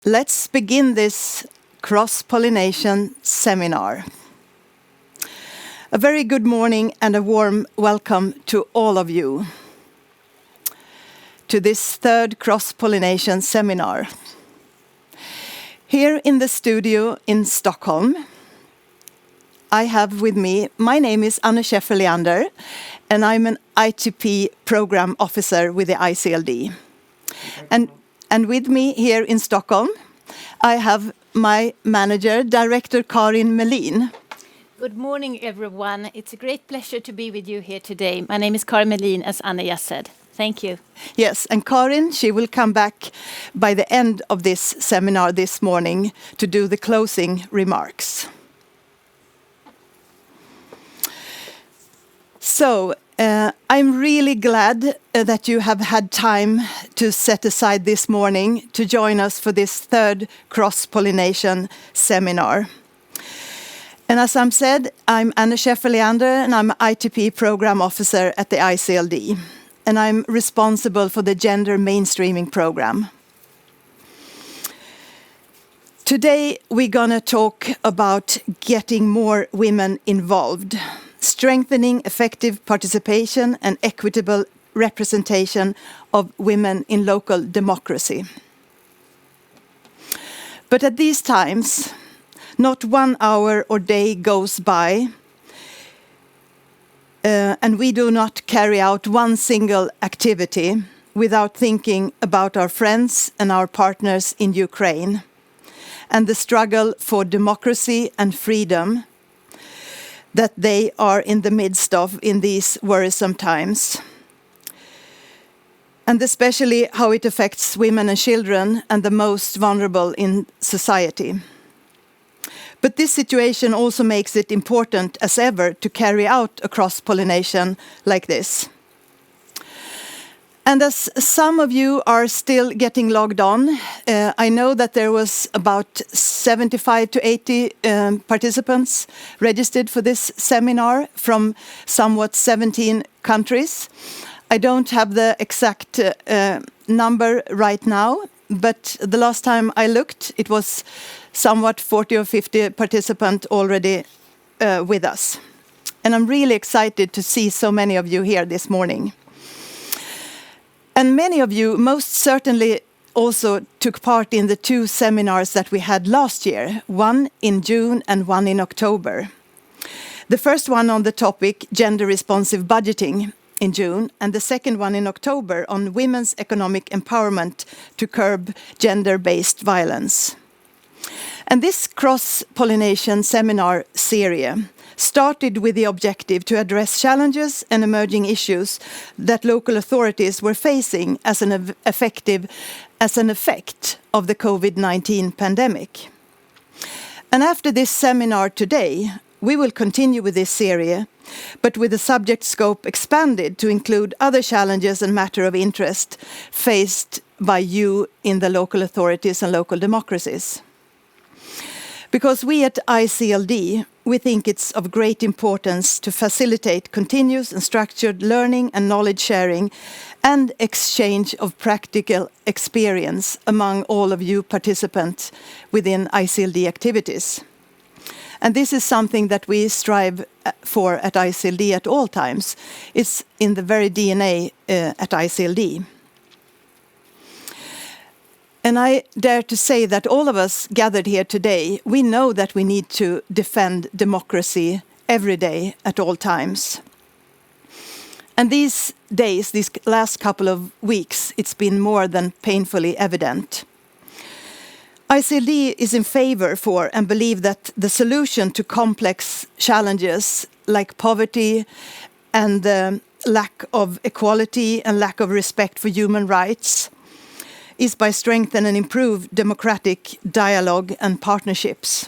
Let's begin this Cross Pollination seminar. A very good morning and a warm welcome to all of you to this third Cross Pollination seminar. Here in the studio in Stockholm, I have with me, my name is Anne Schäfer-Leander, and I'm an ITP program officer with the ICLD. And with me here in Stockholm, I have my manager, Director Karin Melin. Good morning, everyone. It's a great pleasure to be with you here today. My name is Karin Melin, as Anna just said. Thank you. Yes, and Karin, she will come back by the end of this seminar this morning to do the closing remarks. So, I'm really glad that you have had time to set aside this morning to join us for this third cross-pollination seminar. And as I said, I'm Anne Schäfer-Leander and I'm an ITP program officer at the ICLD. And I'm responsible for the gender mainstreaming program. Today we're gonna talk about getting more women involved, strengthening effective participation and equitable representation of women in local democracy. But at these times, not 1 hour or day goes by and we do not carry out one single activity without thinking about our friends and our partners in Ukraine and the struggle for democracy and freedom that they are in the midst of in these worrisome times. And especially how it affects women and children and the most vulnerable in society. But this situation also makes it important as ever to carry out a cross-pollination like this. And as some of you are still getting logged on, I know that there was about 75 to 80 participants registered for this seminar from somewhat 17 countries. I don't have the exact number right now, but the last time I looked, it was somewhat 40 or 50 participants already with us. And I'm really excited to see so many of you here this morning. And many of you most certainly also took part in the 2 seminars that we had last year, one in June and one in October. The first one on the topic gender responsive budgeting in June, and the second one in October on women's economic empowerment to curb gender-based violence. And this cross-pollination seminar series started with the objective to address challenges and emerging issues that local authorities were facing as an effect of the COVID-19 pandemic. And after this seminar today, we will continue with this series, but with the subject scope expanded to include other challenges and matters of interest faced by you in the local authorities and local democracies. Because we at ICLD, we think it's of great importance to facilitate continuous and structured learning and knowledge sharing and exchange of practical experience among all of you participants within ICLD activities. And this is something that we strive for at ICLD at all times. It's in the very DNA at ICLD. And I dare to say that all of us gathered here today, we know that we need to defend democracy every day at all times. And these days, these last couple of weeks, it's been more than painfully evident. ICLD is in favor for and believe that the solution to complex challenges like poverty and lack of equality and lack of respect for human rights is by strengthening and improve democratic dialogue and partnerships.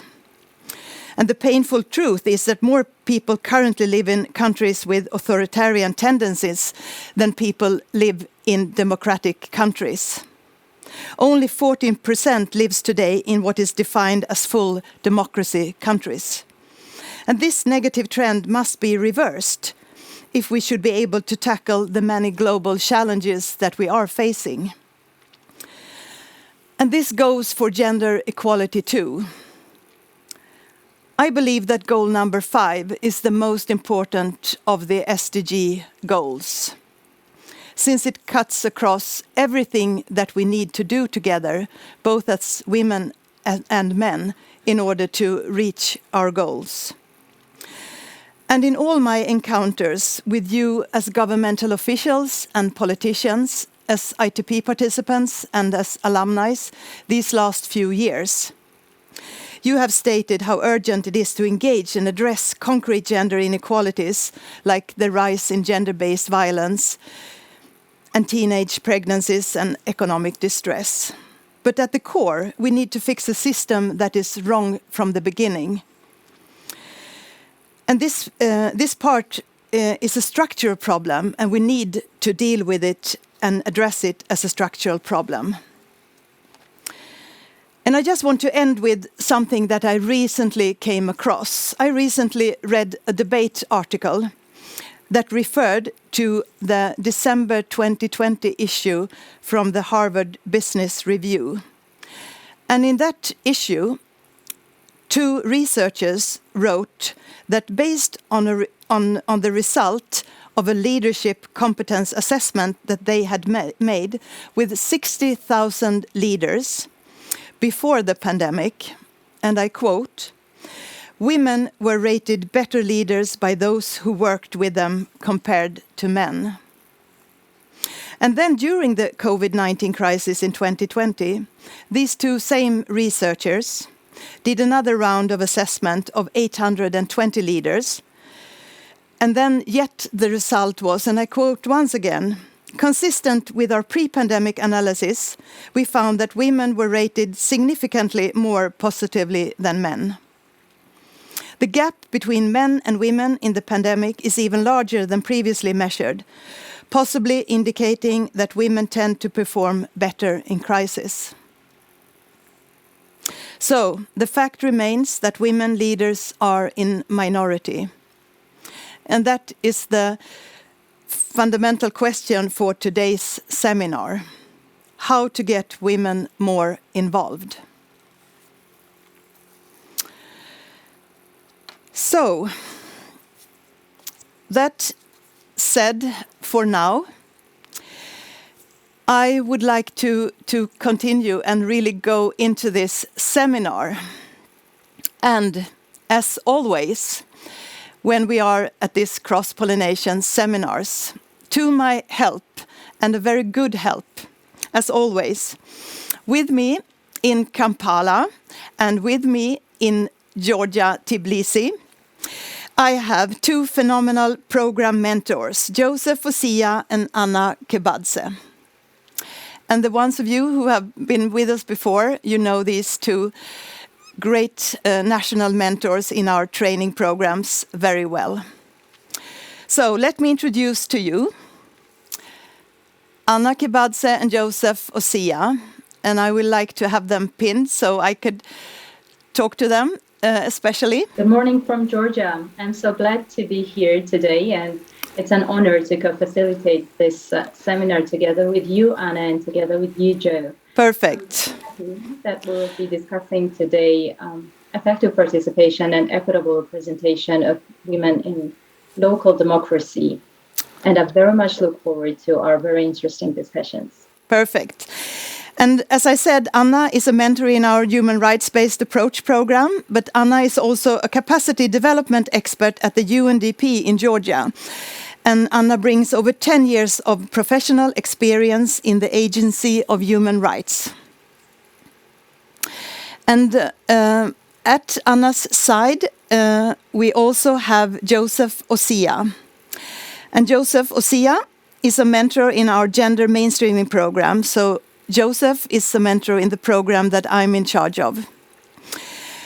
And the painful truth is that more people currently live in countries with authoritarian tendencies than people live in democratic countries. Only 14% lives today in what is defined as full democracy countries. And this negative trend must be reversed if we should be able to tackle the many global challenges that we are facing. And this goes for gender equality too. I believe that goal number 5 is the most important of the SDG goals, since it cuts across everything that we need to do together, both as women and men, in order to reach our goals. And in all my encounters with you as governmental officials and politicians, as ITP participants and as alumni these last few years, you have stated how urgent it is to engage and address concrete gender inequalities, like the rise in gender-based violence and teenage pregnancies and economic distress. But at the core, we need to fix a system that is wrong from the beginning. And this part is a structural problem, and we need to deal with it and address it as a structural problem. And I just want to end with something that I recently came across. I recently read a debate article that referred to the December 2020 issue from the Harvard Business Review. And in that issue, 2 researchers wrote that based on the result of a leadership competence assessment that they had made with 60,000 leaders before the pandemic, and I quote, "Women were rated better leaders by those who worked with them compared to men." And then during the COVID-19 crisis in 2020, these 2 same researchers did another round of assessment of 820 leaders. And then yet the result was, and I quote once again, "Consistent with our pre-pandemic analysis, we found that women were rated significantly more positively than men. The gap between men and women in the pandemic is even larger than previously measured, possibly indicating that women tend to perform better in crisis." So, the fact remains that women leaders are in minority. And that is the fundamental question for today's seminar: how to get women more involved. So, that said for now, I would like to continue and really go into this seminar. And as always, when we are at these Cross Pollination seminars, to my help, and a very good help, as always, with me in Kampala and with me in Georgia, Tbilisi, I have 2 phenomenal program mentors, Joseph Osia and Anna Kebadze. And the ones of you who have been with us before, you know these 2 great national mentors in our training programs very well. So let me introduce to you Anna Kebadze and Joseph Osia, and I would like to have them pinned so I could talk to them especially. Good morning from Georgia. I'm so glad to be here today, and it's an honor to co-facilitate this seminar together with you, Anna, and together with you, Joe. Perfect. That we'll be discussing today effective participation and equitable representation of women in local democracy. And I very much look forward to our very interesting discussions. Perfect. And as I said, Anna is a mentor in our human rights-based approach program, but Anna is also a capacity development expert at the UNDP in Georgia. And Anna brings over 10 years of professional experience in the Agency of Human Rights. And at Anna's side, we also have Joseph Osia. And Joseph Osia is a mentor in our gender mainstreaming program. So Joseph is a mentor in the program that I'm in charge of.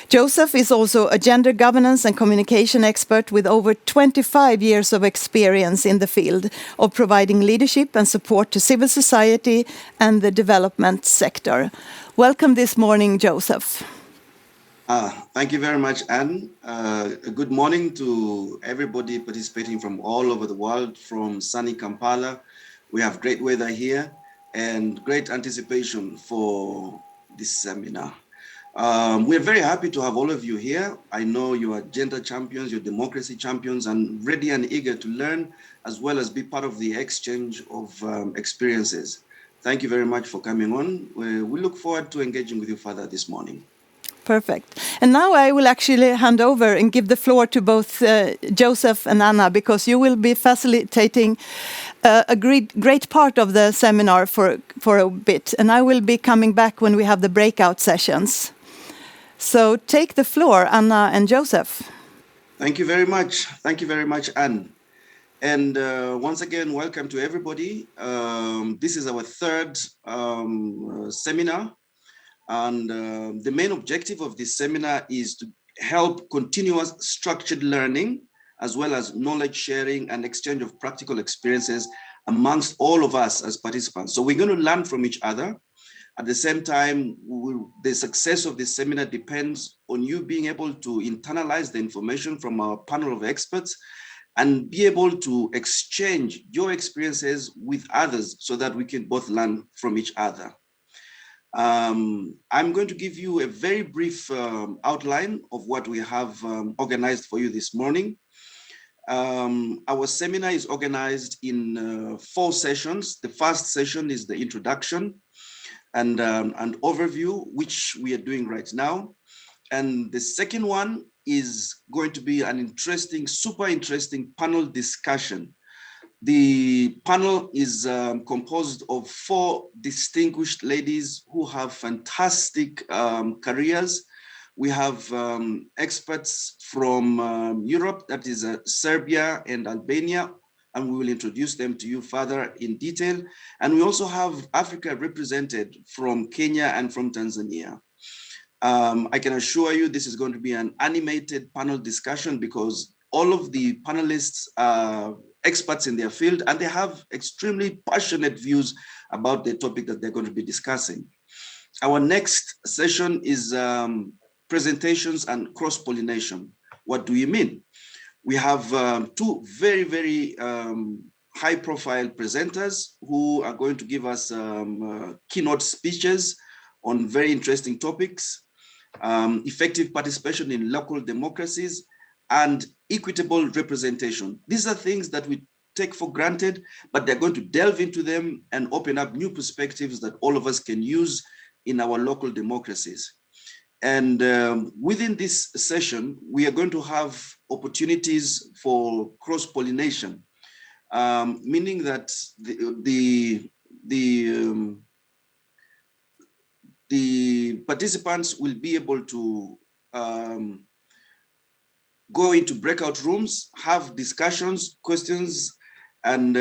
Joseph is also a gender governance and communication expert with over 25 years of experience in the field of providing leadership and support to civil society and the development sector. Welcome this morning, Joseph. Thank you very much, Anne. Good morning to everybody participating from all over the world, from sunny Kampala. We have great weather here and great anticipation for this seminar. We're very happy to have all of you here. I know you are gender champions, you're democracy champions, and ready and eager to learn, as well as be part of the exchange of experiences. Thank you very much for coming on. We look forward to engaging with you further this morning. Perfect. And now I will actually hand over and give the floor to both Joseph and Anna, because you will be facilitating a great part of the seminar for a bit. And I will be coming back when we have the breakout sessions. So take the floor, Anna and Joseph. Thank you very much. Thank you very much, Anne. And once again, welcome to everybody. This is our third seminar. And the main objective of this seminar is to help continuous structured learning, as well as knowledge sharing and exchange of practical experiences amongst all of us as participants. So we're going to learn from each other. At the same time, the success of this seminar depends on you being able to internalize the information from our panel of experts and be able to exchange your experiences with others so that we can both learn from each other. I'm going to give you a very brief outline of what we have organized for you this morning. Our seminar is organized in 4 sessions. The first session is the introduction and an overview, which we are doing right now. And the second one is going to be an interesting, super interesting panel discussion. The panel is composed of 4 distinguished ladies who have fantastic careers. We have experts from Europe, that is Serbia and Albania, and we will introduce them to you further in detail. And we also have Africa represented from Kenya and from Tanzania. I can assure you this is going to be an animated panel discussion because all of the panelists are experts in their field and they have extremely passionate views about the topic that they're going to be discussing. Our next session is presentations and cross pollination. What do you mean? We have 2 very, very high profile presenters who are going to give us keynote speeches on very interesting topics, effective participation in local democracies, and equitable representation. These are things that we take for granted, but they're going to delve into them and open up new perspectives that all of us can use in our local democracies. And within this session, we are going to have opportunities for cross-pollination, meaning that the participants will be able to go into breakout rooms, have discussions, questions, and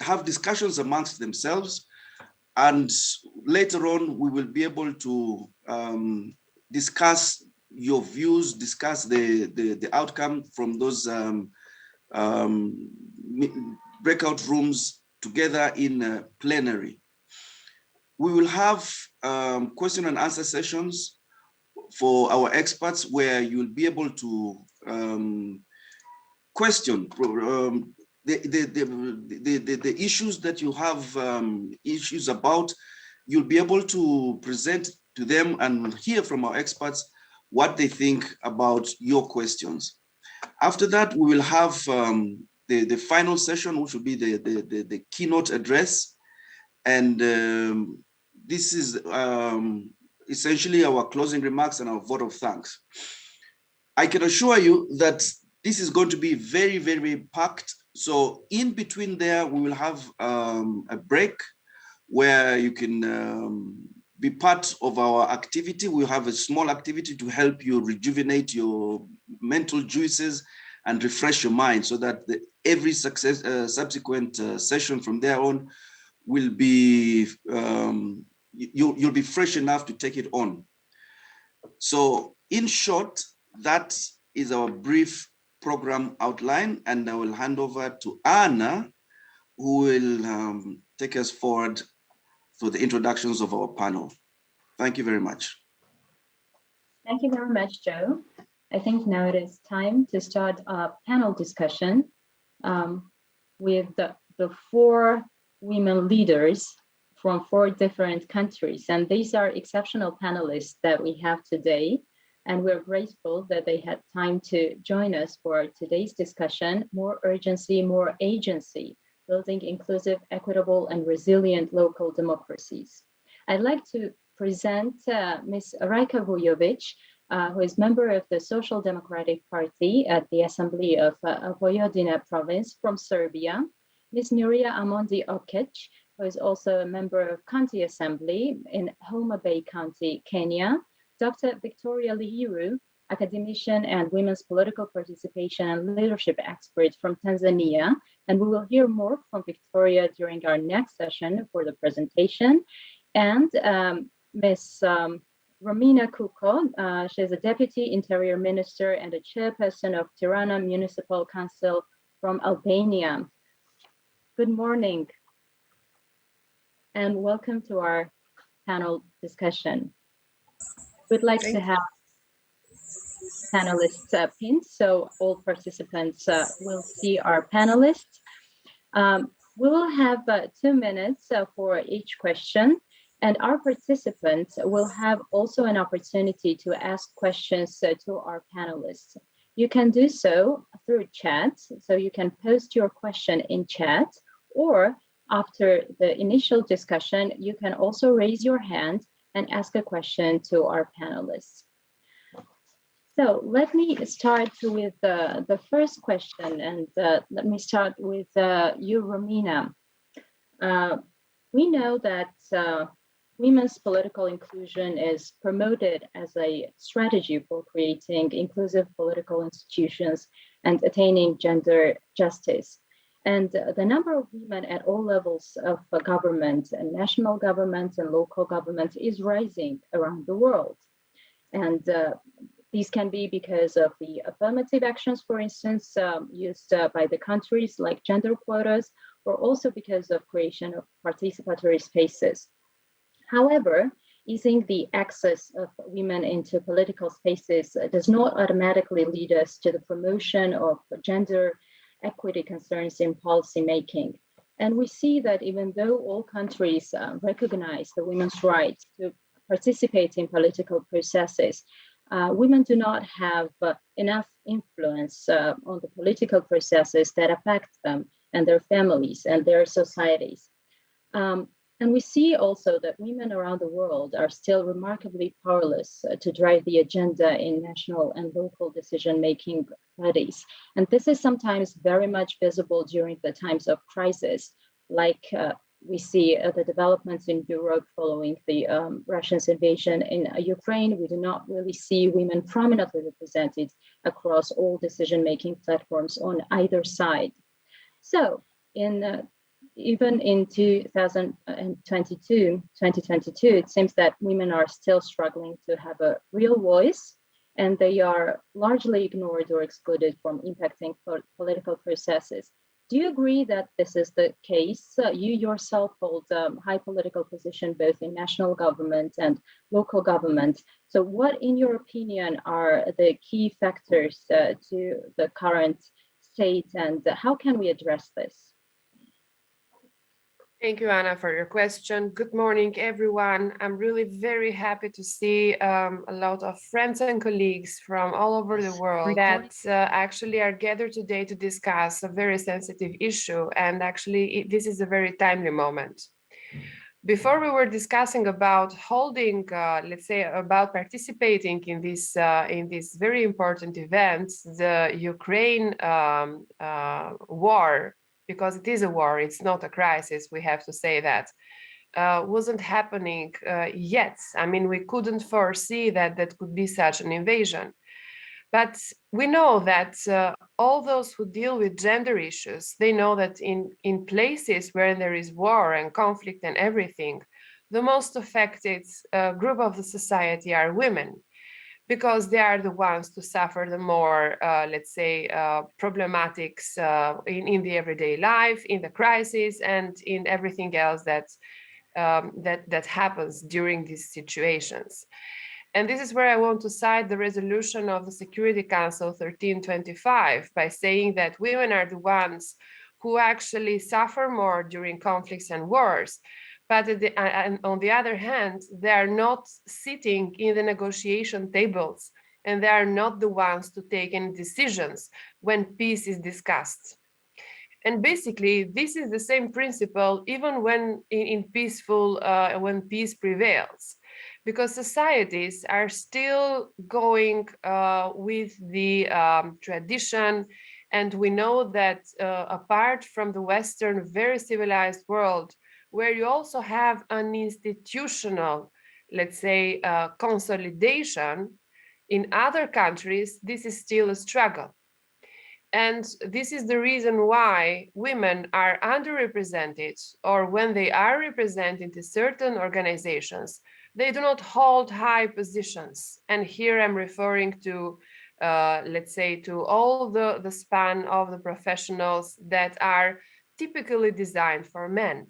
have discussions amongst themselves. And later on, we will be able to discuss your views, discuss the outcome from those breakout rooms together in plenary. We will have question and answer sessions for our experts where you'll be able to question the issues that you have issues about. You'll be able to present to them and hear from our experts what they think about your questions. After that, we will have the final session, which will be the keynote address. And this is essentially our closing remarks and our vote of thanks. I can assure you that this is going to be very, very packed. So in between there, we will have a break where you can be part of our activity. We'll have a small activity to help you rejuvenate your mental juices and refresh your mind so that every subsequent session from there on will be, you'll be fresh enough to take it on. So in short, that is our brief program outline, and I will hand over to Anna, who will take us forward for the introductions of our panel. Thank you very much. Thank you very much, Joe. I think now it is time to start a panel discussion with the 4 women leaders from 4 different countries. And these are exceptional panelists that we have today. And we're grateful that they had time to join us for today's discussion, More Urgency, More Agency, Building Inclusive, Equitable, and Resilient Local Democracies. I'd like to present Ms. Rajka Vujovic, who is member of the Social Democratic Party at the Assembly of Vojvodina province from Serbia, Ms. Nuria Amondi Okech, who is also a member of County Assembly in Homa Bay County, Kenya, Dr. Victoria Lihiru, academician and women's political participation and leadership expert from Tanzania. And we will hear more from Victoria during our next session for the presentation. And Ms. Romina Kuko, she is a Deputy Interior Minister and a Chairperson of Tirana Municipal Council from Albania. Good morning and welcome to our panel discussion. We'd like to have panelists pinned so all participants will see our panelists. We will have 2 minutes for each question, and our participants will have also an opportunity to ask questions to our panelists. You can do so through chat, so you can post your question in chat, or after the initial discussion, you can also raise your hand and ask a question to our panelists. So let me start with the first question, and let me start with you, Romina. We know that women's political inclusion is promoted as a strategy for creating inclusive political institutions and attaining gender justice. And the number of women at all levels of government, and national government and local government, is rising around the world. And these can be because of the affirmative actions, for instance, used by the countries like gender quotas, or also because of creation of participatory spaces. However, easing the access of women into political spaces does not automatically lead us to the promotion of gender equity concerns in policy making. And we see that even though all countries recognize the women's right to participate in political processes, women do not have enough influence on the political processes that affect them and their families and their societies. And we see also that women around the world are still remarkably powerless to drive the agenda in national and local decision-making bodies. And this is sometimes very much visible during the times of crisis, like we see the developments in Europe following the Russia's invasion in Ukraine. We do not really see women prominently represented across all decision-making platforms on either side. So even in 2022, it seems that women are still struggling to have a real voice, and they are largely ignored or excluded from impacting political processes. Do you agree that this is the case? You yourself hold high political position both in national government and local government. So what, in your opinion, are the key factors to the current state, and how can we address this? Thank you, Anna, for your question. Good morning, everyone. I'm really very happy to see a lot of friends and colleagues from all over the world that actually are gathered today to discuss a very sensitive issue. And actually, this is a very timely moment. Before we were discussing about holding, let's say, about participating in this very important event, the Ukraine war, because it is a war, it's not a crisis, we have to say that, wasn't happening yet. I mean, we couldn't foresee that could be such an invasion. But we know that all those who deal with gender issues, they know that in places where there is war and conflict and everything, the most affected group of the society are women, because they are the ones to suffer the more, let's say, problematics in the everyday life, in the crisis, and in everything else that happens during these situations. And this is where I want to cite the resolution of the Security Council 1325 by saying that women are the ones who actually suffer more during conflicts and wars. But and on the other hand, they are not sitting in the negotiation tables, and they are not the ones to take any decisions when peace is discussed. And basically, this is the same principle even when in peaceful, when peace prevails, because societies are still going with the tradition. And we know that apart from the Western, very civilized world, where you also have an institutional, let's say, consolidation, in other countries, this is still a struggle. And this is the reason why women are underrepresented, or when they are represented in certain organizations, they do not hold high positions. And here I'm referring to, let's say, to all the span of the professionals that are typically designed for men.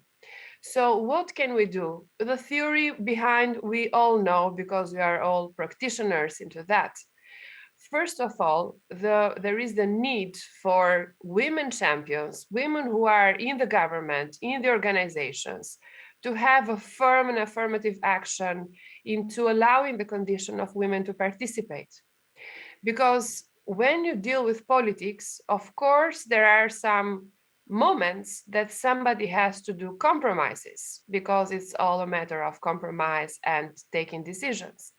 So what can we do? The theory behind, we all know because we are all practitioners into that. First of all, there is the need for women champions, women who are in the government, in the organizations, to have a firm and affirmative action into allowing the condition of women to participate. Because when you deal with politics, of course, there are some moments that somebody has to do compromises, because it's all a matter of compromise and taking decisions.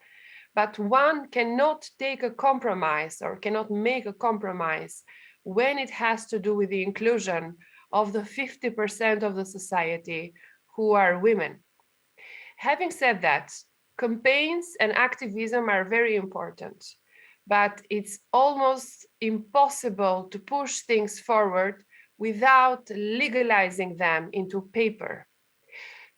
But one cannot take a compromise or cannot make a compromise when it has to do with the inclusion of the 50% of the society who are women. Having said that, campaigns and activism are very important, but it's almost impossible to push things forward without legalizing them into paper.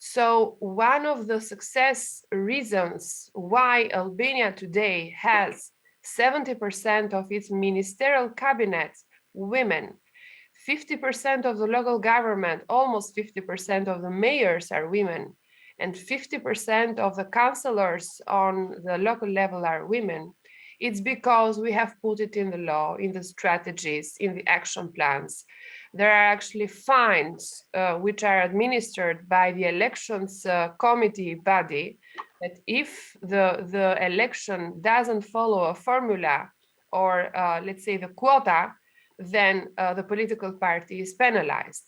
So one of the success reasons why Albania today has 70% of its ministerial cabinet women, 50% of the local government, almost 50% of the mayors are women, and 50% of the councillors on the local level are women, it's because we have put it in the law, in the strategies, in the action plans. There are actually fines which are administered by the elections committee body, that if the election doesn't follow a formula or let's say the quota, then the political party is penalized.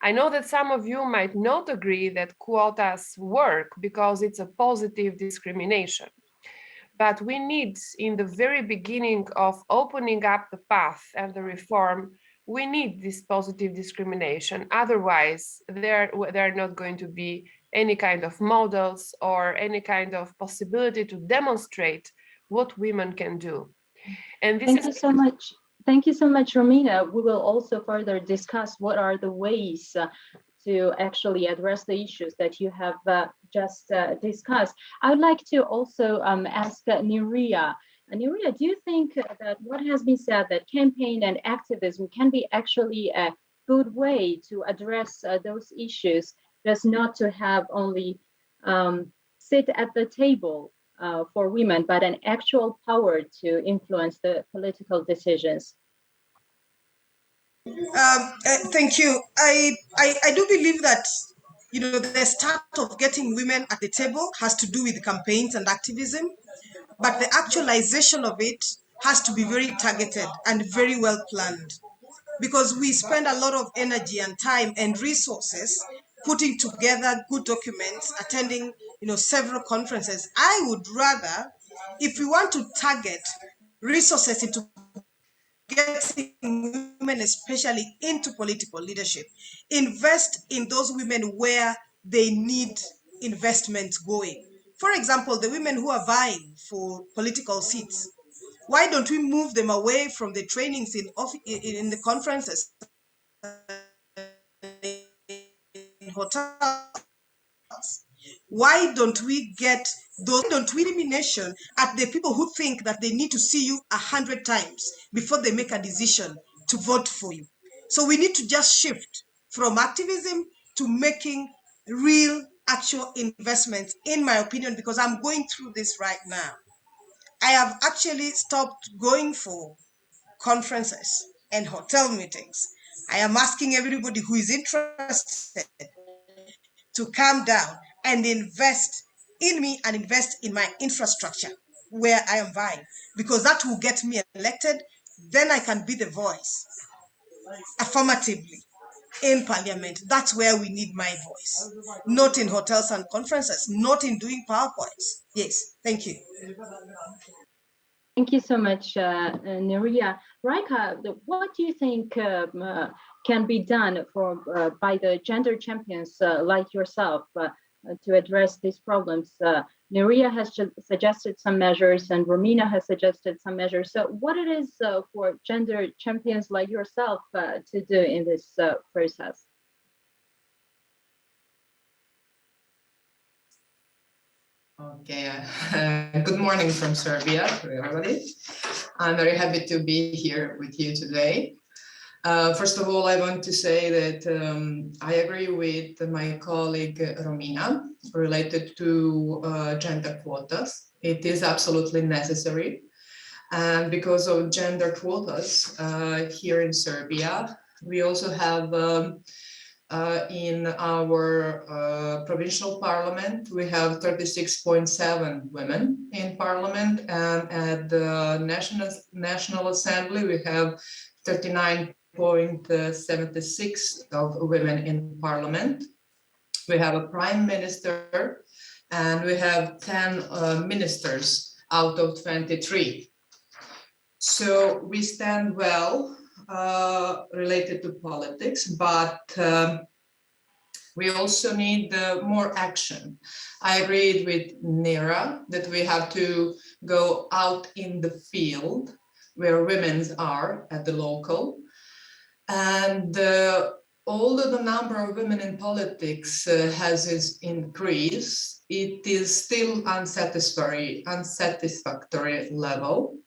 I know that some of you might not agree that quotas work because it's a positive discrimination. But we need, in the very beginning of opening up the path and the reform, we need this positive discrimination. Otherwise, there are not going to be any kind of models or any kind of possibility to demonstrate what women can do. And this Thank you so much. Thank you so much, Romina. We will also further discuss what are the ways to actually address the issues that you have just discussed. I would like to also ask Nuria. Nuria, do you think that what has been said, that campaign and activism can be actually a good way to address those issues, just not to have only sit at the table for women, but an actual power to influence the political decisions? Thank you. I do believe that, you know, the start of getting women at the table has to do with campaigns and activism, but the actualization of it has to be very targeted and very well planned, because we spend a lot of energy and time and resources putting together good documents, attending, you know, several conferences. I would rather, if we want to target resources into getting women, especially into political leadership, invest in those women where they need investment going. For example, the women who are vying for political seats, why don't we move them away from the trainings in the conferences, in hotels? Why don't we get those? Why don't we elimination at the people who think that they need to see you 100 times before they make a decision to vote for you? So we need to just shift from activism to making real, actual investments, in my opinion, because I'm going through this right now. I have actually stopped going for conferences and hotel meetings I am asking everybody who is interested to calm down and invest in me and invest in my infrastructure where I am vying, because that will get me elected. Then I can be the voice affirmatively in parliament. That's where we need my voice, not in hotels and conferences, not in doing PowerPoints. Yes, thank you. Thank you so much, Nuria. Raika, what do you think can be done by the gender champions like yourself to address these problems? Nuria has suggested some measures, and Romina has suggested some measures. So, what it is for gender champions like yourself to do in this process? Okay, good morning from Serbia to everybody. I'm very happy to be here with you today. First of all, I want to say that I agree with my colleague Romina related to gender quotas. It is absolutely necessary. And because of gender quotas here in Serbia, we also have in our provincial parliament, we have 36.7 women in parliament, and at the National Assembly, we have 39.76 of women in parliament. We have a prime minister, and we have 10 ministers out of 23. So we stand well related to politics, but we also need more action. I agreed with Nira that we have to go out in the field where women are at the local. And although the number of women in politics has increased, it is still unsatisfactory level.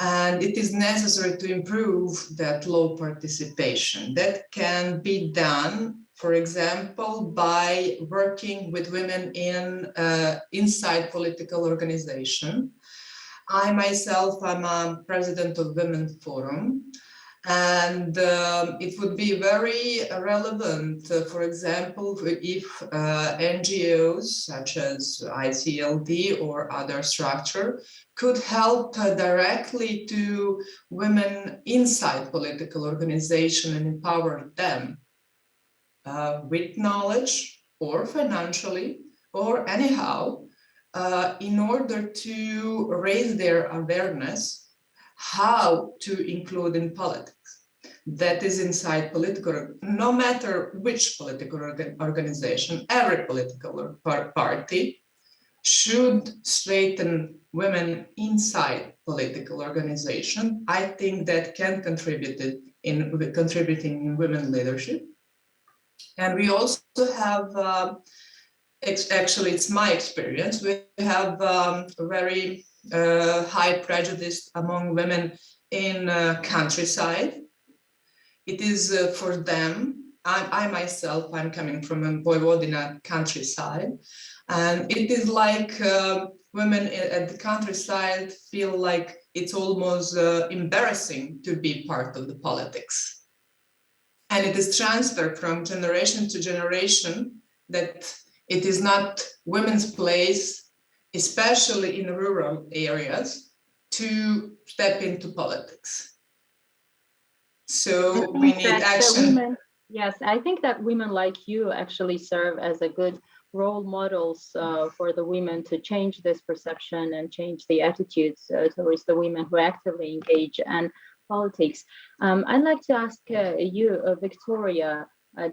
And it is necessary to improve that low participation. That can be done, for example, by working with women in inside political organization. I myself am a president of Women's Forum, and it would be very relevant, for example, if NGOs such as ICLD or other structure could help directly to women inside political organization and empower them with knowledge or financially or anyhow in order to raise their awareness how to include in politics. That is inside political, no matter which political organization, every political party should strengthen women inside political organization. I think that can contribute in contributing in women leadership. And we also have, actually it's my experience, we have very high prejudice among women in countryside. It is for them. I myself, I'm coming from a Vojvodina countryside, and it is like women at the countryside feel like it's almost embarrassing to be part of the politics. And it is transferred from generation to generation that it is not women's place, especially in rural areas, to step into politics. So we need action. Yes, I think that women like you actually serve as a good role models for the women to change this perception and change the attitudes towards the women who actively engage in politics. I'd like to ask you, Victoria,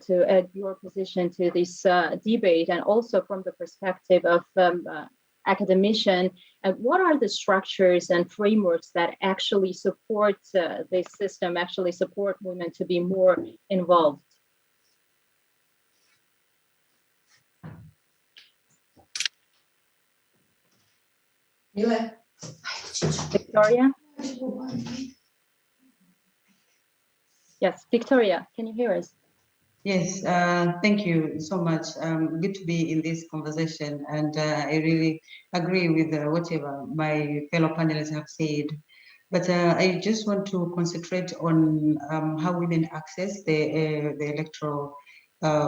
to add your position to this debate, and also from the perspective of academician, what are the structures and frameworks that actually support this system, actually support women to be more involved? Victoria? Yes, Victoria, can you hear us? Yes, thank you so much. Good to be in this conversation, and I really agree with whatever my fellow panelists have said. But I just want to concentrate on how women access the electoral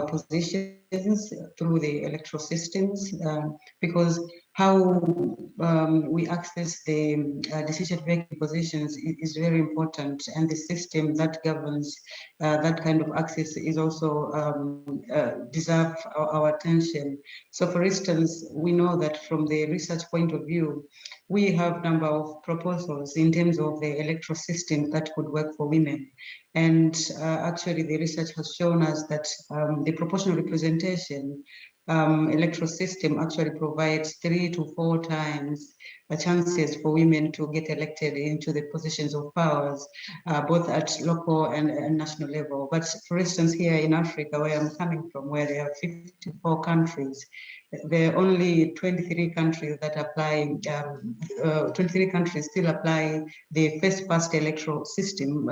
positions through the electoral systems, because how we access the decision-making positions is very important, and the system that governs that kind of access is also deserve our attention. So, for instance, we know that from the research point of view, we have number of proposals in terms of the electoral system that could work for women. And actually, the research has shown us that the proportional representation electoral system actually provides 3 to 4 times the chances for women to get elected into the positions of powers, both at local and national level. But for instance, here in Africa, where I'm coming from, where there are 54 countries, there are only 23 countries that apply, 23 countries still apply the first past electoral system,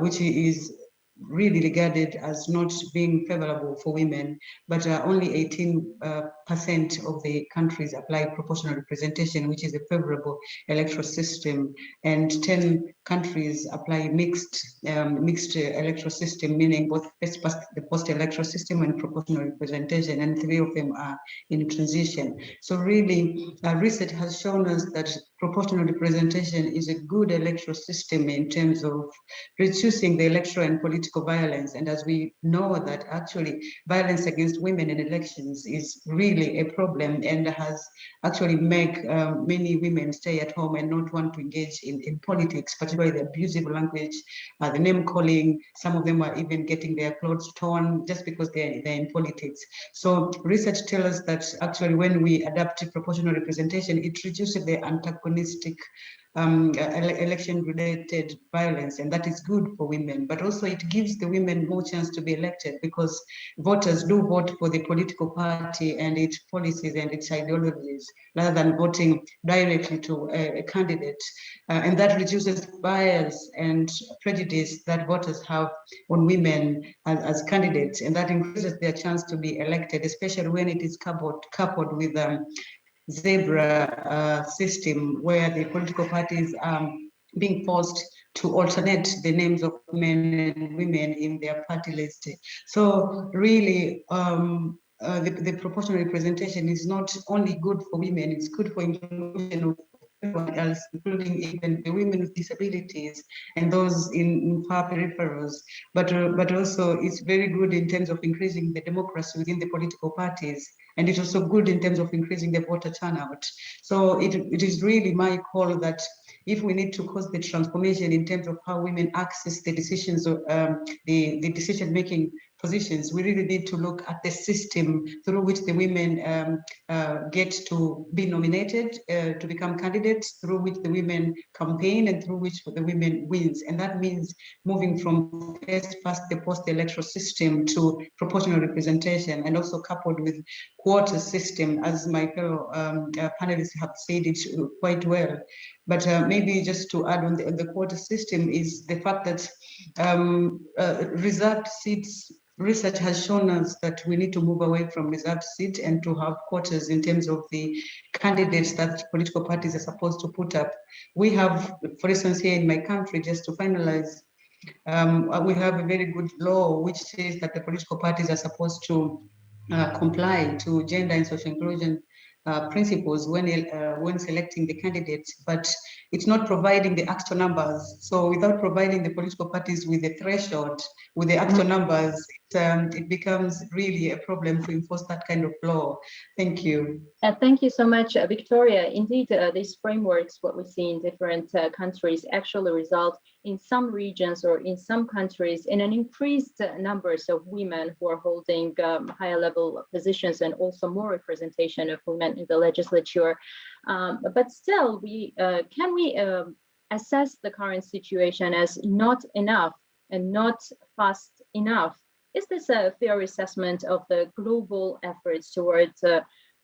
which is really regarded as not being favorable for women, but only 18% of the countries apply proportional representation, which is a favorable electoral system, and 10 countries apply mixed electoral system, meaning both the post-electoral system and proportional representation, and 3 of them are in transition. So really, research has shown us that proportional representation is a good electoral system in terms of reducing the electoral and political violence. And as we know that actually violence against women in elections is really a problem and has actually made many women stay at home and not want to engage in politics, particularly the abusive language, the name calling. Some of them are even getting their clothes torn just because they're in politics. So research tells us that actually when we adapt to proportional representation, it reduces the antagonistic election-related violence, and that is good for women. But also it gives the women more chance to be elected because voters do vote for the political party and its policies and its ideologies rather than voting directly to a candidate. And that reduces bias and prejudice that voters have on women as candidates, and that increases their chance to be elected, especially when it is coupled with zebra system where the political parties are being forced to alternate the names of men and women in their party list. So really, the proportional representation is not only good for women, it's good for inclusion of everyone else, including even the women with disabilities and those in far peripherals. But also it's very good in terms of increasing the democracy within the political parties. And it's also good in terms of increasing the voter turnout. So it is really my call that if we need to cause the transformation in terms of how women access the decisions of the decision-making positions, we really need to look at the system through which the women get to be nominated to become candidates, through which the women campaign, and through which the women wins. And that means moving from first past the post-electoral system to proportional representation, and also coupled with quota system, as my fellow panelists have said it quite well. But maybe just to add on the quota system is the fact that reserved seats, research has shown us that we need to move away from reserved seats and to have quotas in terms of the candidates that political parties are supposed to put up. We have, for instance, here in my country, just to finalize, we have a very good law which says that the political parties are supposed to comply to gender and social inclusion principles when selecting the candidates, but it's not providing the actual numbers. So without providing the political parties with the threshold, with the actual numbers, it becomes really a problem to enforce that kind of law. Thank you. Thank you so much, Victoria. Indeed, these frameworks, what we see in different countries, actually result in some regions or in some countries in an increased numbers of women who are holding higher level positions, and also more representation of women in the legislature. But still, can we assess the current situation as not enough and not fast enough? Is this a fair assessment of the global efforts towards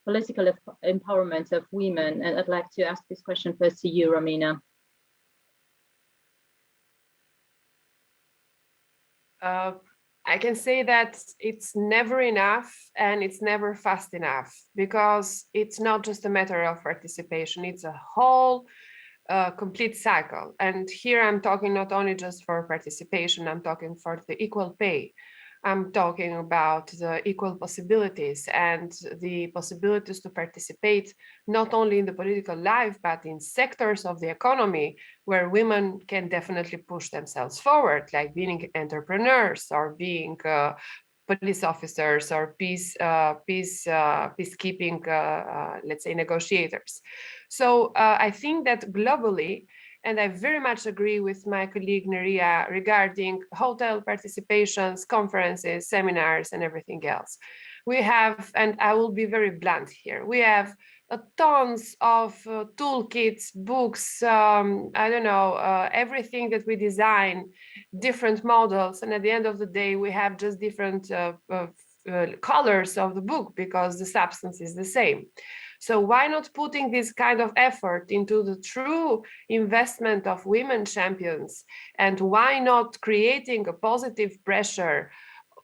political empowerment of women? And I'd like to ask this question first to you, Romina. I can say that it's never enough and it's never fast enough, because it's not just a matter of participation. It's a whole complete cycle. And here I'm talking not only just for participation, I'm talking for the equal pay. I'm talking about the equal possibilities and the possibilities to participate not only in the political life, but in sectors of the economy where women can definitely push themselves forward, like being entrepreneurs or being police officers or peacekeeping, let's say, negotiators. So I think that globally, and I very much agree with my colleague Neria regarding hotel participations, conferences, seminars, and everything else. We have, and I will be very blunt here, we have tons of toolkits, books, I don't know, everything that we design, different models. And at the end of the day, we have just different colors of the book because the substance is the same. So why not putting this kind of effort into the true investment of women champions? And why not creating a positive pressure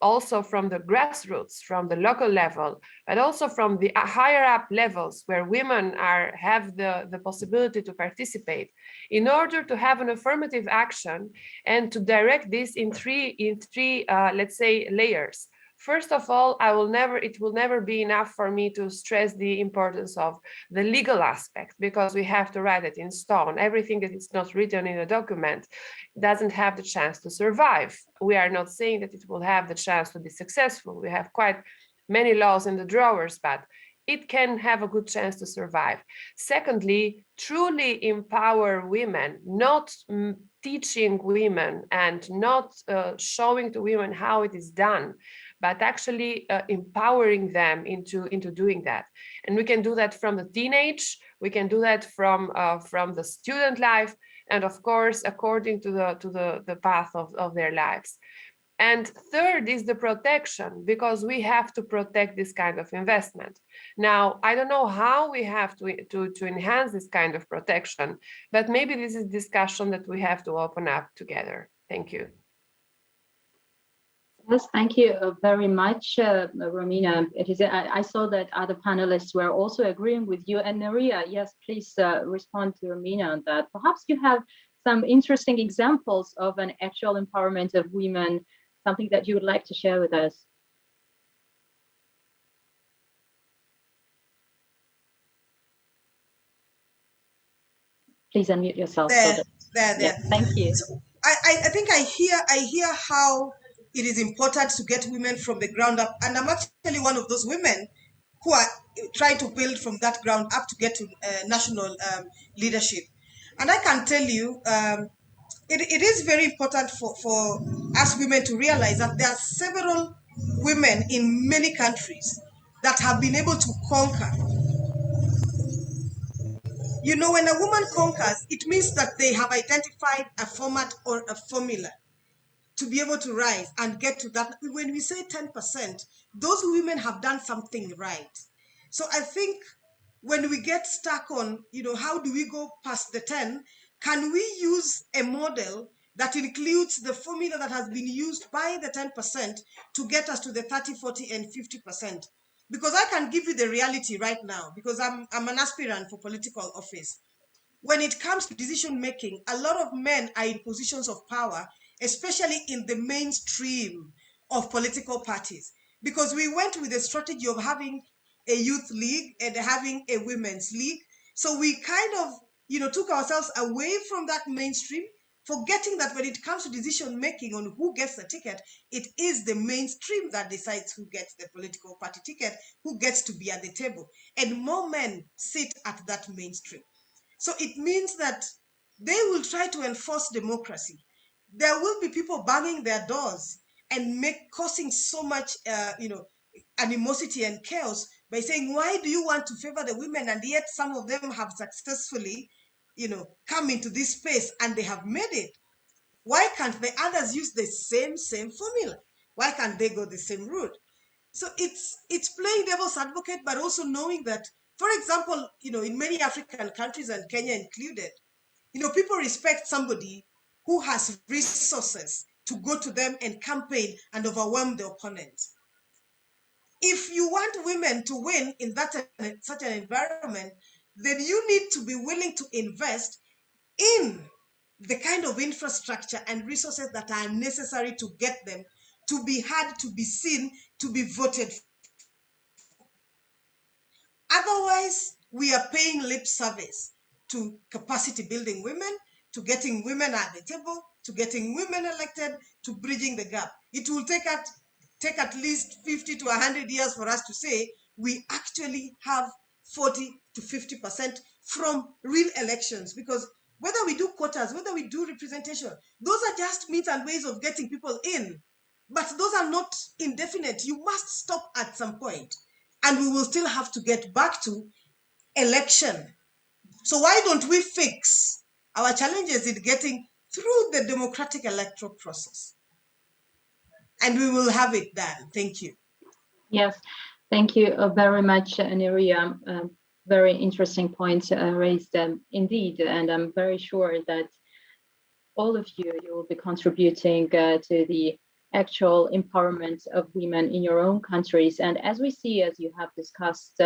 also from the grassroots, from the local level, but also from the higher up levels where women have the possibility to participate, in order to have an affirmative action and to direct this in three let's say, layers. First of all, it will never be enough for me to stress the importance of the legal aspect, because we have to write it in stone. Everything that is not written in a document doesn't have the chance to survive. We are not saying that it will have the chance to be successful. We have quite many laws in the drawers, but it can have a good chance to survive. Secondly, truly empower women, not teaching women and not showing to women how it is done, but actually empowering them into doing that. And we can do that from the teenage, we can do that from the student life, and of course, according to the path of their lives. And third is the protection, because we have to protect this kind of investment. Now, I don't know how we have to enhance this kind of protection, but maybe this is discussion that we have to open up together. Thank you. Yes, thank you very much, Romina. I saw that other panelists were also agreeing with you. And Neria, yes, please respond to Romina on that. Perhaps you have some interesting examples of an actual empowerment of women, something that you would like to share with us. Please unmute yourself. There. Thank you. So I think I hear how it is important to get women from the ground up, and I'm actually one of those women who are trying to build from that ground up to get to national leadership. And I can tell you, it is very important for us women to realize that there are several women in many countries that have been able to conquer. You know, when a woman conquers, it means that they have identified a format or a formula to be able to rise and get to that. When we say 10%, those women have done something right. So I think when we get stuck on, you know, how do we go past the 10, can we use a model that includes the formula that has been used by the 10% to get us to the 30, 40, and 50%? Because I can give you the reality right now, because I'm an aspirant for political office. When it comes to decision making, a lot of men are in positions of power, especially in the mainstream of political parties, because we went with a strategy of having a youth league and having a women's league. So we kind of, you know, took ourselves away from that mainstream, forgetting that when it comes to decision making on who gets the ticket, it is the mainstream that decides who gets the political party ticket, who gets to be at the table. And more men sit at that mainstream. So it means that they will try to enforce democracy. There will be people banging their doors and causing so much, animosity and chaos by saying, why do you want to favor the women? And yet some of them have successfully, come into this space and they have made it. Why can't the others use the same formula? Why can't they go the same route? So it's playing devil's advocate, but also knowing that, for example, in many African countries, and Kenya included, people respect somebody who has resources to go to them and campaign and overwhelm the opponent. If you want women to win in such an environment, then you need to be willing to invest in the kind of infrastructure and resources that are necessary to get them to be heard, to be seen, to be voted. Otherwise, we are paying lip service to capacity building women, to getting women at the table, to getting women elected, to bridging the gap. It will take at least 50 to 100 years for us to say we actually have 40 to 50% from real elections, because whether we do quotas, whether we do representation, those are just means and ways of getting people in. But those are not indefinite. You must stop at some point. And we will still have to get back to election. So why don't we fix our challenges in getting through the democratic electoral process? And we will have it done. Thank you. Yes, thank you very much, Neria. Very interesting points raised indeed, and I'm very sure that all of you will be contributing to the actual empowerment of women in your own countries. And as we see, as you have discussed,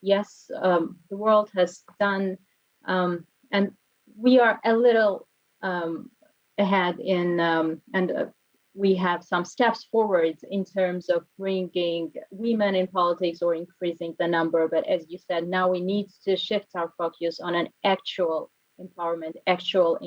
yes, the world has done, and we are a little ahead in, we have some steps forward in terms of bringing women in politics or increasing the number. But as you said, now we need to shift our focus on an actual empowerment, actual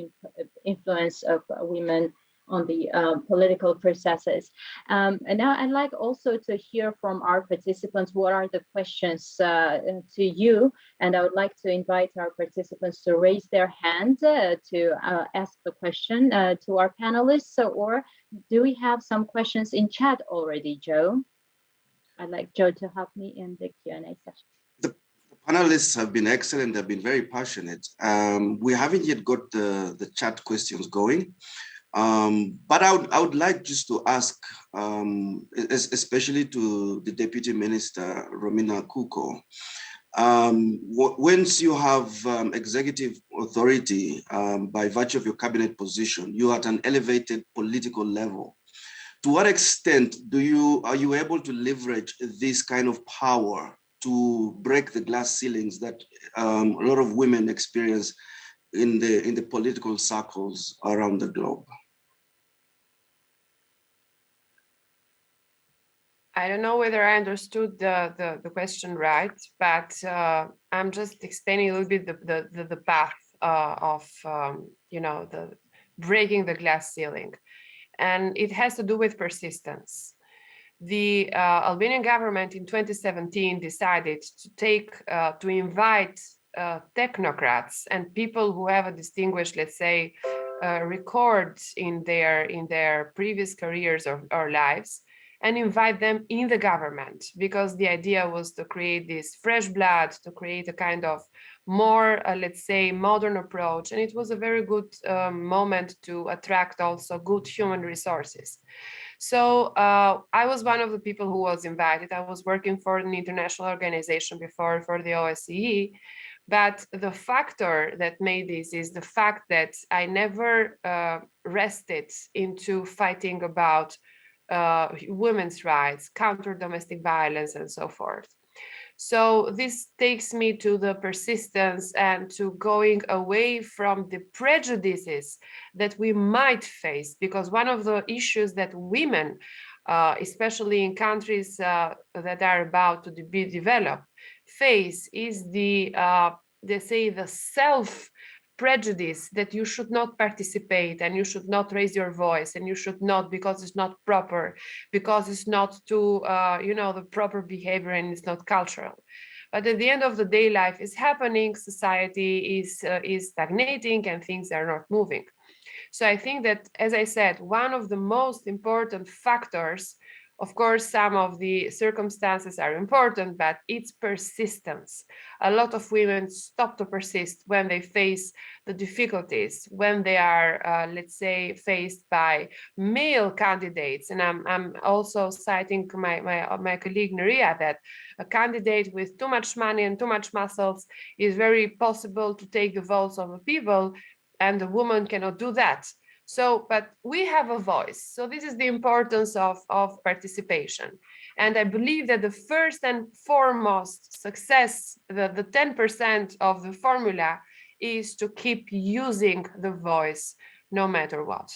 influence of women on the political processes. And now I'd like also to hear from our participants, what are the questions to you? And I would like to invite our participants to raise their hand to ask the question to our panelists. Or do we have some questions in chat already, Joe? I'd like Joe to help me in the Q&A session. The panelists have been excellent. They've been very passionate. We haven't yet got the chat questions going. But I would like just to ask, especially to the Deputy Minister, Romina Kuko, once you have executive authority by virtue of your cabinet position, you are at an elevated political level. To what extent are you able to leverage this kind of power to break the glass ceilings that a lot of women experience in the political circles around the globe? I don't know whether I understood the question right, but I'm just explaining a little bit the path of the breaking the glass ceiling, and it has to do with persistence. The Albanian government in 2017 decided to invite technocrats and people who have a distinguished, let's say, record in their previous careers or lives, and invite them in the government, because the idea was to create this fresh blood, to create a kind of more, let's say, modern approach. And it was a very good moment to attract also good human resources. So I was one of the people who was invited. I was working for an international organization before, for the OSCE. But the factor that made this is the fact that I never rested into fighting about women's rights, counter domestic violence, and so forth. So this takes me to the persistence and to going away from the prejudices that we might face, because one of the issues that women, especially in countries that are about to be developed, face is the self prejudice that you should not participate and you should not raise your voice and you should not, because it's not proper, because it's not to the proper behavior and it's not cultural. But at the end of the day, life is happening, society is stagnating, and things are not moving. So I think that, as I said, one of the most important factors, of course, some of the circumstances are important, but it's persistence. A lot of women stop to persist when they face the difficulties, when they are, let's say, faced by male candidates. And I'm also citing my colleague Neria, that a candidate with too much money and too much muscles is very possible to take the votes of the people, and the woman cannot do that. So, but we have a voice. So this is the importance of participation. And I believe that the first and foremost success, the 10% of the formula, is to keep using the voice no matter what.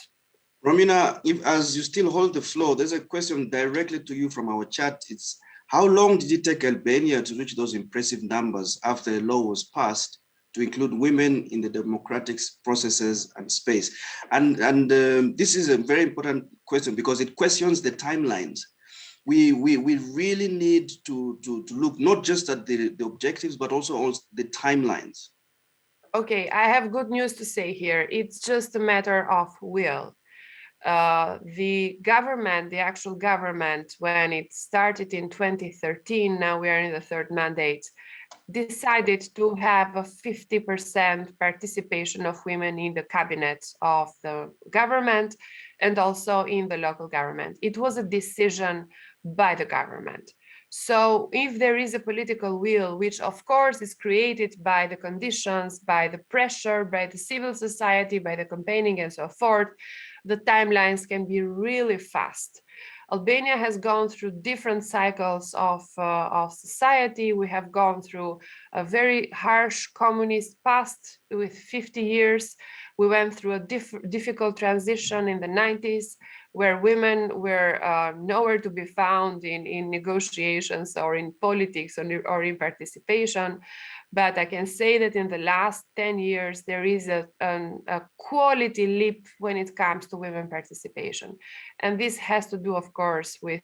Romina, as you still hold the floor, there's a question directly to you from our chat. It's how long did it take Albania to reach those impressive numbers after a law was passed to include women in the democratic processes and space? And this is a very important question because it questions the timelines. We really need to look not just at the objectives, but also the timelines. Okay, I have good news to say here. It's just a matter of will. The government, the actual government, when it started in 2013, now we are in the third mandate, decided to have a 50% participation of women in the cabinet of the government and also in the local government. It was a decision by the government. So if there is a political will, which of course is created by the conditions, by the pressure, by the civil society, by the campaigning and so forth, the timelines can be really fast. Albania has gone through different cycles of society. We have gone through a very harsh communist past with 50 years. We went through a difficult transition in the 90s, where women were nowhere to be found in negotiations or in politics or in participation. But I can say that in the last 10 years, there is a quality leap when it comes to women participation. And this has to do, of course, with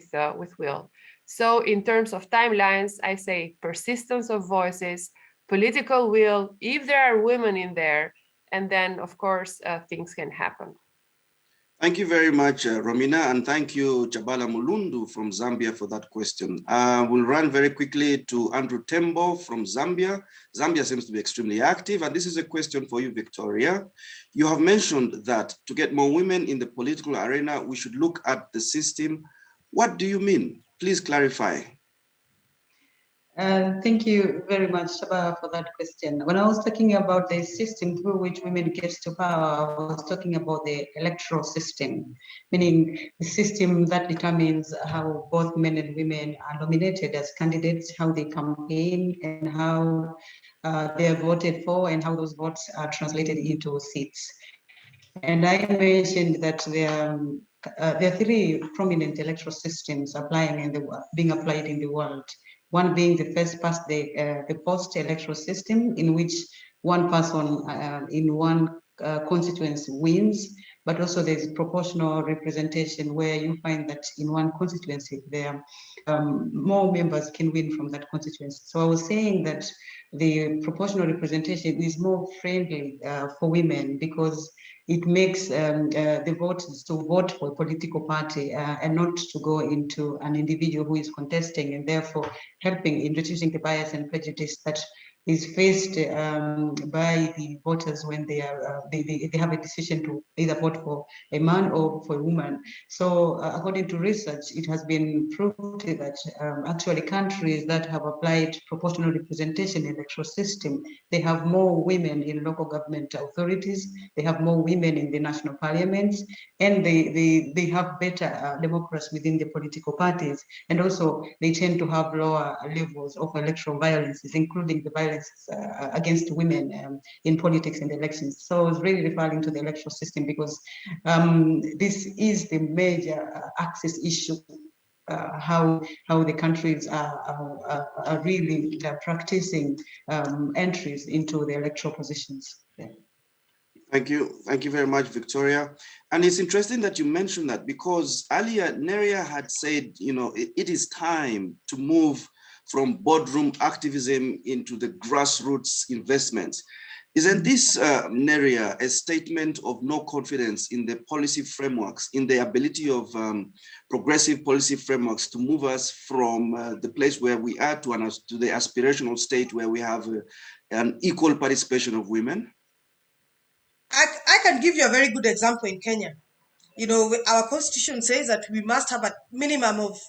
will. So in terms of timelines, I say persistence of voices, political will, if there are women in there, and then, of course, things can happen. Thank you very much, Romina, and thank you, Jabala Mulundu from Zambia for that question. We'll run very quickly to Andrew Tembo from Zambia. Zambia seems to be extremely active, and this is a question for you, Victoria. You have mentioned that to get more women in the political arena, we should look at the system. What do you mean? Please clarify. Thank you very much, Shaba, for that question. When I was talking about the system through which women get to power, I was talking about the electoral system, meaning the system that determines how both men and women are nominated as candidates, how they campaign, and how they are voted for, and how those votes are translated into seats. And I mentioned that there are three prominent electoral systems being applied in the world. One being the first past the post-electoral system, in which one person in one constituency wins, but also there's proportional representation where you find that in one constituency there more members can win from that constituency. So I was saying that the proportional representation is more friendly for women because it makes the voters to vote for a political party and not to go into an individual who is contesting, and therefore helping in reducing the bias and prejudice that is faced by the voters when they have a decision to either vote for a man or for a woman. So according to research, it has been proved that actually countries that have applied proportional representation in the electoral system, they have more women in local government authorities, they have more women in the national parliaments, and they have better democracy within the political parties. And also they tend to have lower levels of electoral violences, including the violence against women in politics and elections. So I was really referring to the electoral system because this is the major access issue, how the countries are really practicing entries into the electoral positions. Yeah. Thank you very much, Victoria. And it's interesting that you mentioned that because earlier Neria had said, it is time to move from boardroom activism into the grassroots investments. Isn't this, Neria, a statement of no confidence in the policy frameworks, in the ability of progressive policy frameworks to move us from the place where we are to the aspirational state where we have an equal participation of women? I can give you a very good example in Kenya. Our constitution says that we must have a minimum of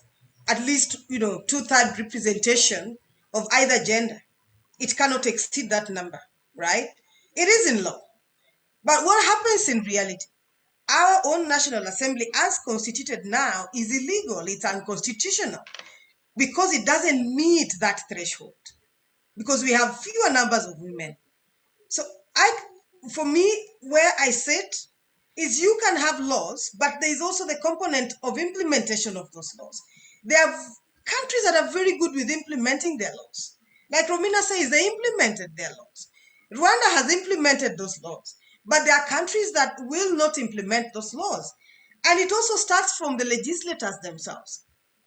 at least, 2/3 representation of either gender. It cannot exceed that number, right? It is in law. But what happens in reality? Our own National Assembly, as constituted now, is illegal. It's unconstitutional because it doesn't meet that threshold, because we have fewer numbers of women. So For me, where I sit is you can have laws, but there is also the component of implementation of those laws. There are countries that are very good with implementing their laws. Like Romina says, they implemented their laws. Rwanda has implemented those laws, but there are countries that will not implement those laws. And it also starts from the legislators themselves.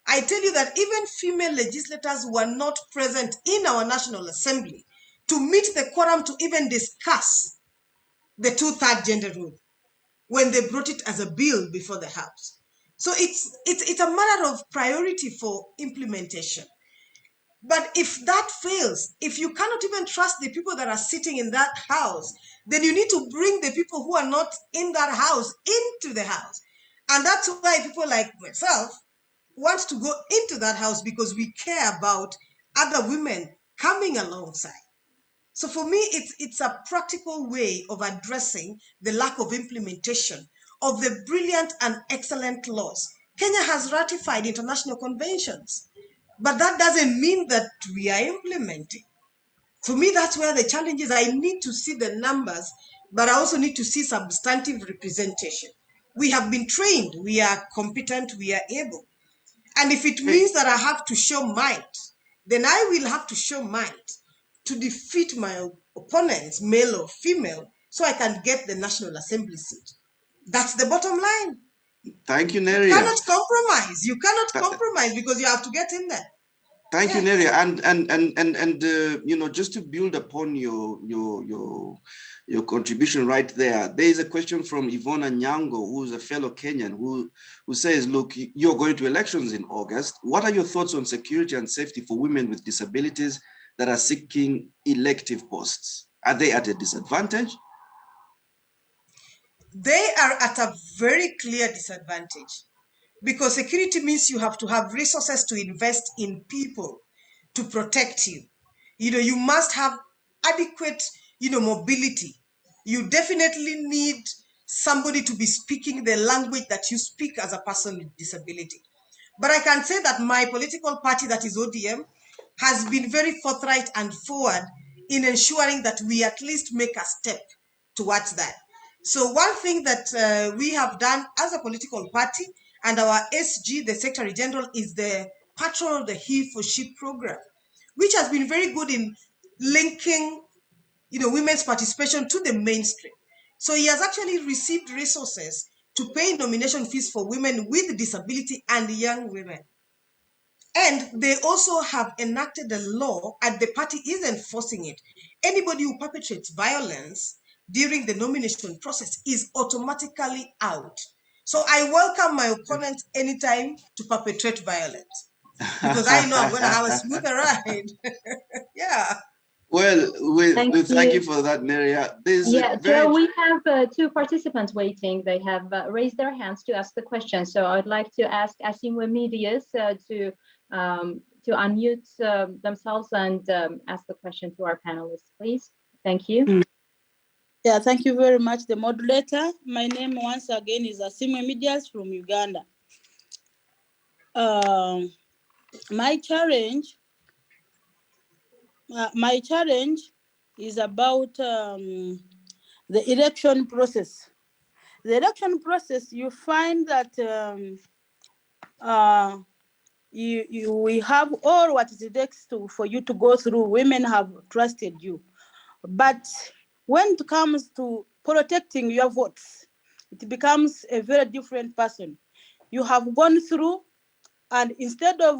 I tell you that even female legislators were not present in our National Assembly to meet the quorum to even discuss the 2/3 gender rule when they brought it as a bill before the House. So it's a matter of priority for implementation. But if that fails, if you cannot even trust the people that are sitting in that house, then you need to bring the people who are not in that house into the house. And that's why people like myself want to go into that house, because we care about other women coming alongside. So for me, it's a practical way of addressing the lack of implementation of the brilliant and excellent laws. Kenya has ratified international conventions, but that doesn't mean that we are implementing. For me, that's where the challenge is. I need to see the numbers, but I also need to see substantive representation. We have been trained, we are competent, we are able. And if it means that I have to show might, then I will have to show might to defeat my opponents, male or female, so I can get the National Assembly seat. That's the bottom line. Thank you, You Neria. cannot compromise. You cannot compromise because you have to get in there. Thank you, Neria. And you know, just to build upon your contribution right there, there is a question from Ivona Nyango, who's a fellow Kenyan, who says, look, you're going to elections in August. What are your thoughts on security and safety for women with disabilities that are seeking elective posts? Are they at a disadvantage? They are at a very clear disadvantage, because security means you have to have resources to invest in people to protect you. You must have adequate, mobility. You definitely need somebody to be speaking the language that you speak as a person with disability. But I can say that my political party, that is ODM, has been very forthright and forward in ensuring that we at least make a step towards that. So one thing that we have done as a political party, and our SG, the Secretary General, is the patron of the He for She program, which has been very good in linking, women's participation to the mainstream. So he has actually received resources to pay nomination fees for women with disability and young women. And they also have enacted a law, and the party is enforcing it. Anybody who perpetrates violence during the nomination process is automatically out. So I welcome my opponents anytime to perpetrate violence, because I know I'm going to have a smoother ride. Yeah. Well, we thank you for that, Neria. Joe, we have two participants waiting. They have raised their hands to ask the question. So I'd like to ask Asimwe Medias to unmute themselves and ask the question to our panelists, please. Thank you. Yeah, thank you very much, the moderator. My name once again is Asimwe Medias from Uganda. My challenge is about the election process. The election process, you find that we have all what it takes for you to go through. Women have trusted you. But when it comes to protecting your votes, it becomes a very different person. You have gone through, and instead of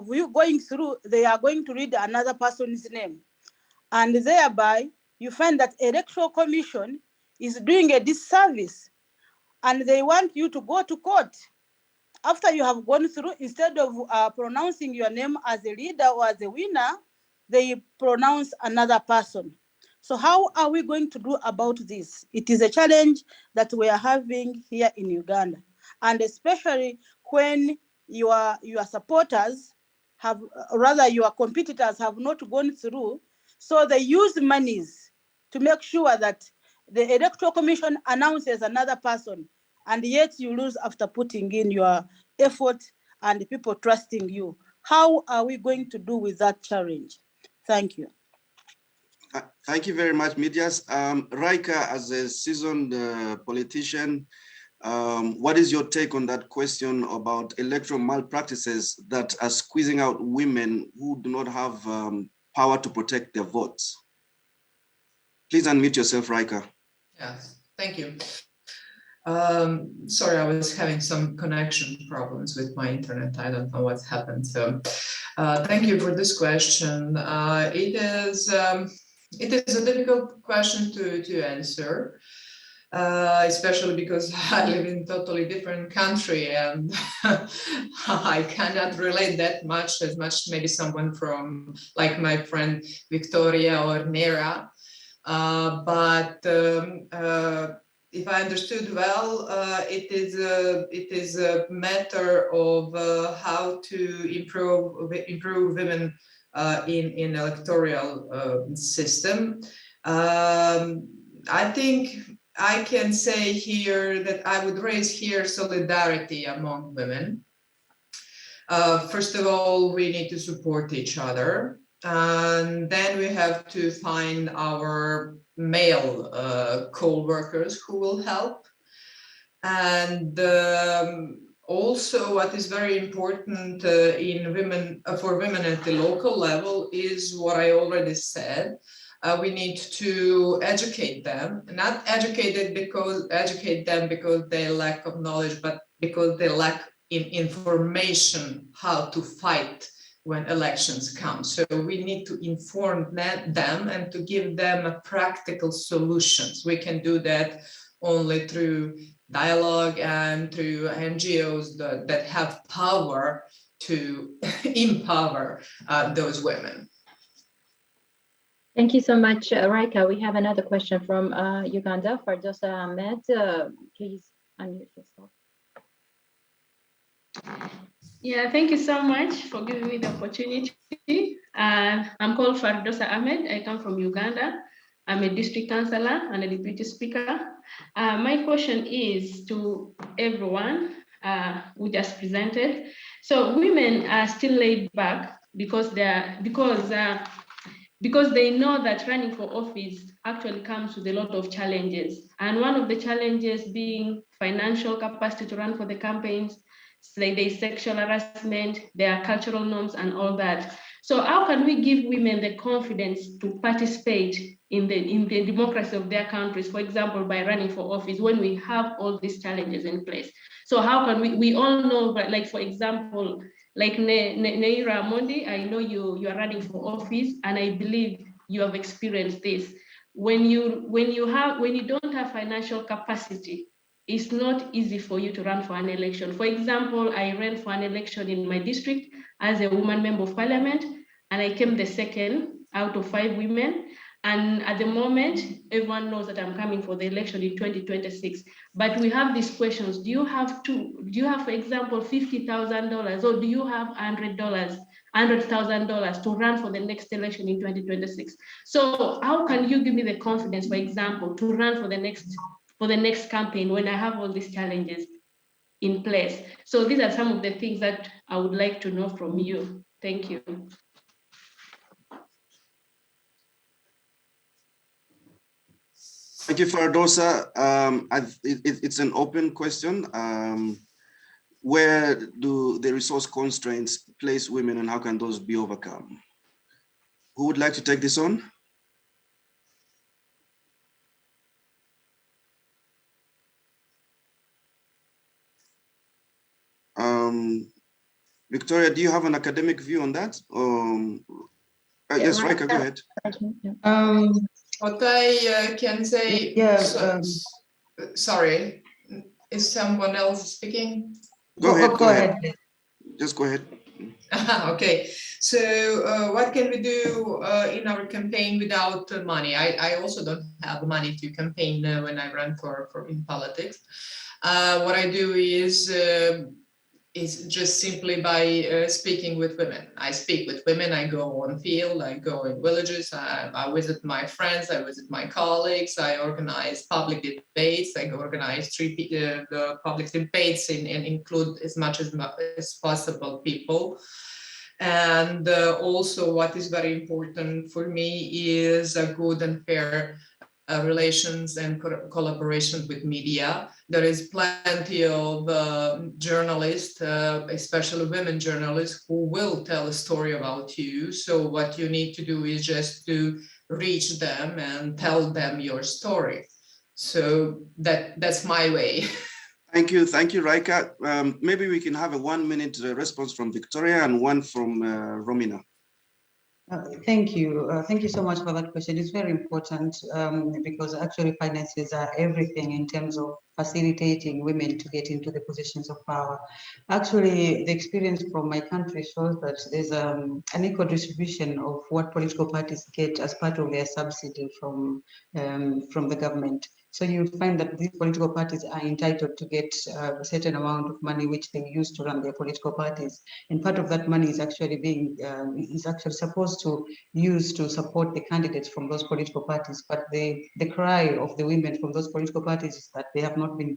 you going through, they are going to read another person's name. And thereby, you find that Electoral Commission is doing a disservice, and they want you to go to court after you have gone through. Instead of pronouncing your name as a leader or as a winner, they pronounce another person. So how are we going to do about this? It is a challenge that we are having here in Uganda, and especially when your supporters have, rather your competitors have not gone through, so they use monies to make sure that the Electoral Commission announces another person, and yet you lose after putting in your effort and people trusting you. How are we going to do with that challenge? Thank you. Thank you very much, Midyas. Raika, as a seasoned politician, what is your take on that question about electoral malpractices that are squeezing out women who do not have power to protect their votes? Please unmute yourself, Raika. Yes, thank you. Sorry, I was having some connection problems with my internet. I don't know what's happened. So thank you for this question. It is a difficult question to answer. Especially because I live in a totally different country and I cannot relate that much as much maybe someone from like my friend Victoria or Nera. But if I understood well, it is a matter of how to improve women in electoral system. I think I can say here that I would raise here solidarity among women. First of all, we need to support each other. And then we have to find our male co-workers who will help. And also what is very important for women at the local level is what I already said. We need to educate them, not educate them because they lack of knowledge, but because they lack information how to fight when elections come. So we need to inform them and to give them practical solutions. We can do that only through dialogue and through NGOs that have power to empower those women. Thank you so much, Raika. We have another question from Uganda. Fardosa Ahmed, please unmute yourself. Yeah, thank you so much for giving me the opportunity. I'm called Fardosa Ahmed. I come from Uganda. I'm a district councillor and a deputy speaker. My question is to everyone who just presented. So women are still laid back because they know that running for office actually comes with a lot of challenges. And one of the challenges being financial capacity to run for the campaigns, there's sexual harassment, there are cultural norms and all that. So how can we give women the confidence to participate in the democracy of their countries, for example, by running for office when we have all these challenges in place? So how can we all know, like for example, like Neira Mondi, I know you are running for office, and I believe you have experienced this. When you don't have financial capacity, it's not easy for you to run for an election. For example, I ran for an election in my district as a woman member of parliament, and I came the second out of 5 women. And at the moment, everyone knows that I'm coming for the election in 2026. But we have these questions. Do you have, for example, $50,000, or do you have $100,000 to run for the next election in 2026? So how can you give me the confidence, for example, to run for the next campaign when I have all these challenges in place? So these are some of the things that I would like to know from you. Thank you. Thank you, Fardosa. It's an open question. Where do the resource constraints place women, and how can those be overcome? Who would like to take this on? Victoria, do you have an academic view on that? Yes, Raika, go ahead. What I can say, sorry, is someone else speaking? Go ahead. Just go ahead. Okay, so what can we do in our campaign without money? I also don't have money to campaign when I run for in politics. What I do is just simply by speaking with women. I speak with women, I go on field, I go in villages, I visit my friends, I visit my colleagues, I organize public debates, I organize the public debates and include as much as possible people. And also what is very important for me is a good and fair relations and collaboration with media. There is plenty of journalists, especially women journalists, who will tell a story about you. So what you need to do is just to reach them and tell them your story. So that's my way. Thank you, Raika. Maybe we can have a 1-minute response from Victoria and one from Romina. Thank you. Thank you so much for that question. It's very important because actually finances are everything in terms of facilitating women to get into the positions of power. Actually, the experience from my country shows that there's an equal distribution of what political parties get as part of their subsidy from the government. So you find that these political parties are entitled to get a certain amount of money which they use to run their political parties, and part of that money is actually supposed to use to support the candidates from those political parties. But the cry of the women from those political parties is that they have not been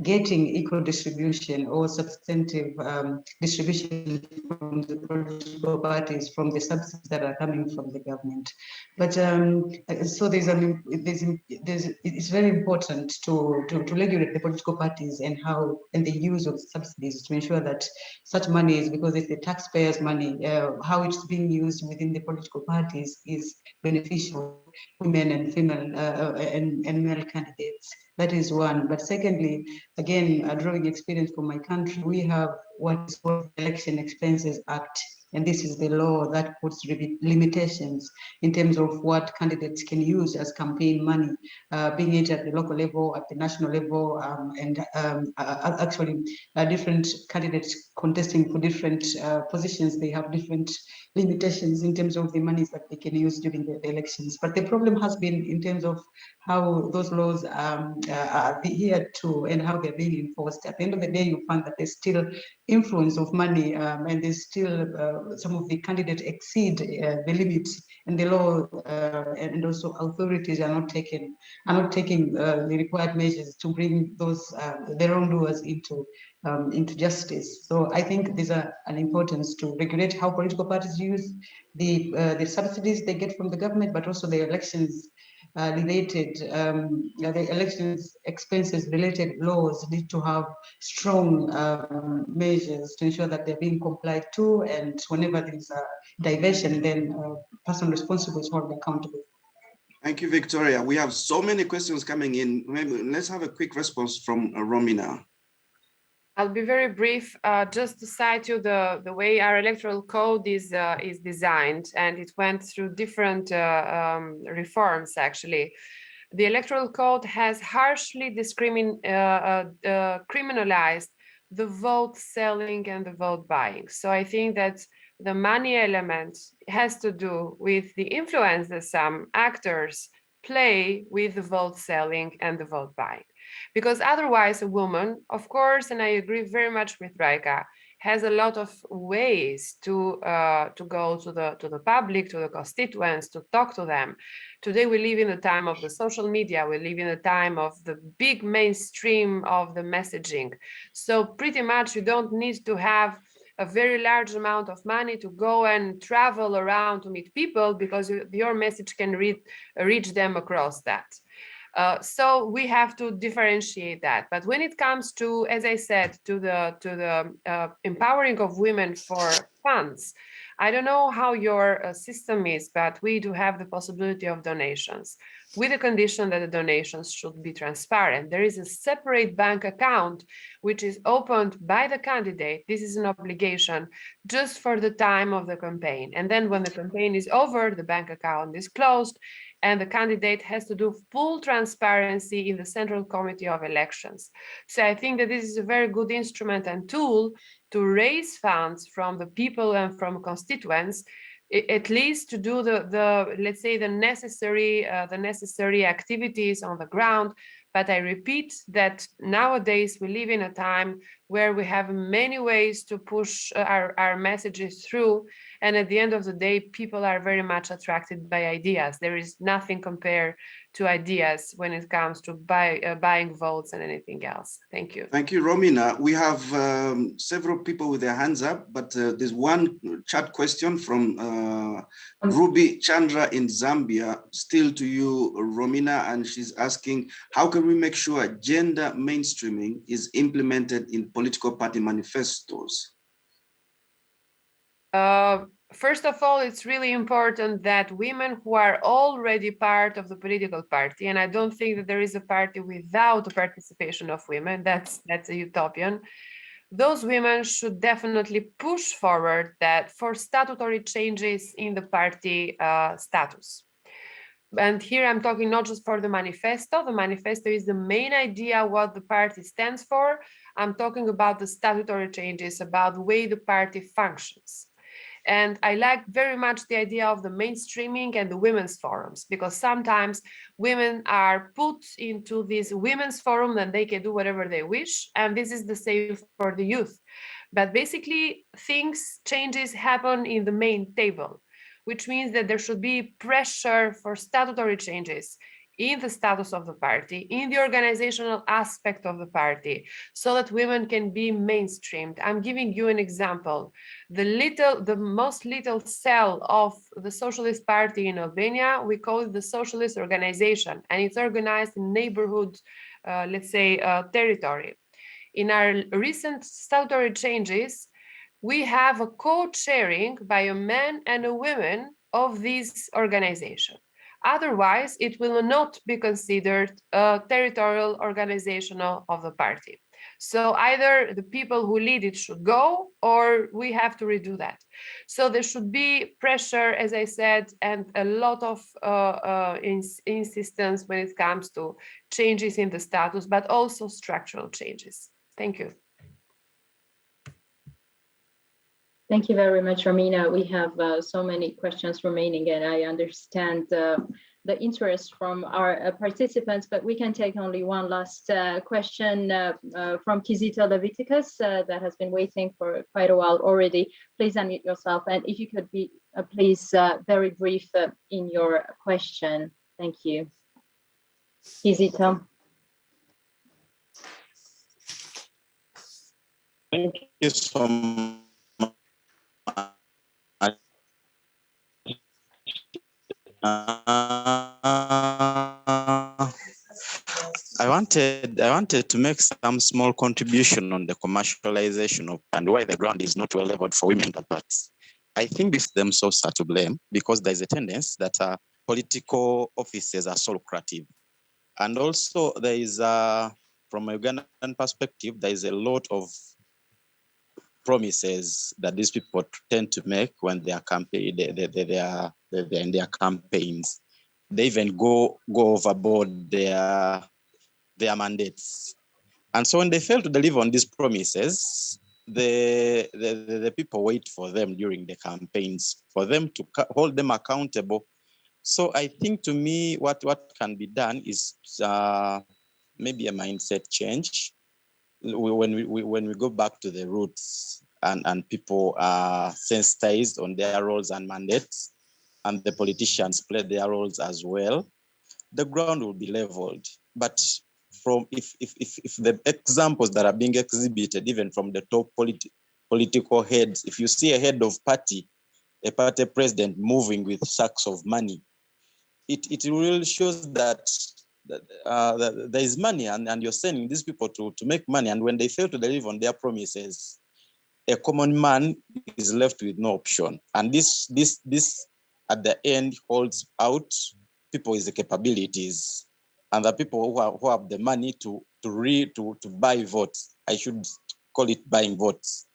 getting equal distribution or substantive distribution from the political parties from the subsidies that are coming from the government. But so it's very important to regulate the political parties and the use of subsidies to ensure that such money is, because it's the taxpayers' money, how it's being used within the political parties is beneficial to women and female and male candidates. That is one. But secondly, again, drawing experience from my country, we have what is called the Election Expenses Act. And this is the law that puts limitations in terms of what candidates can use as campaign money, being it at the local level, at the national level, different candidates contesting for different positions. They have different limitations in terms of the monies that they can use during the elections. But the problem has been in terms of how those laws are adhered to and how they're being enforced. At the end of the day, you find that there's still influence of money, and there's still some of the candidates exceed the limits, and the law and also authorities are not taking the required measures to bring those the wrongdoers into justice. So I think there's an importance to regulate how political parties use the subsidies they get from the government, but also the elections the elections expenses related laws need to have strong measures to ensure that they're being complied to, and whenever there is a diversion, then person responsible is held accountable. Thank you, Victoria. We have so many questions coming in. Maybe let's have a quick response from Romina. I'll be very brief, just to cite you the way our electoral code is designed, and it went through different reforms, actually. The electoral code has harshly criminalized the vote selling and the vote buying. So I think that the money element has to do with the influence that some actors play with the vote selling and the vote buying. Because otherwise a woman, of course, and I agree very much with Raika, has a lot of ways to go to the public, to the constituents, to talk to them. Today we live in a time of the social media, we live in a time of the big mainstream of the messaging. So pretty much you don't need to have a very large amount of money to go and travel around to meet people, because your message can reach them across that. So we have to differentiate that. But when it comes to, as I said, to the empowering of women for funds, I don't know how your system is, but we do have the possibility of donations, with the condition that the donations should be transparent. There is a separate bank account which is opened by the candidate. This is an obligation just for the time of the campaign. And then when the campaign is over, the bank account is closed, and the candidate has to do full transparency in the Central Committee of Elections. So I think that this is a very good instrument and tool to raise funds from the people and from constituents, at least to do the let's say the necessary activities on the ground. But I repeat that nowadays we live in a time where we have many ways to push our messages through. And at the end of the day, people are very much attracted by ideas. There is nothing compared to ideas when it comes to buying votes and anything else. Thank you. Thank you, Romina. We have several people with their hands up, but there's one chat question from Ruby Chandra in Zambia, still to you, Romina, and she's asking, how can we make sure gender mainstreaming is implemented in political party manifestos? First of all, it's really important that women who are already part of the political party, and I don't think that there is a party without the participation of women, that's a utopian. Those women should definitely push forward that for statutory changes in the party status. And here I'm talking not just for the manifesto. The manifesto is the main idea what the party stands for. I'm talking about the statutory changes, about the way the party functions. And I like very much the idea of the mainstreaming and the women's forums, because sometimes women are put into this women's forum and they can do whatever they wish. And this is the same for the youth. But basically changes happen in the main table, which means that there should be pressure for statutory changes in the status of the party, in the organizational aspect of the party, so that women can be mainstreamed. I'm giving you an example. The most little cell of the Socialist Party in Albania, we call it the Socialist Organization, and it's organized in neighborhood, territory. In our recent statutory changes, we have a co-chairing by a man and a woman of this organization. Otherwise, it will not be considered a territorial organization of the party. So either the people who lead it should go, or we have to redo that. So there should be pressure, as I said, and a lot of insistence when it comes to changes in the status, but also structural changes. Thank you. Thank you very much, Romina. We have so many questions remaining, and I understand the interest from our participants, but we can take only one last question from Kizito Leviticus that has been waiting for quite a while already. Please unmute yourself, and if you could be please very brief in your question. Thank you. Kizito. Thank you so much. I wanted to make some small contribution on the commercialization of and why the ground is not well leveled for women. But I think this themselves are to blame, because there is a tendency that political offices are so lucrative, and also there is from a Ugandan perspective, there is a lot of promises that these people tend to make when they are in their campaigns. They even go overboard their mandates, and so when they fail to deliver on these promises, the people wait for them during the campaigns for them to hold them accountable. So I think, to me, what can be done is maybe a mindset change. When we go back to the roots, and people are sensitized on their roles and mandates, and the politicians play their roles as well, the ground will be leveled. But if the examples that are being exhibited, even from the top political heads, if you see a head of party, a party president moving with sacks of money, it really shows that there is money, and you're sending these people to make money, and when they fail to deliver on their promises, a common man is left with no option. And this at the end holds out people with the capabilities, and the people who have the money to buy votes, I should call it buying votes,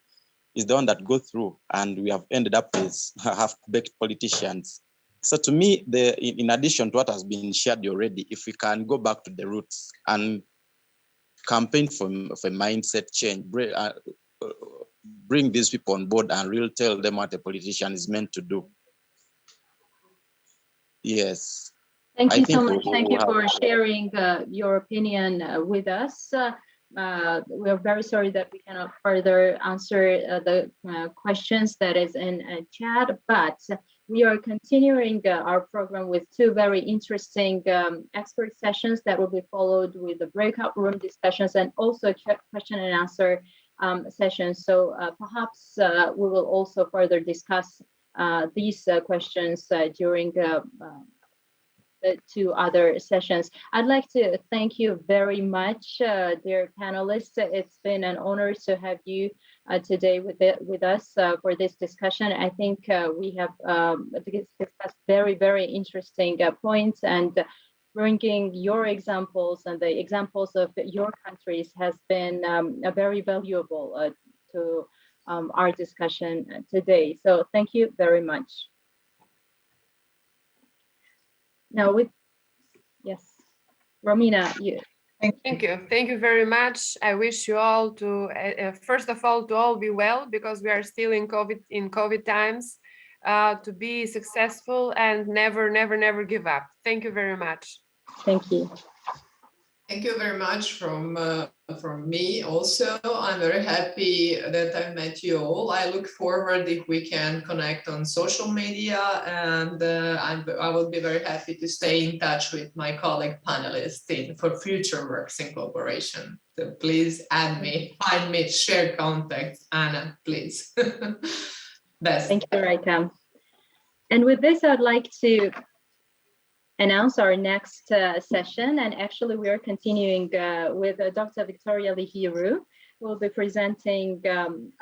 is the one that go through, and we have ended up with half-baked politicians. So to me, in addition to what has been shared already, if we can go back to the roots and campaign for a mindset change, bring these people on board and really tell them what a politician is meant to do. Yes. Thank you so much. Thank you for sharing your opinion with us. We are very sorry that we cannot further answer the questions that is in chat, but we are continuing our program with two very interesting expert sessions that will be followed with the breakout room discussions and also question and answer sessions. So perhaps we will also further discuss these questions during the two other sessions. I'd like to thank you very much, dear panelists. It's been an honor to have you today with us for this discussion. I think we have discussed very, very interesting points, and bringing your examples and the examples of your countries has been very valuable to our discussion today. So thank you very much. Now yes, Romina, you. Thank you very much. I wish you all to first of all to all be well, because we are still in COVID times, to be successful and never give up. Thank you very much. Thank you. Thank you very much from me also. I'm very happy that I met you all. I look forward if we can connect on social media, and I will be very happy to stay in touch with my colleague panelists for future works in collaboration. So please add me, find me, share contacts, Anna, please. Best. Thank you, Raika. And with this, I'd like to announce our next session. And actually, we are continuing with Dr. Victoria Lihiru, who will be presenting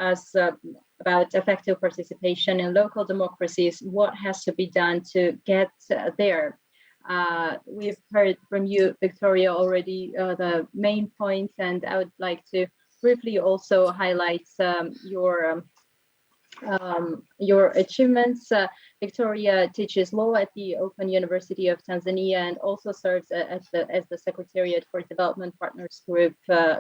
us about effective participation in local democracies, what has to be done to get there. We've heard from you, Victoria, already the main points, and I would like to briefly also highlight your achievements. Victoria teaches law at the Open University of Tanzania and also serves as the Secretariat for Development Partners Group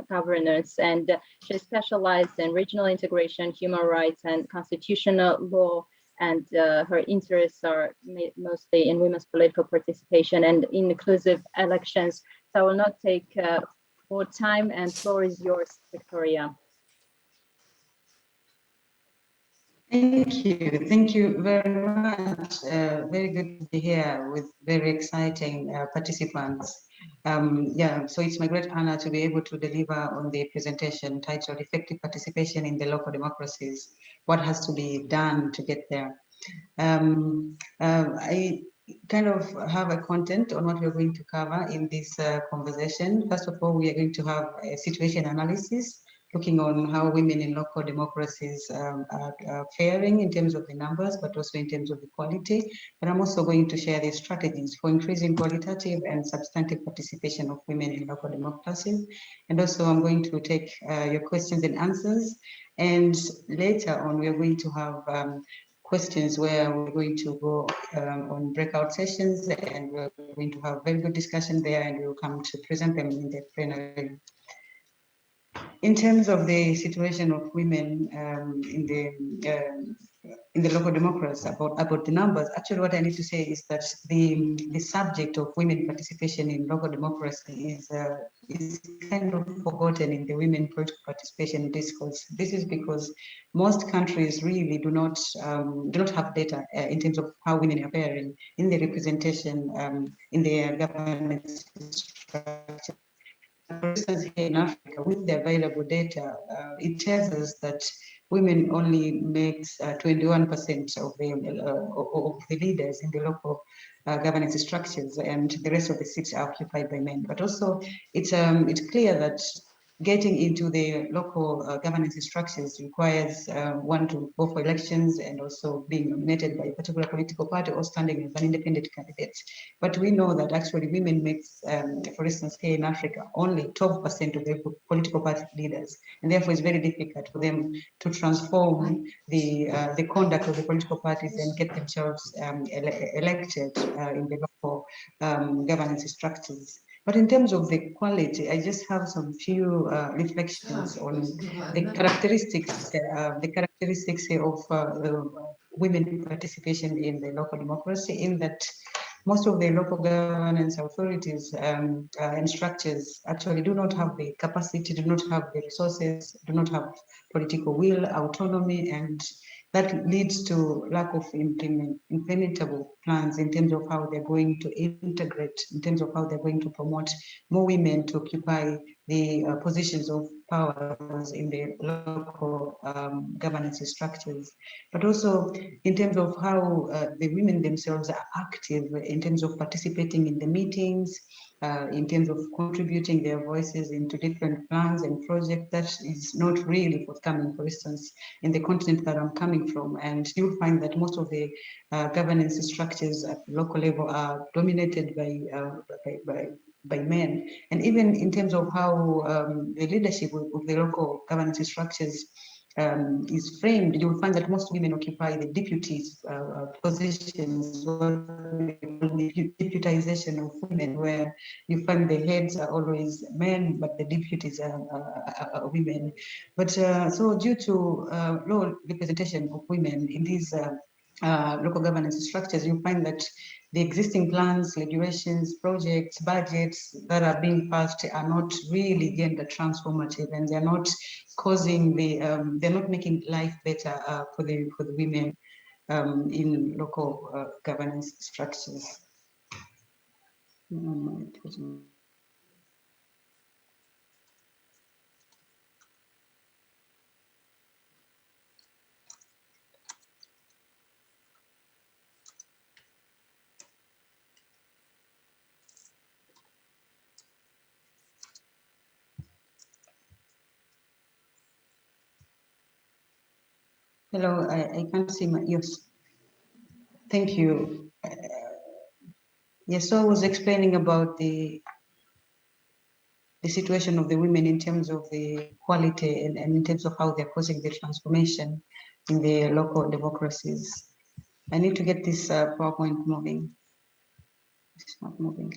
Governance. And she specialized in regional integration, human rights, and constitutional law. And her interests are mostly in women's political participation and inclusive elections. So I will not take more time, and floor is yours, Victoria. Thank you very much. Very good to be here with very exciting participants. So it's my great honor to be able to deliver on the presentation titled Effective Participation in the Local Democracies, What Has to Be Done to Get There. I kind of have a content on what we're going to cover in this conversation. First of all, we are going to have a situation analysis, looking on how women in local democracies are faring in terms of the numbers, but also in terms of the quality. But I'm also going to share the strategies for increasing qualitative and substantive participation of women in local democracies. And also I'm going to take your questions and answers. And later on, we're going to have questions where we're going to go on breakout sessions, and we're going to have very good discussion there, and we'll come to present them in the plenary. In terms of the situation of women in the local democracies, about the numbers, actually what I need to say is that the subject of women participation in local democracy is kind of forgotten in the women political participation discourse. This is because most countries really do not have data in terms of how women are faring in the representation in their governance structure. For instance, here in Africa, with the available data, it tells us that women only makes 21% of the leaders in the local governance structures, and the rest of the seats are occupied by men. But also, it's clear that getting into the local governance structures requires one to go for elections and also being nominated by a particular political party or standing as an independent candidate. But we know that actually women makes, for instance, here in Africa, only 12% of the political party leaders, and therefore it's very difficult for them to transform the conduct of the political parties and get themselves elected in the local governance structures. But in terms of the quality, I just have some few reflections on the characteristics of women participation in the local democracy, in that most of the local governance authorities and structures actually do not have the capacity, do not have the resources, do not have political will, autonomy, and that leads to lack of implementable plans in terms of how they're going to integrate, in terms of how they're going to promote more women to occupy the positions of power in the local governance structures, but also in terms of how the women themselves are active in terms of participating in the meetings, in terms of contributing their voices into different plans and projects. That is not really forthcoming, for instance, in the continent that I'm coming from. And you'll find that most of the governance structures at local level are dominated by men. And even in terms of how the leadership of the local governance structures is framed, you'll find that most women occupy the deputies positions, the deputization of women, where you find the heads are always men, but the deputies are women. But so due to low representation of women in these local governance structures, you find that the existing plans, regulations, projects, budgets that are being passed are not really gender transformative, and they're not causing the, they're not making life better for the women in local governance structures. Hello, I can't see my, yes. Thank you. Yes, so I was explaining about the situation of the women in terms of the quality and in terms of how they're causing the transformation in the local democracies. I need to get this PowerPoint moving. It's not moving.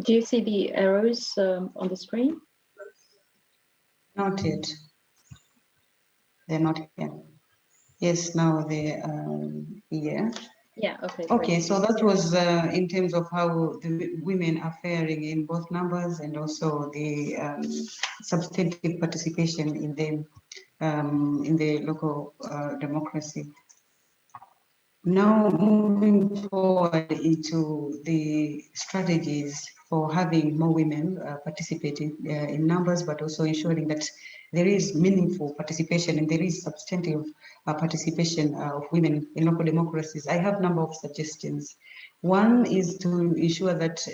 Do you see the arrows on the screen? Not yet. They're not here. Yes, now they are here. Yeah, okay. Okay, great. so that was in terms of how the women are faring in both numbers and also the substantive participation in the local democracy. Now moving forward into the strategies for having more women participating in numbers, but also ensuring that there is meaningful participation and there is substantive participation of women in local democracies. I have a number of suggestions. One is to ensure that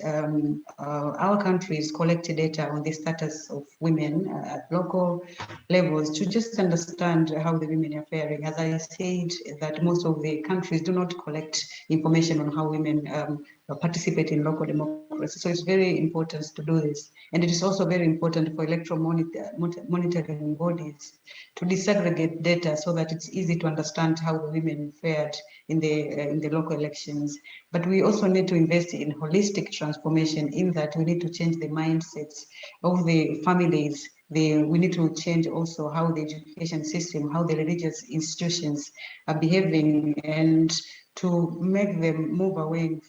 our countries collect data on the status of women at local levels to just understand how the women are faring. As I said, that most of the countries do not collect information on how women participate in local democracy. So it's very important to do this. And it is also very important for electoral monitoring bodies to disaggregate data so that it's easy to understand how the women fared in the local elections. But we also need to invest in holistic transformation, in that we need to change the mindsets of the families. We need to change also how the education system, how the religious institutions are behaving, and to make them move away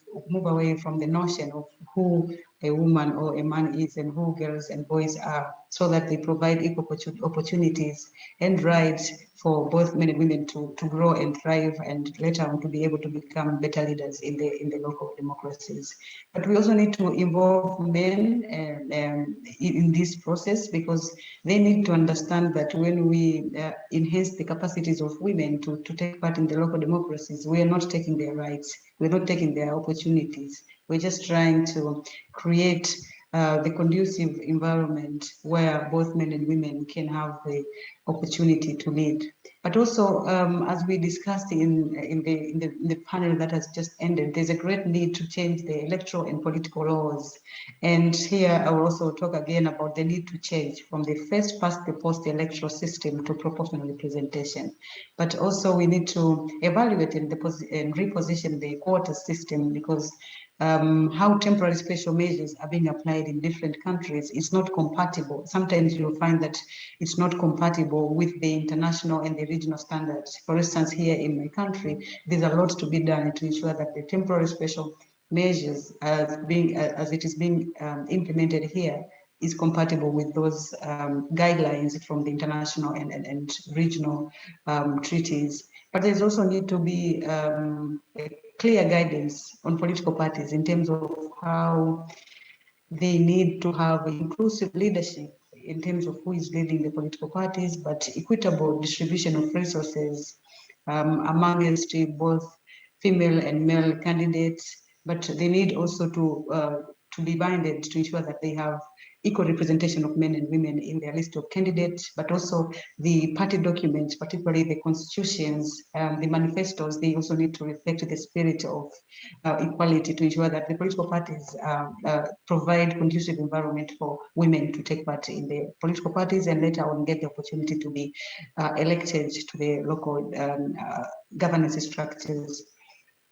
from the notion of who a woman or a man is and who girls and boys are, so that they provide equal opportunities and rights for both men and women to grow and thrive, and later on to be able to become better leaders in the local democracies. But we also need to involve men in this process, because they need to understand that when we enhance the capacities of women to take part in the local democracies, we are not taking their rights, we're not taking their opportunities. We're just trying to create the conducive environment where both men and women can have the opportunity to lead. But also, as we discussed in the panel that has just ended, there's a great need to change the electoral and political laws. And here I will also talk again about the need to change from the first past the post electoral system to proportional representation. But also we need to evaluate and reposition the quota system, because how temporary special measures are being applied in different countries is not compatible. Sometimes you'll find that it's not compatible with the international and the regional standards. For instance, here in my country, there's a lot to be done to ensure that the temporary special measures as it is being implemented here is compatible with those guidelines from the international and regional treaties. But there's also need to be a clear guidance on political parties in terms of how they need to have inclusive leadership in terms of who is leading the political parties, but equitable distribution of resources amongst both female and male candidates. But they need also to be binded to ensure that they have equal representation of men and women in their list of candidates, but also the party documents, particularly the constitutions, the manifestos, they also need to reflect the spirit of equality to ensure that the political parties provide conducive environment for women to take part in the political parties and later on get the opportunity to be elected to the local governance structures.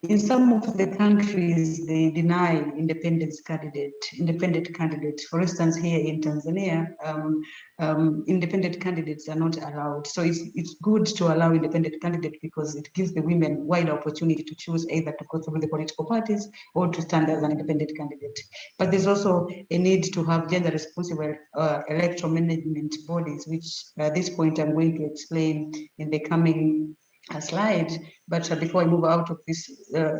In some of the countries, they deny independent candidates. For instance, here in Tanzania, independent candidates are not allowed. So it's good to allow independent candidates because it gives the women wide opportunity to choose either to go through the political parties or to stand as an independent candidate. But there's also a need to have gender responsible electoral management bodies, which at this point I'm going to explain in the coming slide. But before I move out of this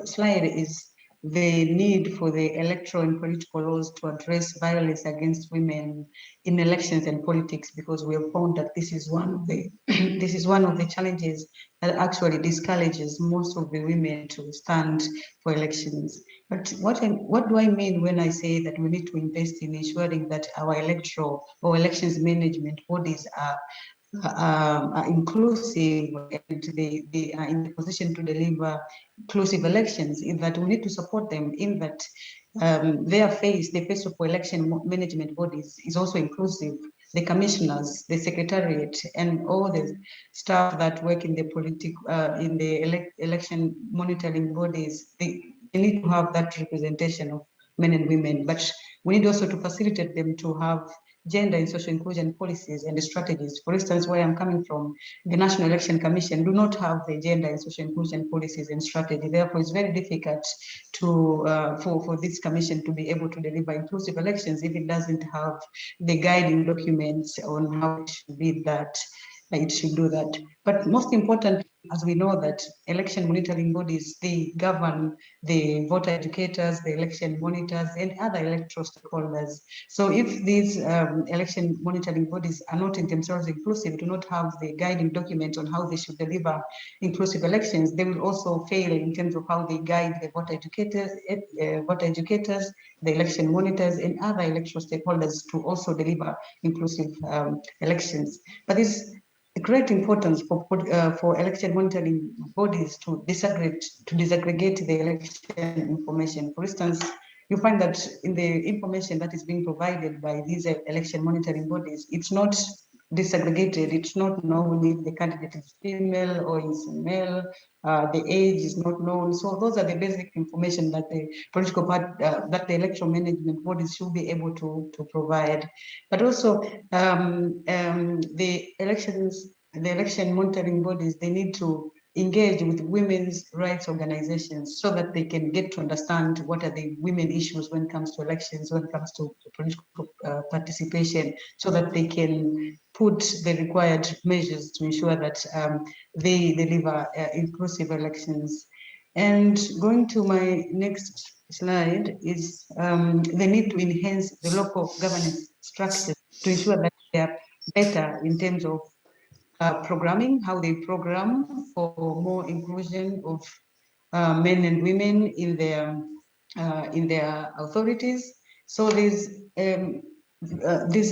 slide is the need for the electoral and political laws to address violence against women in elections and politics, because we have found that this is one of the this is one of the challenges that actually discourages most of the women to stand for elections. But what do I mean when I say that we need to invest in ensuring that our electoral or elections management bodies are inclusive and they are in the position to deliver inclusive elections, in that we need to support them in that the face of election management bodies is also inclusive. The commissioners, the secretariat, and all the staff that work in the election monitoring bodies, they need to have that representation of men and women. But we need also to facilitate them to have gender and social inclusion policies and strategies. For instance, where I'm coming from, the National Election Commission do not have the gender and social inclusion policies and strategy. Therefore, it's very difficult to for this commission to be able to deliver inclusive elections if it doesn't have the guiding documents on how it should be that it should do that. But most important, as we know that election monitoring bodies, they govern the voter educators, the election monitors, and other electoral stakeholders. So if these election monitoring bodies are not in themselves inclusive, do not have the guiding document on how they should deliver inclusive elections, they will also fail in terms of how they guide the voter educators, the election monitors, and other electoral stakeholders to also deliver inclusive elections. But this great importance for election monitoring bodies to disaggregate the election information. For instance, you find that in the information that is being provided by these election monitoring bodies, it's not disaggregated. It's not known if the candidate is female or is male. The age is not known. So those are the basic information that the political party, that the electoral management bodies should be able to provide. But also the election monitoring bodies, they need to engage with women's rights organizations so that they can get to understand what are the women issues when it comes to elections, when it comes to political participation, so that they can put the required measures to ensure that they deliver inclusive elections. And going to my next slide is the need to enhance the local governance structures to ensure that they are better in terms of programming, how they program for more inclusion of men and women in their authorities. So there's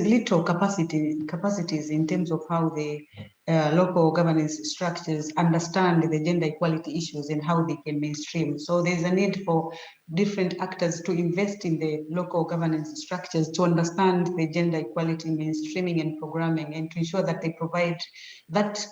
little capacities in terms of how the local governance structures understand the gender equality issues and how they can mainstream. So there's a need for different actors to invest in the local governance structures to understand the gender equality mainstreaming and programming, and to ensure that they provide that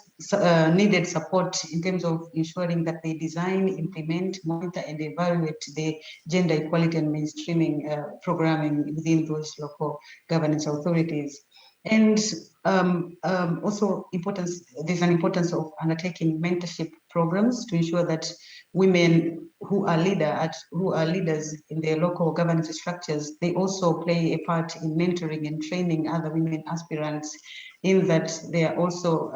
needed support in terms of ensuring that they design, implement, monitor, and evaluate the gender equality and mainstreaming programming within those local governance authorities. And also there's an importance of undertaking mentorship programs to ensure that women who are leaders in their local governance structures, they also play a part in mentoring and training other women aspirants, in that they are also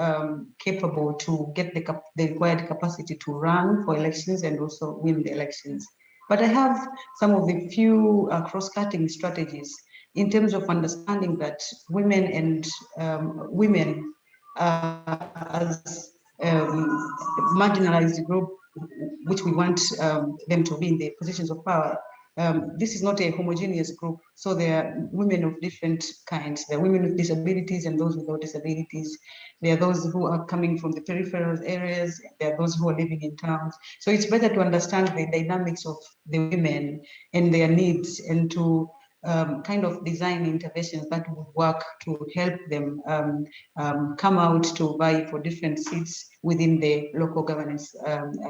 capable to get the required capacity to run for elections and also win the elections. But I have some of the few cross-cutting strategies in terms of understanding that women and women as marginalized group, which we want them to be in the positions of power. This is not a homogeneous group, so there are women of different kinds. There are women with disabilities and those without disabilities. There are those who are coming from the peripheral areas. There are those who are living in towns. So it's better to understand the dynamics of the women and their needs, and to kind of design interventions that would work to help them come out to vie for different seats within the local governance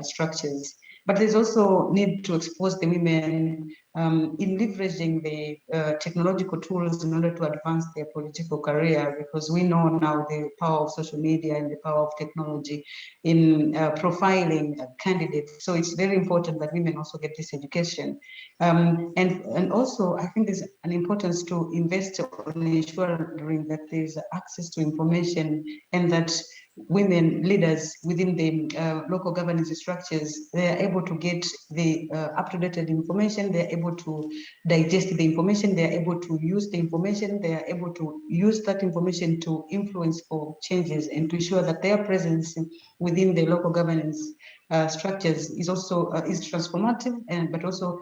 structures. But there's also need to expose the women in leveraging the technological tools in order to advance their political career, because we know now the power of social media and the power of technology in profiling candidates. So it's very important that women also get this education. And also, I think there's an importance to invest on ensuring that there's access to information, and that women leaders within the local governance structures, they are able to get the up-to-date information, they're able to digest the information, they're able to use the information, they are able to use that information to influence for changes, and to ensure that their presence within the local governance structures is also is transformative, and but also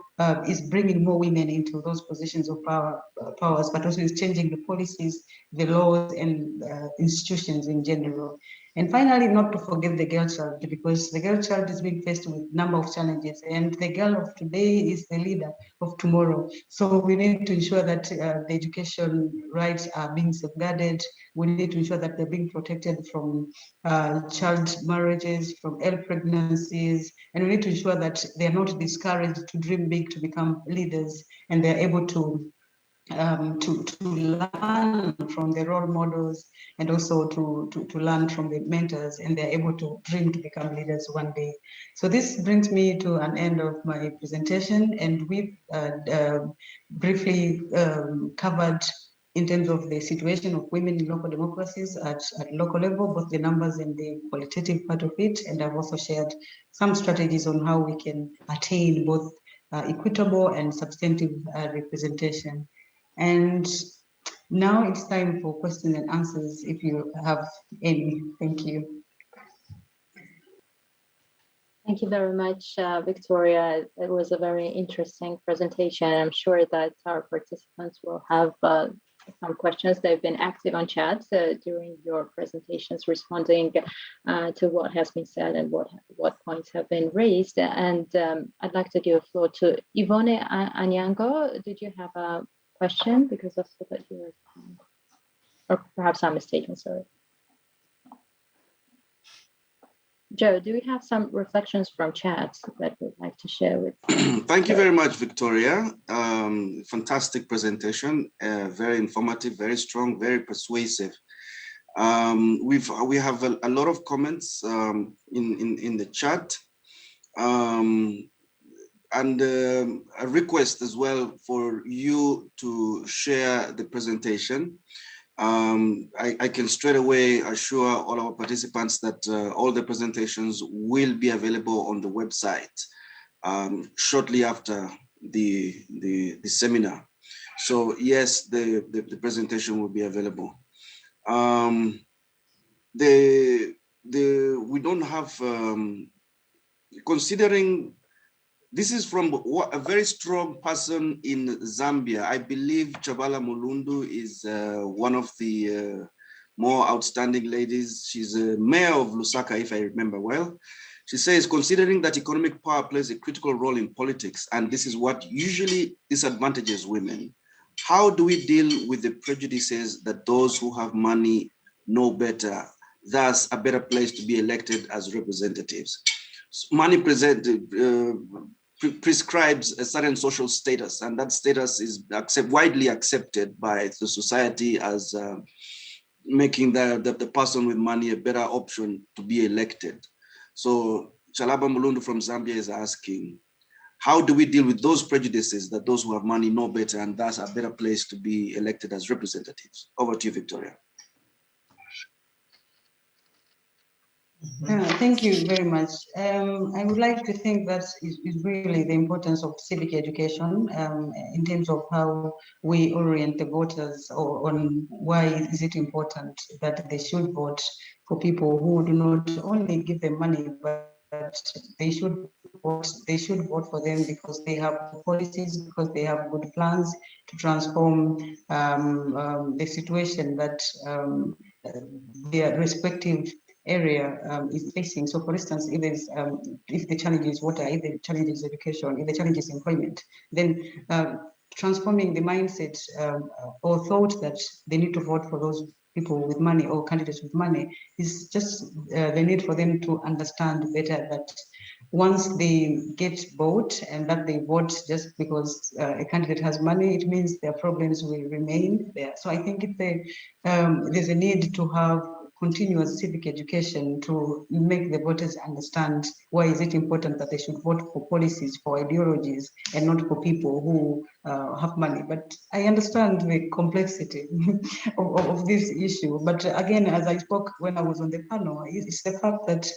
is bringing more women into those positions of powers, but also is changing the policies, the laws, and institutions in general. And finally, not to forget the girl child, because the girl child is being faced with a number of challenges, and the girl of today is the leader of tomorrow. So we need to ensure that the education rights are being safeguarded. We need to ensure that they're being protected from child marriages, from early pregnancies, and we need to ensure that they're not discouraged to dream big, to become leaders, and they're able to learn from the role models, and also to learn from the mentors, and they're able to dream to become leaders one day. So this brings me to an end of my presentation, and we've briefly covered in terms of the situation of women in local democracies at local level, both the numbers and the qualitative part of it. And I've also shared some strategies on how we can attain both equitable and substantive representation. And now it's time for questions and answers, if you have any. Thank you. Thank you very much, Victoria. It was a very interesting presentation. I'm sure that our participants will have some questions. They've been active on chat during your presentations, responding to what has been said and what points have been raised. And I'd like to give the floor to Yvonne Anyango. Did you have a question? Because I saw that you were, or perhaps I'm mistaken, sorry. Joe, do we have some reflections from chat that we'd like to share with you? Thank you very much, Victoria. Fantastic presentation, very informative, very strong, very persuasive. We have a lot of comments in the chat, and a request as well for you to share the presentation. I can straight away assure all our participants that all the presentations will be available on the website shortly after the seminar. So yes, the presentation will be available. We don't have, considering this is from a very strong person in Zambia. I believe Chabala Mulundu is one of the more outstanding ladies. She's a mayor of Lusaka, if I remember well. She says, considering that economic power plays a critical role in politics, and this is what usually disadvantages women, how do we deal with the prejudices that those who have money know better, thus a better place to be elected as representatives? Money prescribes a certain social status, and that status is widely accepted by the society as making the person with money a better option to be elected. So Chalaba Mulundu from Zambia is asking, how do we deal with those prejudices that those who have money know better and thus are better placed to be elected as representatives? Over to you, Victoria. Thank you very much. I would like to think that is really the importance of civic education in terms of how we orient the voters on why is it important that they should vote for people who do not only give them money, but they should vote for them because they have policies, because they have good plans to transform the situation that their respective area is facing. So, for instance, if the challenge is water, if the challenge is education, if the challenge is employment, then transforming the mindset or thought that they need to vote for those people with money or candidates with money is just the need for them to understand better that once they get vote and that they vote just because a candidate has money, it means their problems will remain there. So I think there's a need to have continuous civic education to make the voters understand why is it important that they should vote for policies, for ideologies, and not for people who have money. But I understand the complexity of this issue. But again, as I spoke when I was on the panel, it's the fact that,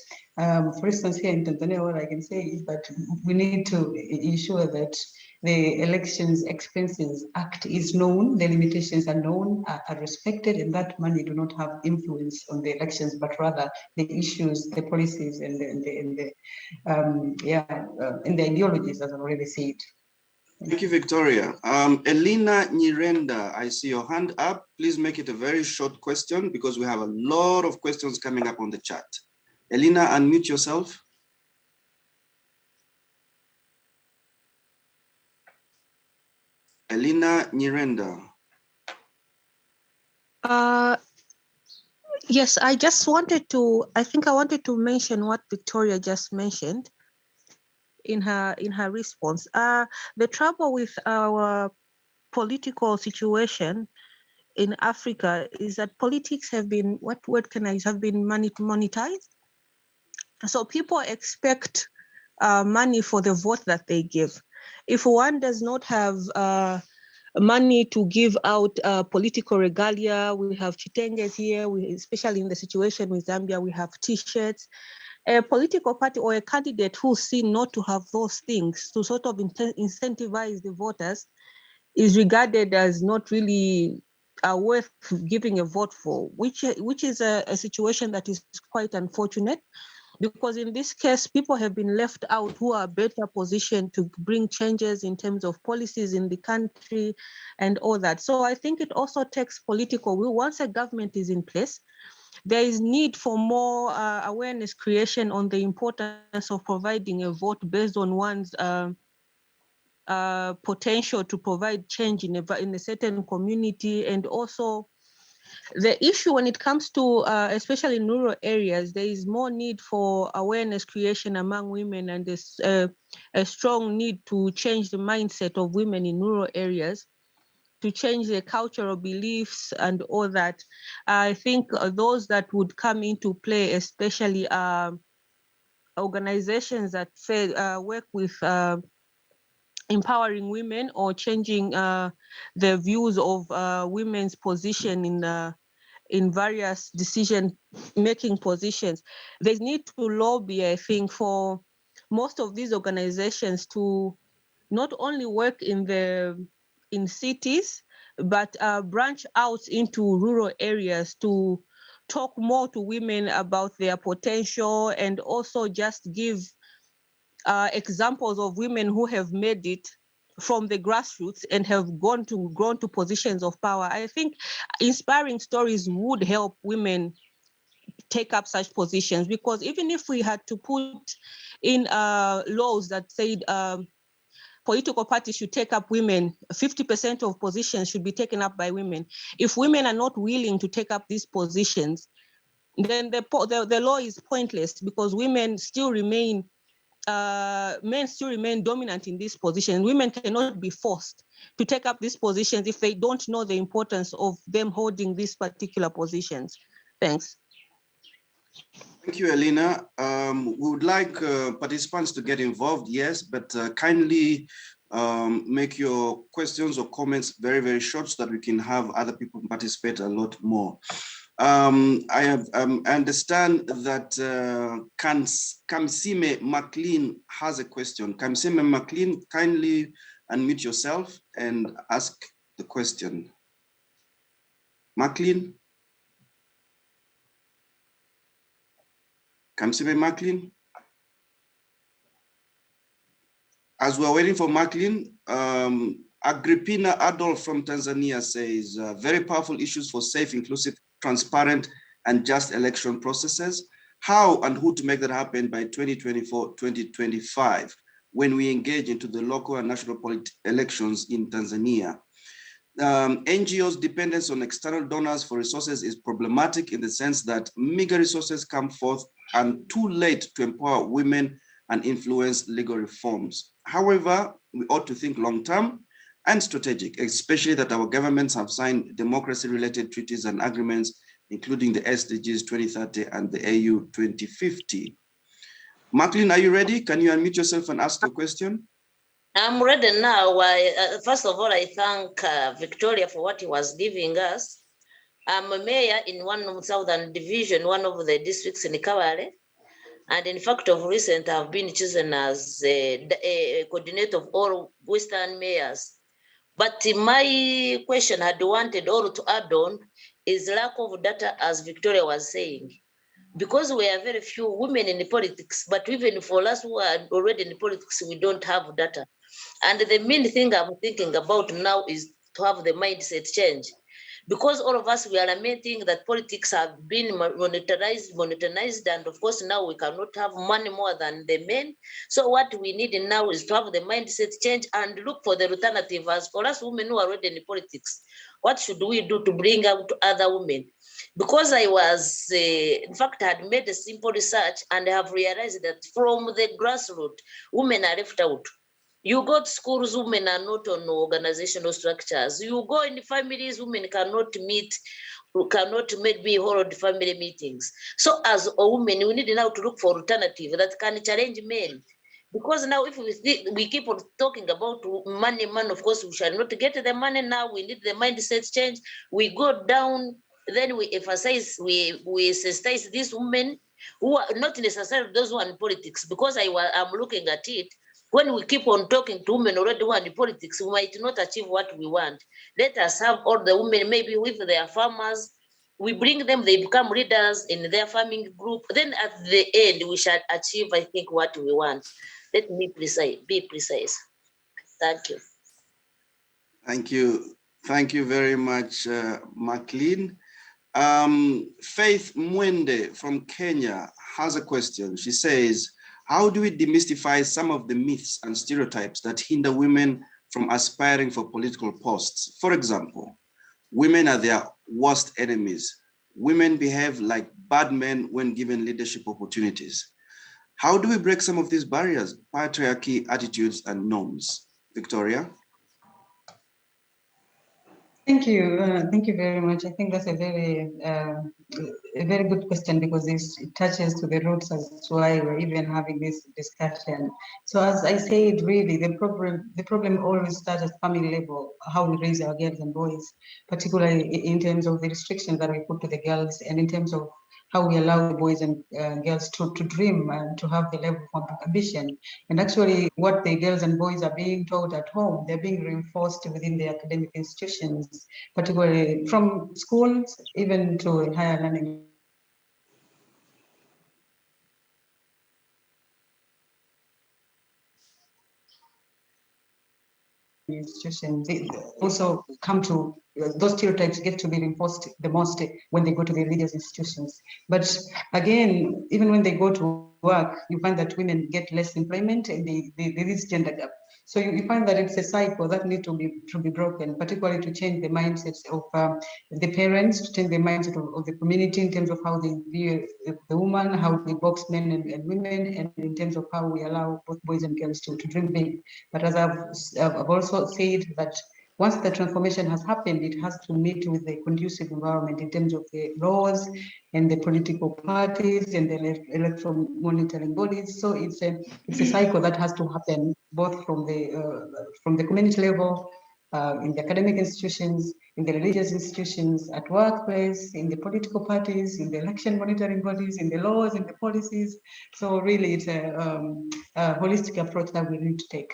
for instance, here in Tanzania, what I can say is that we need to ensure that the Elections Expenses Act is known, the limitations are known, are respected, and that money do not have influence on the elections, but rather the issues, the policies, and the ideologies, as I've already said. Thank you, Victoria. Elena Nyirenda, I see your hand up. Please make it a very short question because we have a lot of questions coming up on the chat. Elena, unmute yourself. Elena Nyirenda. Yes, I wanted to mention what Victoria just mentioned in her response. The trouble with our political situation in Africa is that politics have been, have been monetized. So people expect money for the vote that they give. If one does not have money to give out political regalia, we have chitenges here, especially in the situation with Zambia, we have t-shirts. A political party or a candidate who's seen not to have those things to sort of incentivize the voters is regarded as not really worth giving a vote for, which is a situation that is quite unfortunate. Because in this case, people have been left out who are better positioned to bring changes in terms of policies in the country and all that. So I think it also takes political will. Once a government is in place, there is need for more awareness creation on the importance of providing a vote based on one's potential to provide change in a certain community. And also the issue when it comes to, especially in rural areas, there is more need for awareness creation among women, and there's a strong need to change the mindset of women in rural areas, to change their cultural beliefs and all that. I think those that would come into play, especially organizations that work with empowering women or changing the views of women's position in various decision-making positions. They need to lobby, I think, for most of these organizations to not only work in cities, but branch out into rural areas to talk more to women about their potential, and also just give examples of women who have made it from the grassroots and have grown to positions of power. I think inspiring stories would help women take up such positions, because even if we had to put in laws that said political parties should take up women, 50% of positions should be taken up by women. If women are not willing to take up these positions, then the law is pointless, because women still remain men still remain dominant in this position. Women cannot be forced to take up these positions if they don't know the importance of them holding these particular positions. Thanks. Thank you, Elena. We would like participants to get involved, yes, but kindly make your questions or comments very, very short so that we can have other people participate a lot more. I understand that Kamsime McLean has a question. Kamsime McLean, kindly unmute yourself and ask the question. McLean? Kamsime McLean? As we're waiting for McLean, Agrippina Adolf from Tanzania says, very powerful issues for safe, inclusive, transparent, and just election processes. How and who to make that happen by 2024, 2025, when we engage into the local and national elections in Tanzania. NGOs' dependence on external donors for resources is problematic in the sense that meager resources come forth and too late to empower women and influence legal reforms. However, we ought to think long-term and strategic, especially that our governments have signed democracy-related treaties and agreements, including the SDGs 2030 and the AU 2050. Marklin, are you ready? Can you unmute yourself and ask your question? I'm ready now. First of all, I thank Victoria for what he was giving us. I'm a mayor in one of Southern Division, one of the districts in Kawale. And in fact, of recent, I've been chosen as a coordinator of all Western mayors. But my question had wanted all to add on is lack of data, as Victoria was saying. Because we are very few women in the politics, but even for us who are already in the politics, we don't have data. And the main thing I'm thinking about now is to have the mindset change. Because all of us, we are lamenting that politics have been monetized, and of course now we cannot have money more than the men. So what we need now is to have the mindset change and look for the alternative. As for us women who are already in politics, what should we do to bring out other women? Because I was, in fact, I had made a simple research and I have realized that from the grassroots, women are left out. You go to schools, women are not on organizational structures. You go in families, women cannot meet, cannot maybe hold family meetings. So as a woman, we need now to look for alternative that can challenge men. Because now if we keep on talking about money, of course, we shall not get the money now. We need the mindset change. We go down, then we emphasize, we sensitize these women who are not necessarily those who are in politics. Because I'm looking at it, when we keep on talking to women already who are in politics, we might not achieve what we want. Let us have all the women, maybe with their farmers, we bring them, they become leaders in their farming group. Then at the end, we shall achieve, I think, what we want. Let me be precise. Thank you. Thank you. Thank you very much, McLean. Faith Mwende from Kenya has a question. She says, how do we demystify some of the myths and stereotypes that hinder women from aspiring for political posts? For example, women are their worst enemies. Women behave like bad men when given leadership opportunities. How do we break some of these barriers, patriarchy, attitudes, and norms? Victoria? Thank you very much. I think that's a very good question, because it touches to the roots as to why we're even having this discussion. So as I said, really, the problem always starts at family level, how we raise our girls and boys, particularly in terms of the restrictions that we put to the girls, and in terms of how we allow the boys and girls to dream and to have the level of ambition. And actually what the girls and boys are being taught at home, they're being reinforced within the academic institutions, particularly from schools, even to higher learning institutions. They also come to, those stereotypes get to be reinforced the most when they go to the religious institutions. But again, even when they go to work, you find that women get less employment, and there is gender gap. So you find that it's a cycle that needs to be broken, particularly to change the mindsets of the parents, to change the mindset of the community in terms of how they view the woman, how they box men and women, and in terms of how we allow both boys and girls to dream big. But as I've also said, that once the transformation has happened, it has to meet with the conducive environment in terms of the laws and the political parties and the electoral monitoring bodies. So it's a cycle that has to happen both from the community level, in the academic institutions, in the religious institutions, at workplace, in the political parties, in the election monitoring bodies, in the laws, in the policies. So really, it's a holistic approach that we need to take.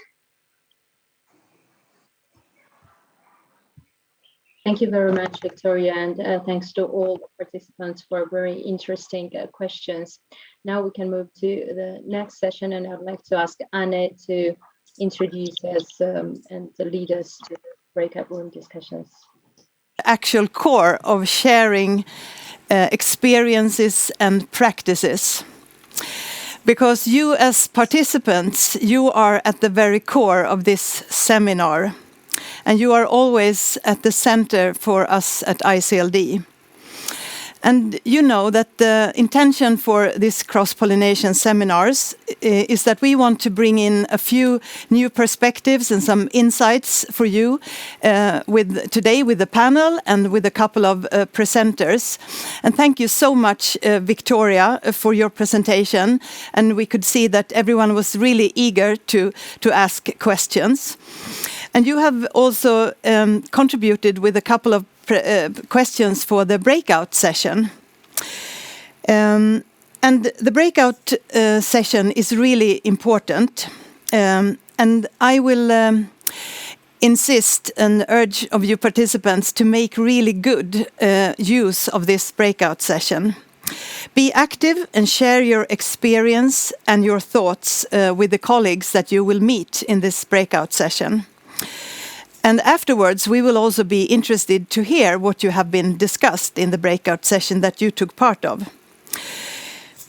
Thank you very much, Victoria, and thanks to all the participants for very interesting questions. Now we can move to the next session, and I'd like to ask Anne to introduce us and to lead us to the breakout room discussions. Actual core of sharing experiences and practices. Because you as participants, you are at the very core of this seminar. And you are always at the center for us at ICLD. And you know that the intention for this cross-pollination seminars is that we want to bring in a few new perspectives and some insights for you today with the panel and with a couple of presenters. And thank you so much, Victoria, for your presentation. And we could see that everyone was really eager to ask questions. And you have also contributed with a couple of questions for the breakout session. And the breakout session is really important. And I will insist and urge of you participants to make really good use of this breakout session. Be active and share your experience and your thoughts with the colleagues that you will meet in this breakout session. And afterwards, we will also be interested to hear what you have been discussed in the breakout session that you took part of.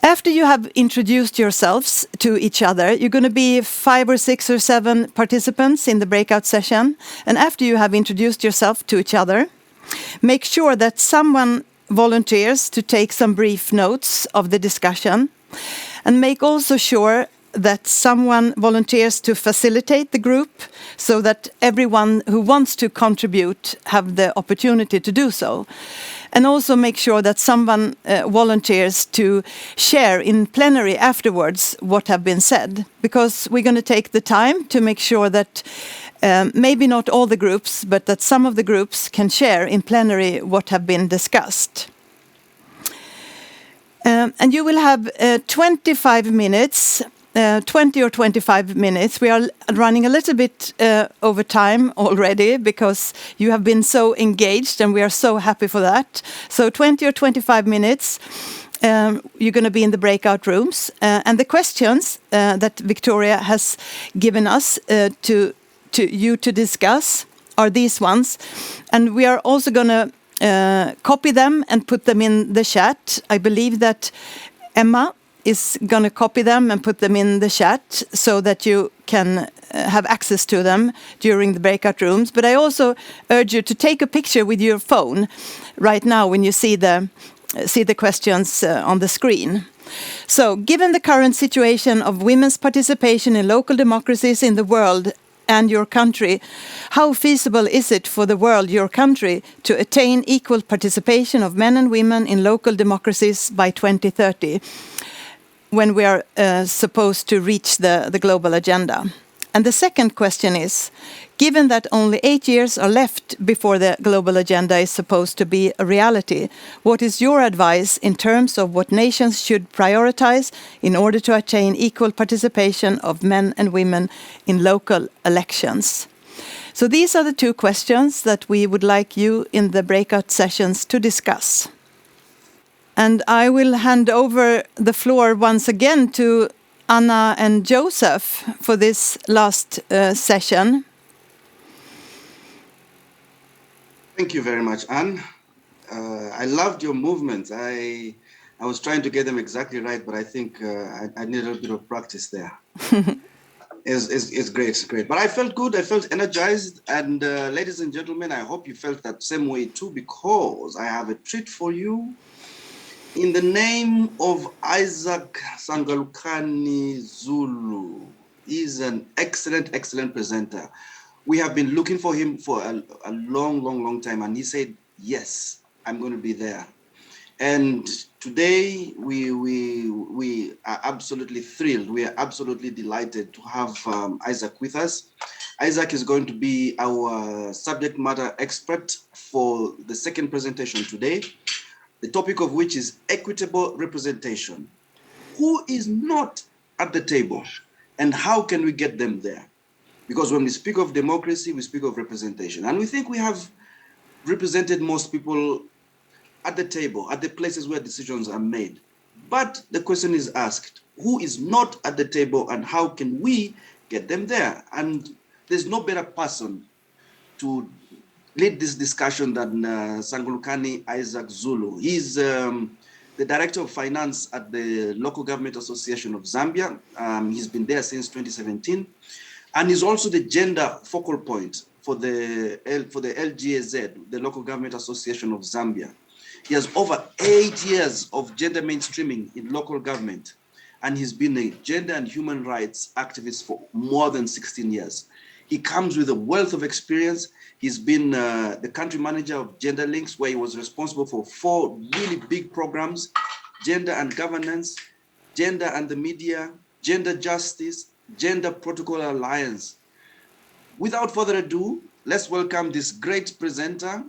After you have introduced yourselves to each other, you're going to be 5 or 6 or 7 participants in the breakout session. And after you have introduced yourself to each other, make sure that someone volunteers to take some brief notes of the discussion. And make also sure that someone volunteers to facilitate the group so that everyone who wants to contribute have the opportunity to do so. And also make sure that someone volunteers to share in plenary afterwards what have been said. Because we're going to take the time to make sure that maybe not all the groups, but that some of the groups can share in plenary what have been discussed. And you will have 25 minutes 20 or 25 minutes. We are running a little bit over time already because you have been so engaged and we are so happy for that. So 20 or 25 minutes, you're going to be in the breakout rooms. And the questions that Victoria has given us to you to discuss are these ones. And we are also going to copy them and put them in the chat. I believe that Emma is going to copy them and put them in the chat so that you can have access to them during the breakout rooms. But I also urge you to take a picture with your phone right now when you see the questions on the screen. So, given the current situation of women's participation in local democracies in the world and your country, how feasible is it for the world, your country, to attain equal participation of men and women in local democracies by 2030? When we are supposed to reach the global agenda. And the second question is, given that only 8 years are left before the global agenda is supposed to be a reality, what is your advice in terms of what nations should prioritize in order to attain equal participation of men and women in local elections? So these are the 2 questions that we would like you in the breakout sessions to discuss. And I will hand over the floor once again to Anna and Joseph for this last session. Thank you very much, Anne. I loved your movements. I was trying to get them exactly right, but I think I need a little bit of practice there. It's great, it's great. But I felt good, I felt energized. And ladies and gentlemen, I hope you felt that same way too, because I have a treat for you. In the name of Isaac Sangalukani Zulu, he's an excellent, excellent presenter. We have been looking for him for a long time, and he said, yes, I'm going to be there. And today we are absolutely thrilled. We are absolutely delighted to have Isaac with us. Isaac is going to be our subject matter expert for the second presentation today, the topic of which is equitable representation. Who is not at the table and how can we get them there? Because when we speak of democracy, we speak of representation. And we think we have represented most people at the table, at the places where decisions are made. But the question is asked, who is not at the table and how can we get them there? And there's no better person to lead this discussion than Sangulukani Isaac Zulu. He's the Director of Finance at the Local Government Association of Zambia. He's been there since 2017. And he's also the gender focal point for the LGAZ, the Local Government Association of Zambia. He has over 8 years of gender mainstreaming in local government, and he's been a gender and human rights activist for more than 16 years. He comes with a wealth of experience. He's been the country manager of Gender Links, where he was responsible for 4 really big programs: gender and governance, gender and the media, gender justice, Gender Protocol Alliance. Without further ado, let's welcome this great presenter,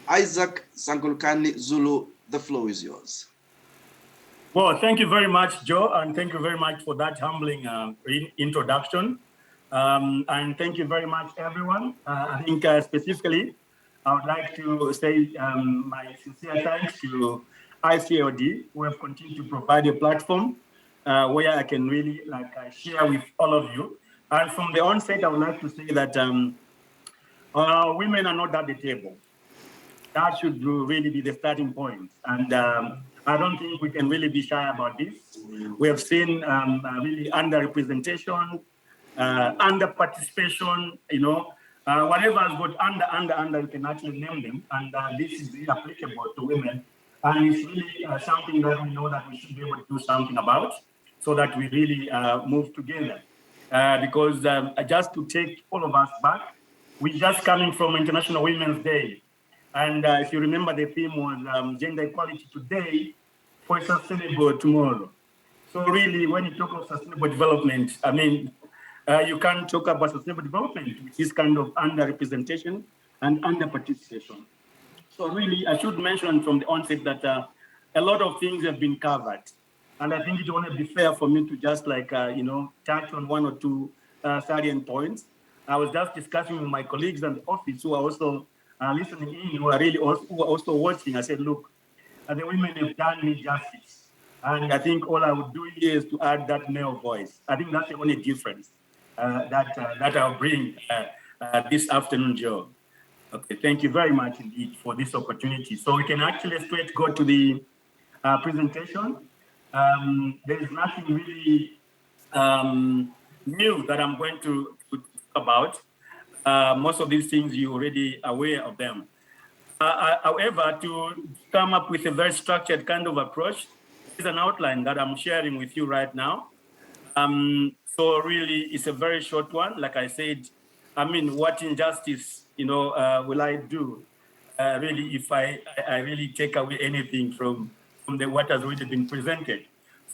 Isaac Sangulukani Zulu. The floor is yours. Well, thank you very much, Joe, and thank you very much for that humbling introduction. And thank you very much, everyone. I think specifically, I would like to say my sincere thanks to ICLD, who have continued to provide a platform where I can really share with all of you. And from the onset, I would like to say that women are not at the table. That should really be the starting point. And I don't think we can really be shy about this. We have seen really underrepresentation, under participation, whatever has got under, you can actually name them. And this is really applicable to women. And it's really something that we know that we should be able to do something about so that we really move together. Because just to take all of us back, we're just coming from International Women's Day. And if you remember, the theme was gender equality today for a sustainable tomorrow. So really, when you talk of sustainable development, I mean, you can't talk about sustainable development with this kind of underrepresentation and under-participation. So really, I should mention from the onset that a lot of things have been covered. And I think it won't be fair for me to just touch on 1 or 2 salient points. I was just discussing with my colleagues in the office who are also listening in, who are also watching. I said, look, the women have done me justice. And I think all I would do here is to add that male voice. I think that's the only difference that I'll bring this afternoon, Joe. Okay, thank you very much indeed for this opportunity. So we can actually straight go to the presentation. There is nothing really new that I'm going to talk about. Most of these things you're already aware of them. However, to come up with a very structured kind of approach is an outline that I'm sharing with you right now. So really, it's a very short one. Like I said, I mean, what injustice, will I do? Really, if I really take away anything from what has already been presented.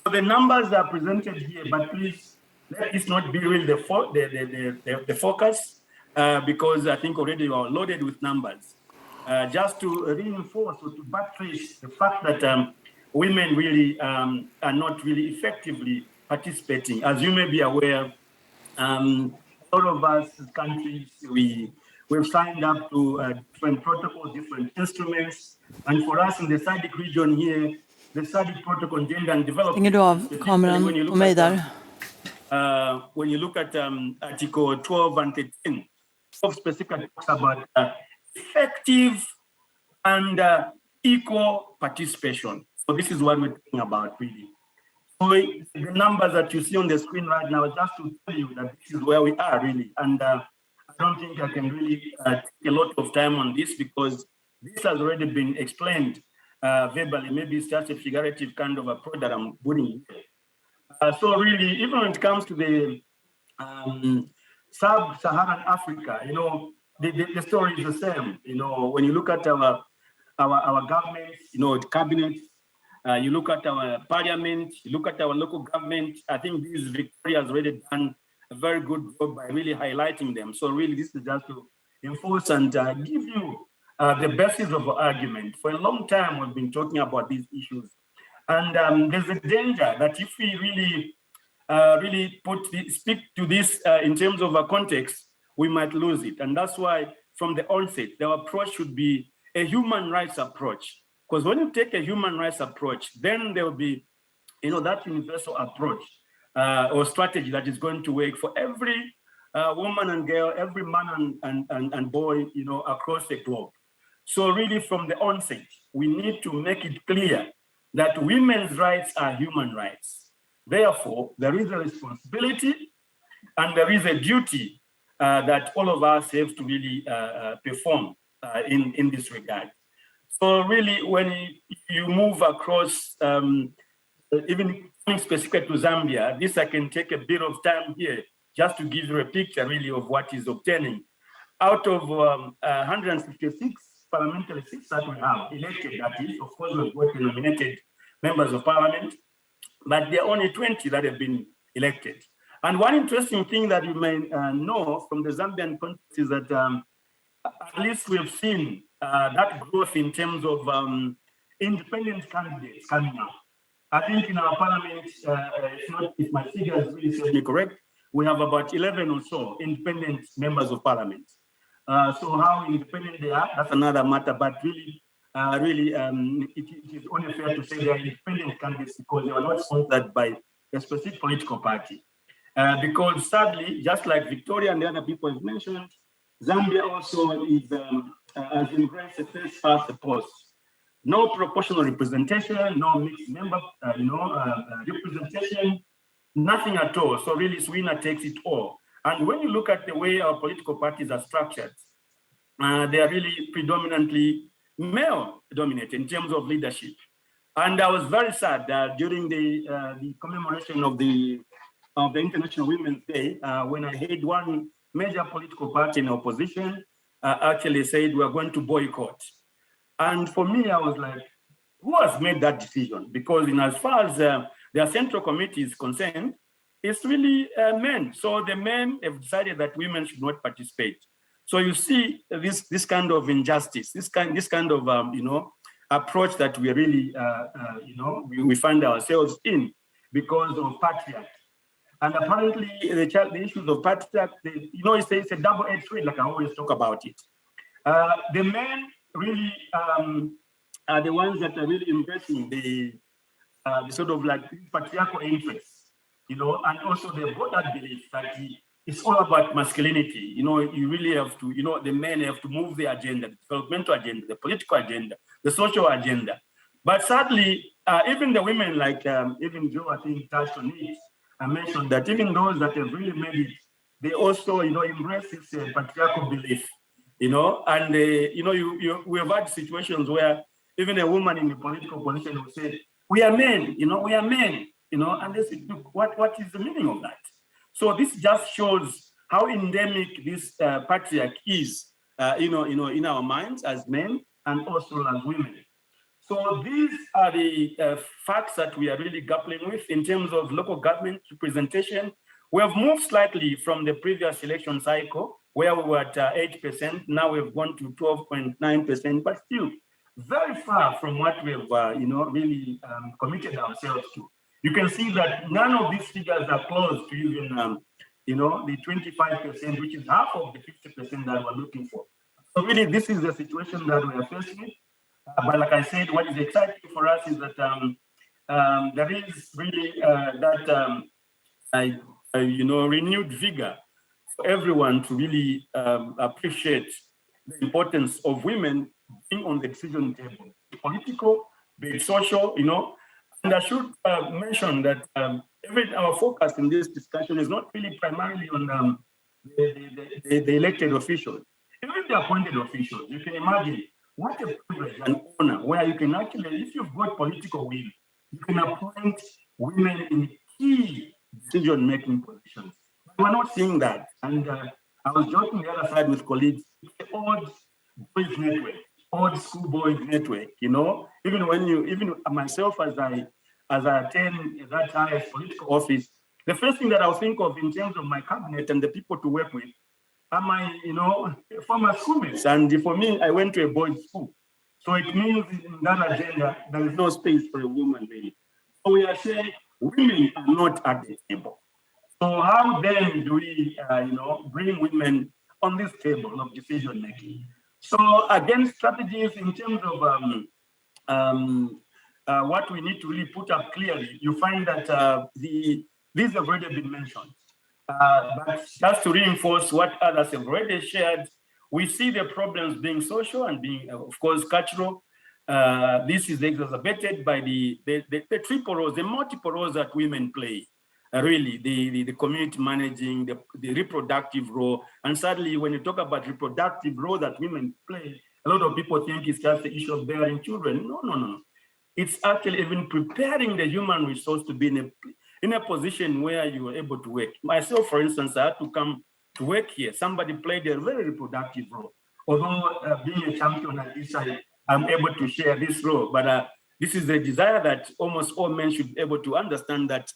So the numbers are presented here, but please let this not be really the focus, because I think already you are loaded with numbers. Just to reinforce or to buttress the fact that women really are not really effectively participating. As you may be aware, all of us as countries, we've signed up to different protocols, different instruments. And for us in the SADC region here, the SADC protocol on gender and development. Stänger du av kameran på mig där? When you look at Article 12 and 13, 12 specifically talks about effective and equal participation. So this is what we're talking about, really. So the numbers that you see on the screen right now, just to tell you that this is where we are, really. And I don't think I can really take a lot of time on this because this has already been explained verbally. Maybe it's just a figurative kind of approach that I'm putting here. So really, even when it comes to the sub-Saharan Africa, the story is the same. When you look at our government, the cabinet, you look at our parliament, you look at our local government, I think this Victoria has already done a very good job by really highlighting them. So really this is just to enforce and give you the basis of argument. For a long time, we've been talking about these issues. And there's a danger that if we really speak to this in terms of a context, we might lose it. And that's why from the onset, the approach should be a human rights approach. Because when you take a human rights approach, then there will be, that universal approach or strategy that is going to work for every woman and girl, every man and boy, across the globe. So really from the onset, we need to make it clear that women's rights are human rights. Therefore, there is a responsibility and there is a duty that all of us have to really perform in this regard. So really, if you move across, even specific to Zambia, this I can take a bit of time here just to give you a picture really of what is obtaining. Out of 156 parliamentary seats that we have elected, that is, of course, we've got nominated members of parliament, but there are only 20 that have been elected. And one interesting thing that you may know from the Zambian context is that at least we have seen that growth in terms of independent candidates coming up. I think in our parliament, if my figures really serve me correct, we have about 11 or so independent members of parliament. So how independent they are, that's another matter, but really, it is only fair to say they are independent candidates because they are not sponsored by a specific political party. Because sadly, just like Victoria and the other people have mentioned, Zambia also has embraced a first past the post. No proportional representation, no mixed member, representation, nothing at all. So really, winner takes it all. And when you look at the way our political parties are structured, they are really predominantly male-dominated in terms of leadership. And I was very sad that during the commemoration of the International Women's Day, when I heard one major political party in opposition actually said we are going to boycott. And for me, I was like, who has made that decision? Because as far as their central committee is concerned, it's really men. So the men have decided that women should not participate. So you see this kind of injustice, this kind of approach that we really we find ourselves in because of patriarchy. And apparently the issues of patriarchy, it's a double-edged sword, like I always talk about it. The men really are the ones that are really embracing the sort of like patriarchal interests, and also they've got that belief that it's all about masculinity. You really have to, the men have to move the agenda, the developmental agenda, the political agenda, the social agenda. But sadly, even the women, like even Joe, I think, touched on it, I mentioned that even those that have really made it, they also, embrace this patriarchal belief, and, we have had situations where even a woman in the political position will say, we are men, we are men, and they say, look, what is the meaning of that? So this just shows how endemic this patriarchy is, in our minds as men and also as women. So these are the facts that we are really grappling with in terms of local government representation. We have moved slightly from the previous election cycle, where we were at 8%. Now we've gone to 12.9%, but still very far from what we've, really committed ourselves to. You can see that none of these figures are close to even, the 25%, which is half of the 50% that we're looking for. So really, this is the situation that we are facing. But like I said, what is exciting for us is that there is really renewed vigor for everyone to really appreciate the importance of women being on the decision table, be it political, be it social, And I should mention that our focus in this discussion is not really primarily on the elected officials, even the appointed officials. You can imagine what a privilege and honor where you can actually, if you've got political will, you can appoint women in key decision-making positions. we're not seeing that. And I was joking the other side with colleagues, it's the old boys network, old school boys network, you know, even myself as I attend that highest political office, the first thing that I'll think of in terms of my cabinet and the people to work with are my, you know, former schoolmates. And for me, I went to a boys' school. So it means in that agenda, there is no space for a woman, really. So we are saying women are not at the table. So how then do we, you know, bring women on this table of decision making? So again, strategies in terms of what we need to really put up clearly, you find that these have already been mentioned. But just to reinforce what others have already shared, we see the problems being social and being, of course, cultural. This is exacerbated by the triple roles, the multiple roles that women play. Really, the community managing, the reproductive role. And sadly, when you talk about reproductive role that women play, a lot of people think it's just the issue of bearing children. No. It's actually even preparing the human resource to be in a position where you are able to work. Myself, for instance, I had to come to work here. Somebody played a very reproductive role. Although being a champion at this side, I'm able to share this role. But this is the desire that almost all men should be able to understand that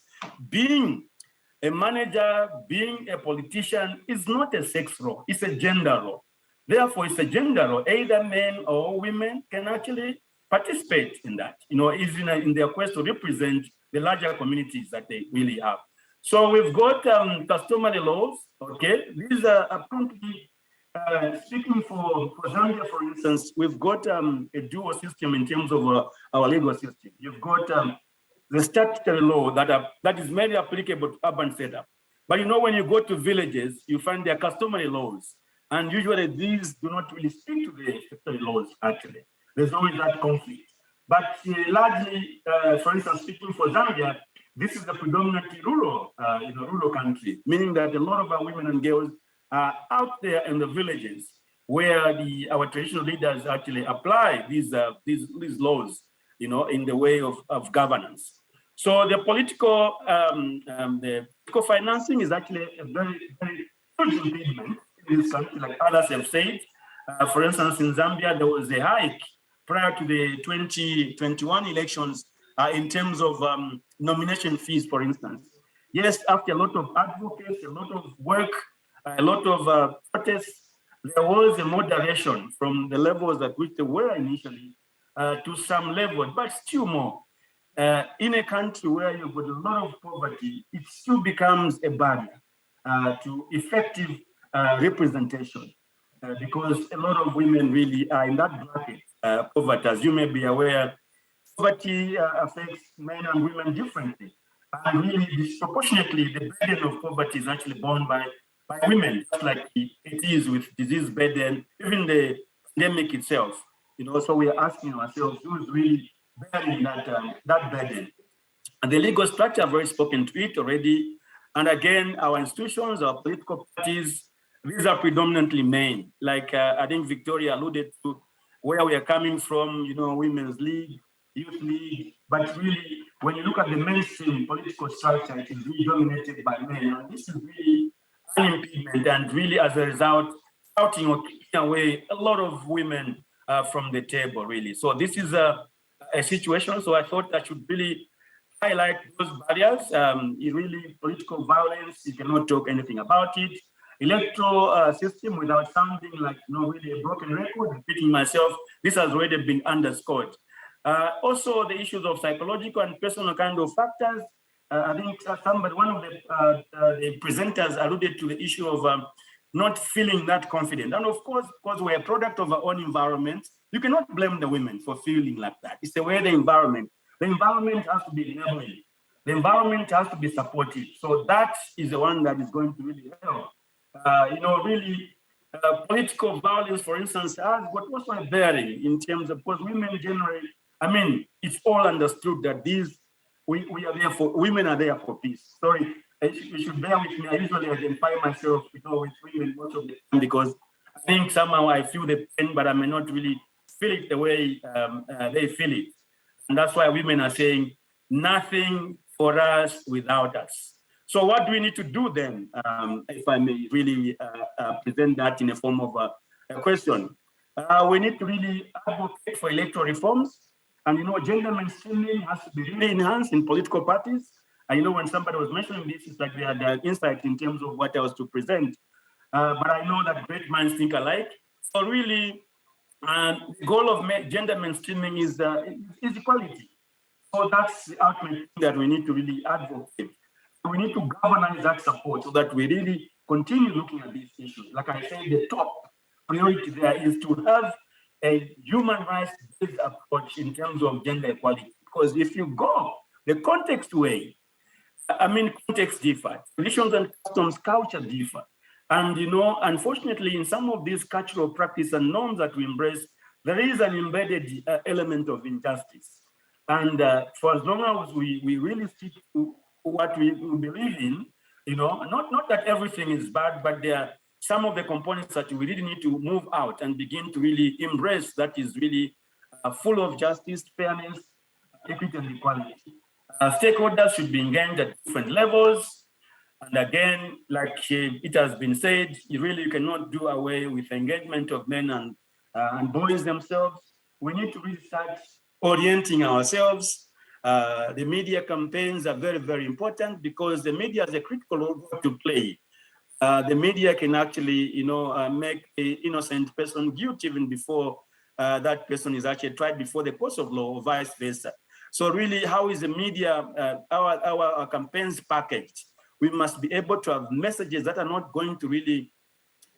being a manager, being a politician is not a sex role, it's a gender role. Therefore, it's a gender role. Either men or women can actually participate in that, you know, even in their quest to represent the larger communities that they really have. So we've got customary laws, okay? These are apparently, speaking for Zambia, for instance, we've got a dual system in terms of our legal system. You've got the statutory law that is mainly applicable to urban setup. But you know, when you go to villages, you find their customary laws. And usually these do not really speak to the statutory laws, actually. There's always that conflict. But largely, for instance, speaking for Zambia, this is a predominantly rural, rural country, meaning that a lot of our women and girls are out there in the villages where our traditional leaders actually apply these laws, you know, in the way of governance. So the political financing is actually a very, very huge impediment in this country, like others have said. For instance, in Zambia, there was a hike prior to the 2021 elections in terms of nomination fees, for instance. Yes, after a lot of advocacy, a lot of work, a lot of protests, there was a moderation from the levels at which they were initially to some level, but still more. In a country where you've got a lot of poverty, it still becomes a barrier to effective representation because a lot of women really are in that bracket, poverty. As you may be aware, poverty affects men and women differently. And really disproportionately, the burden of poverty is actually borne by women, just like it is with disease burden, even the pandemic itself. You know, so we are asking ourselves, who's really bearing that burden? And the legal structure, I've already spoken to it already. And again, our institutions, our political parties, these are predominantly men. Like I think Victoria alluded to where we are coming from, you know, Women's League, Youth League. But really, when you look at the mainstream political structure, it is really dominated by men. And this is really an impediment. And really, as a result, outing or keeping away a lot of women from the table, really. So this is a situation. So I thought I should really highlight those barriers. Really, political violence, you cannot talk anything about it. Electoral system without sounding like, you know, really a broken record, repeating myself, this has already been underscored. Also, the issues of psychological and personal kind of factors. I think one of the presenters alluded to the issue of not feeling that confident. And of course, because we're a product of our own environment, you cannot blame the women for feeling like that. It's the way the environment has to be enabling. The environment has to be supportive. So that is the one that is going to really help. Political violence, for instance, has got also a bearing in terms of, because women generally, I mean, it's all understood that we are there for, women are there for peace. Sorry, you should bear with me. I usually identify myself, with women most of the time because I think somehow I feel the pain, but I may not really feel it the way they feel it. And that's why women are saying, nothing for us without us. So what do we need to do then, if I may really present that in a form of a question? We need to really advocate for electoral reforms. And, gender mainstreaming has to be really enhanced in political parties. And, when somebody was mentioning this, it's like they had an insight in terms of what I was to present. But I know that great minds think alike. So really, the goal of gender mainstreaming is equality. So that's the ultimate thing that we need to really advocate. We need to galvanize that support so that we really continue looking at these issues. Like I said, the top priority there is to have a human rights-based approach in terms of gender equality. Because if you go the context way, context differ, traditions and customs, culture differ. And, unfortunately, in some of these cultural practices and norms that we embrace, there is an embedded element of injustice. And for as long as we really stick to what we believe in, not that everything is bad, but there are some of the components that we really need to move out and begin to really embrace that is really full of justice, fairness, equity, and equality. Stakeholders should be engaged at different levels. And again, like it has been said, you cannot do away with engagement of men and boys themselves. We need to really start orienting ourselves. The media campaigns are very, very important because the media has a critical role to play. The media can actually, make an innocent person guilty even before that person is actually tried before the courts of law or vice versa. So really, how is the media, our campaigns packaged? We must be able to have messages that are not going to really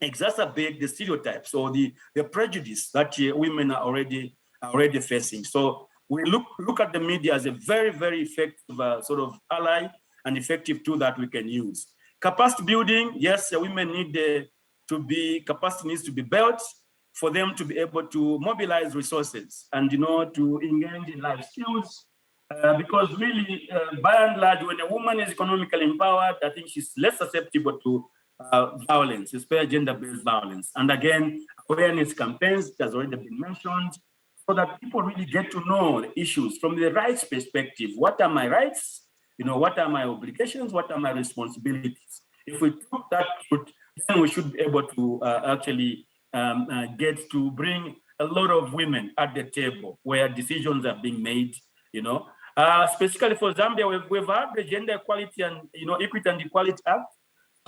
exacerbate the stereotypes or the prejudice that women are already facing. So we look at the media as a very, very effective sort of ally and effective tool that we can use. Capacity building, yes, women need capacity needs to be built for them to be able to mobilize resources and, to engage in life skills. Because really, by and large, when a woman is economically empowered, I think she's less susceptible to violence, especially gender-based violence. And again, awareness campaigns, it has already been mentioned, so that people really get to know the issues from the rights perspective. What are my rights? What are my obligations? What are my responsibilities? If we took that route, then we should be able to actually get to bring a lot of women at the table where decisions are being made, Specifically for Zambia, we've had the Gender Equality and Equity and Equality Act.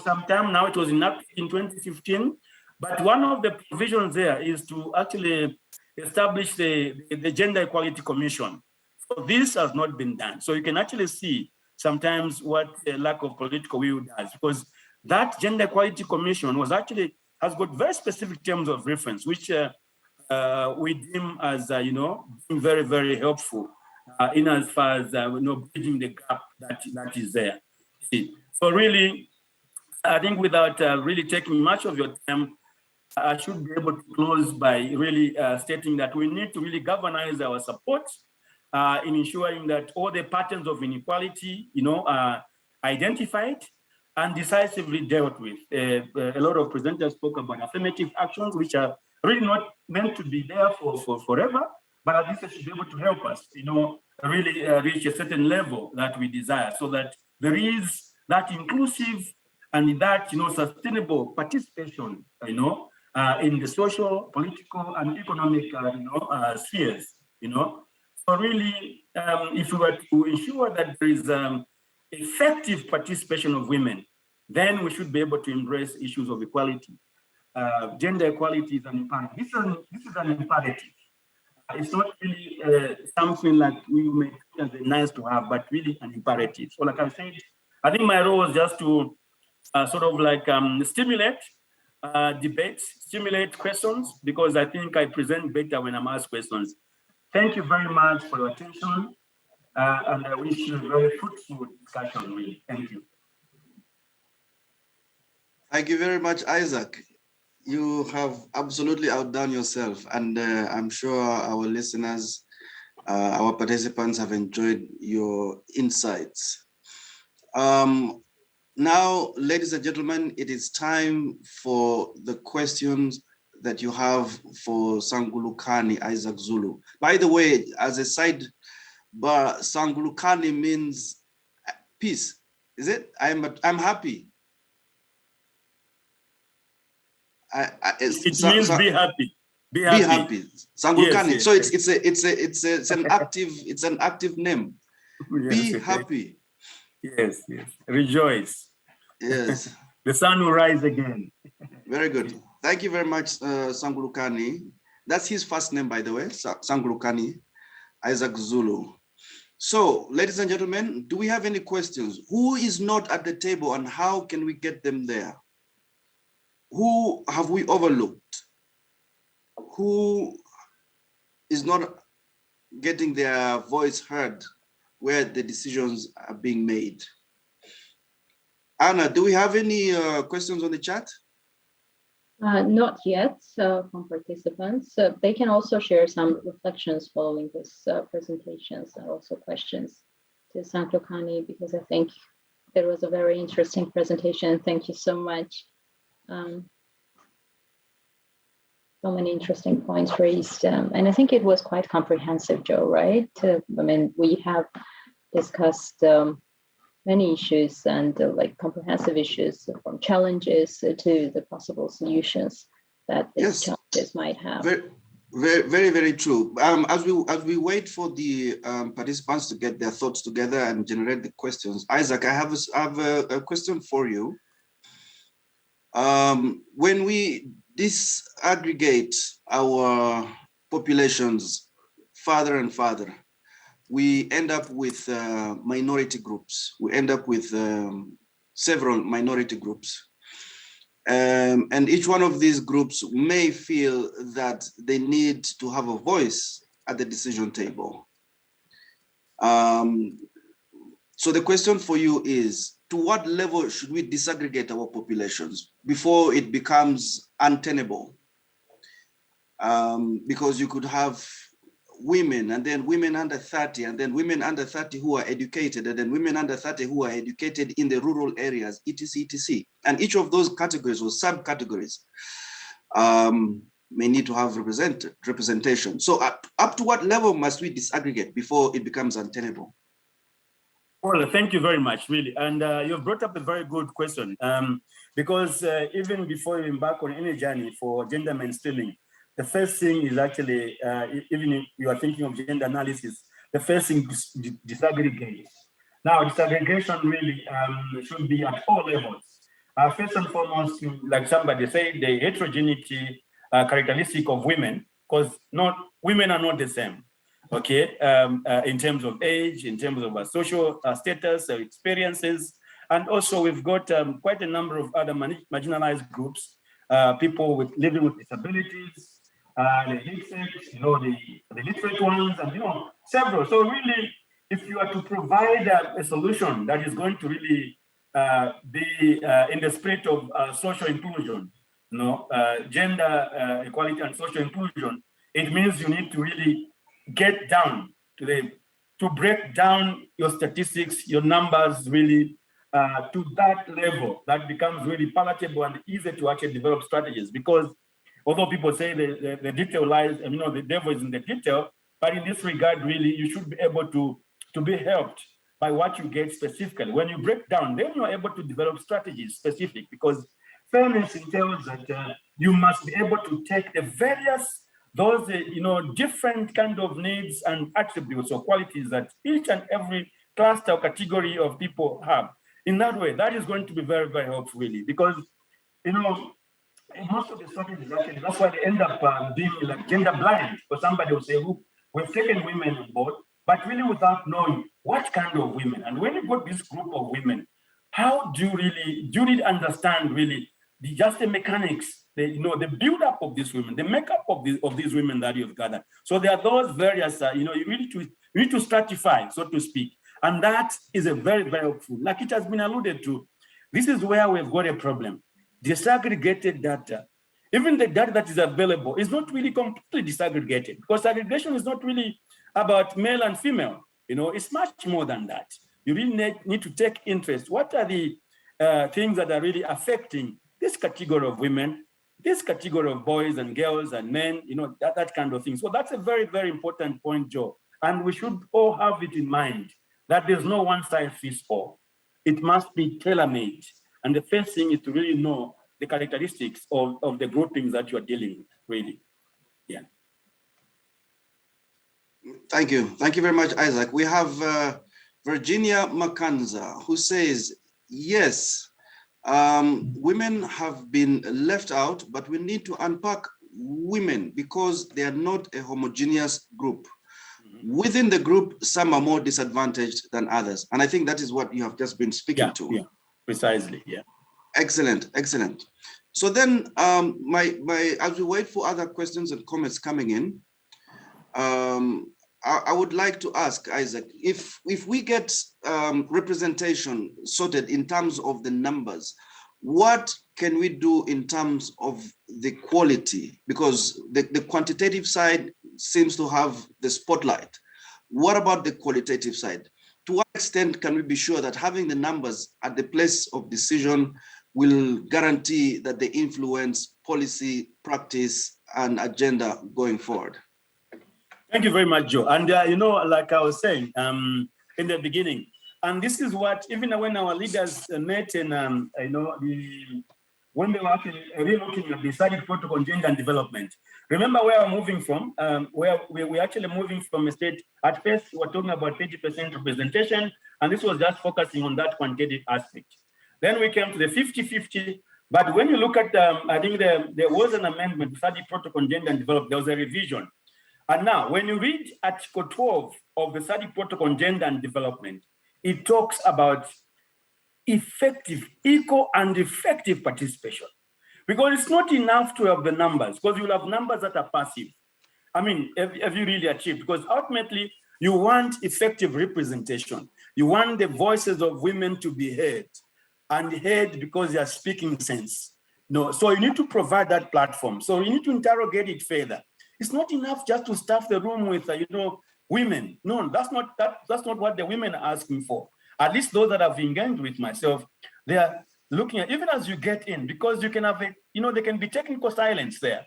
Sometime now, it was enacted in 2015. But one of the provisions there is to actually establish the Gender Equality Commission. So this has not been done. So you can actually see sometimes what a lack of political will does, because that Gender Equality Commission has got very specific terms of reference, which we deem as very, very helpful in as far as bridging the gap that is there. See, so really, I think without really taking much of your time, I should be able to close by really stating that we need to really galvanize our support in ensuring that all the patterns of inequality, are identified and decisively dealt with. A lot of presenters spoke about affirmative actions, which are really not meant to be there for forever, but at least they should be able to help us, really reach a certain level that we desire, so that there is that inclusive and that sustainable participation, in the social, political, and economic, spheres, So really, if we were to ensure that there is effective participation of women, then we should be able to embrace issues of equality. Gender equality is an imperative. This is an imperative. It's not really something like we make as a nice to have, but really an imperative. So like I said, I think my role is just to stimulate debates, stimulate questions, because I think I present better when I'm asked questions. Thank you very much for your attention, and I wish you a very fruitful discussion, really. Thank you. Thank you very much, Isaac. You have absolutely outdone yourself, and I'm sure our listeners, our participants have enjoyed your insights. Now, ladies and gentlemen, it is time for the questions that you have for Sangulukani Isaac Zulu. By the way, as a side bar, Sangulukani means peace Is it? I'm happy. It means be happy. Be happy. Be happy. Sangulukani. Yes, So yes. it's an active name. Yes, Be happy. Yes. Rejoice. Yes. The sun will rise again. Very good. Thank you very much, Sangulukani. That's his first name, by the way, Sangulukani, Isaac Zulu. So, ladies and gentlemen, do we have any questions? Who is not at the table and how can we get them there? Who have we overlooked? Who is not getting their voice heard where the decisions are being made? Anna, do we have any questions on the chat? Not yet from participants. They can also share some reflections following this presentations and also questions to Sangulukani, because I think it was a very interesting presentation. Thank you so much. So many interesting points raised. And I think it was quite comprehensive, Joe, right? I mean, we have discussed many issues and like comprehensive issues, from challenges to the possible solutions that these challenges might have. Very true. As we wait for the participants to get their thoughts together and generate the questions, Isaac, I have a question for you. When we disaggregate our populations farther and farther, we end up with minority groups. We end up with several minority groups. And each one of these groups may feel that they need to have a voice at the decision table. So the question for you is, to what level should we disaggregate our populations before it becomes untenable? Because you could have women, and then women under 30, and then women under 30 who are educated, and then women under 30 who are educated in the rural areas, etc., etc. And each of those categories or subcategories may need to have representation. So up to what level must we disaggregate before it becomes untenable? Well, thank you very much, really. And you've brought up a very good question, because even before you embark on any journey for gender mainstreaming, the first thing is actually, even if you are thinking of gender analysis, the first thing is disaggregate. Now, disaggregation really should be at all levels. First and foremost, like somebody said, the heterogeneity characteristic of women, because women are not the same. Okay, in terms of age, in terms of social status, experiences, and also we've got quite a number of other marginalized groups, people living with disabilities, the intersex, the literate ones, and several. So really, if you are to provide a solution that is going to really be in the spirit of social inclusion, gender equality and social inclusion, it means you need to really get down to break down your statistics, your numbers really to that level that becomes really palatable and easy to actually develop strategies. Because although people say the detail lies, the devil is in the detail, but in this regard, really, you should be able to be helped by what you get specifically. When you break down, then you're able to develop strategies specific, because fairness entails that you must be able to take the various different kind of needs and attributes or qualities that each and every cluster or category of people have. In that way, that is going to be very, very helpful, really, because, most of the strategies, actually, that's why they end up being like gender blind. For somebody will say, we've taken women on board, but really without knowing what kind of women. And when you got this group of women, how do you really understand really just the mechanics, the build-up of these women, the makeup of these women that you've gathered. So there are those various, you need to stratify, so to speak. And that is a very, very helpful. Like it has been alluded to, this is where we've got a problem. Disaggregated data, even the data that is available is not really completely disaggregated, because aggregation is not really about male and female. It's much more than that. You really need to take interest. What are the things that are really affecting this category of women, this category of boys and girls and men, that kind of thing. So that's a very, very important point, Joe. And we should all have it in mind that there's no one size fits all. it must be tailor-made. And the first thing is to really know the characteristics of the groupings that you're dealing with, really. Yeah. Thank you. Thank you very much, Isaac. We have Virginia Makanza, who says, yes, women have been left out, but we need to unpack women because they are not a homogeneous group. Within the group, some are more disadvantaged than others. And I think that is what you have just been speaking to. Yeah, precisely, yeah. Excellent, excellent. So then, as we wait for other questions and comments coming in, I would like to ask Isaac, if we get representation sorted in terms of the numbers, what can we do in terms of the quality? Because the quantitative side seems to have the spotlight. What about the qualitative side? To what extent can we be sure that having the numbers at the place of decision will guarantee that they influence policy, practice, and agenda going forward? Thank you very much, Joe. And like I was saying in the beginning, and this is what, even when our leaders met and when they were actually relooking at the study protocol on gender and development, remember where we're moving from, where we're actually moving from a state. At first, we were talking about 30% representation, and this was just focusing on that quantitative aspect. Then we came to the 50-50, but when you look at, I think there was an amendment to study protocol on gender and development, there was a revision. And now, when you read Article 12 of the study protocol on gender and development, it talks about effective, equal and effective participation. Because it's not enough to have the numbers, because you'll have numbers that are passive. I mean, have you really achieved? Because ultimately, you want effective representation. You want the voices of women to be heard, and heard because they are speaking sense. No, so you need to provide that platform. So you need to interrogate it further. It's not enough just to stuff the room with, women. No, that's not what the women are asking for. At least those that have engaged with myself, they are looking at, even as you get in, because you can have there can be technical silence there.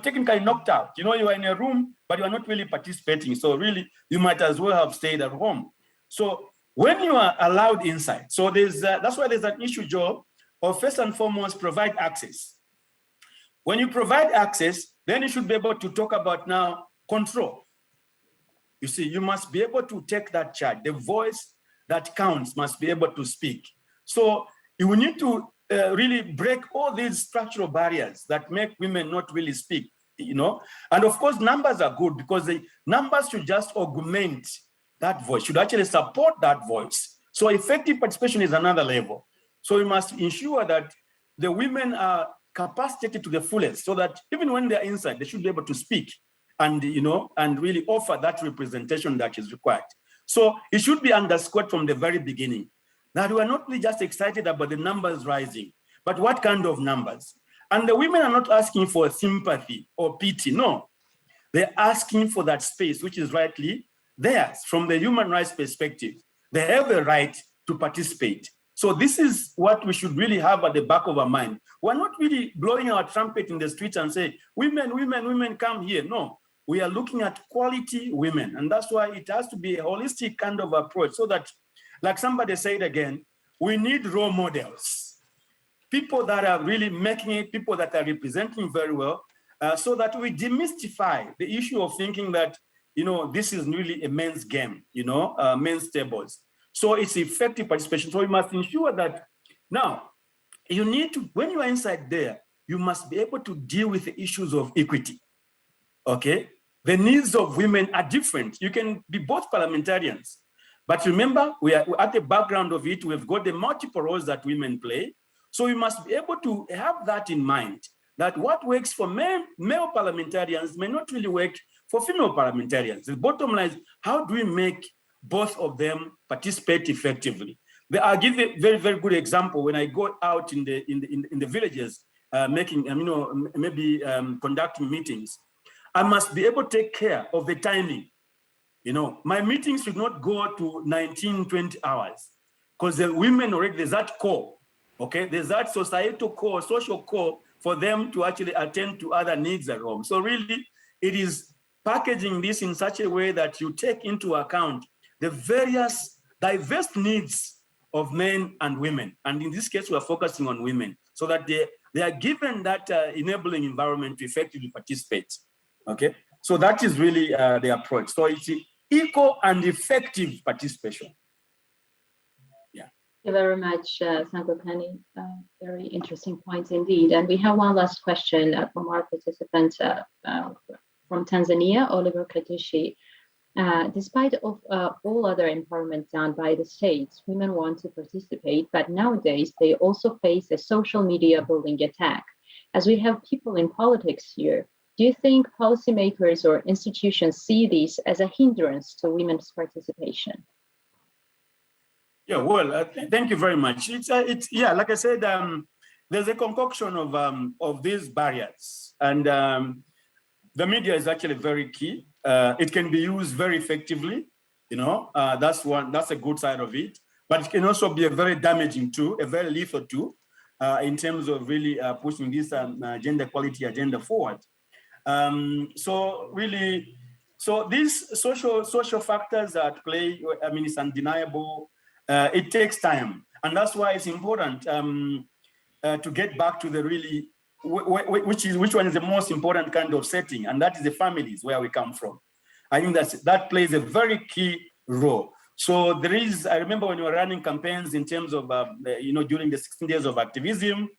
Technically knocked out. You are in a room, but you are not really participating. So really, you might as well have stayed at home. So when you are allowed insight, so that's why there's an issue, Joe, of first and foremost, provide access. When you provide access, then you should be able to talk about now control. You see, you must be able to take that charge. The voice that counts must be able to speak. So you need to really break all these structural barriers that make women not really speak, And of course, numbers are good because the numbers should just augment that voice, should actually support that voice. So effective participation is another level. So we must ensure that the women are capacitated to the fullest so that even when they're inside, they should be able to speak and, and really offer that representation that is required. So it should be underscored from the very beginning that we are not really just excited about the numbers rising, but what kind of numbers? And the women are not asking for sympathy or pity, no. They're asking for that space, which is rightly theirs from the human rights perspective. They have the right to participate. So this is what we should really have at the back of our mind. We're not really blowing our trumpet in the streets and say, women, women, women, come here. No, we are looking at quality women. And that's why it has to be a holistic kind of approach so that, like somebody said again, we need role models. People that are really making it, people that are representing very well, so that we demystify the issue of thinking that, this is really a men's game, men's tables. So it's effective participation. So we must ensure that now you need to, when you are inside there, you must be able to deal with the issues of equity. Okay? The needs of women are different. You can be both parliamentarians. But remember, we are at the background of it, we've got the multiple roles that women play. So we must be able to have that in mind, that what works for male parliamentarians may not really work for female parliamentarians. The bottom line is, how do we make both of them participate effectively? I'll give a very, very good example. When I go out in the villages, conducting meetings, I must be able to take care of the timing. My meetings should not go to 19, 20 hours because the women already, there's that call, okay? There's that societal call, social call for them to actually attend to other needs at home. So really, it is packaging this in such a way that you take into account the various diverse needs of men and women. And in this case, we're focusing on women so that they are given that enabling environment to effectively participate. Okay, so that is really the approach. So it's equal and effective participation. Yeah. Thank you very much, Sanglokani. Very interesting points indeed. And we have one last question from our participant from Tanzania, Oliver Katushi. Despite of all other empowerment done by the states, women want to participate, but nowadays they also face a social media bullying attack. As we have people in politics here, do you think policymakers or institutions see this as a hindrance to women's participation? Yeah, well, thank you very much. It's yeah, like I said, there's a concoction of these barriers, and the media is actually very key. It can be used very effectively, you know, that's a good side of it, but it can also be a very damaging tool, a very lethal tool in terms of really pushing this gender equality agenda forward. So these social factors at play, I mean, it's undeniable. It takes time, and that's why it's important to get back to the really which one is the most important kind of setting, and that is the families where we come from. I think that plays a very key role. So there is, I remember when we were running campaigns in terms of, you know, during the 16 days of activism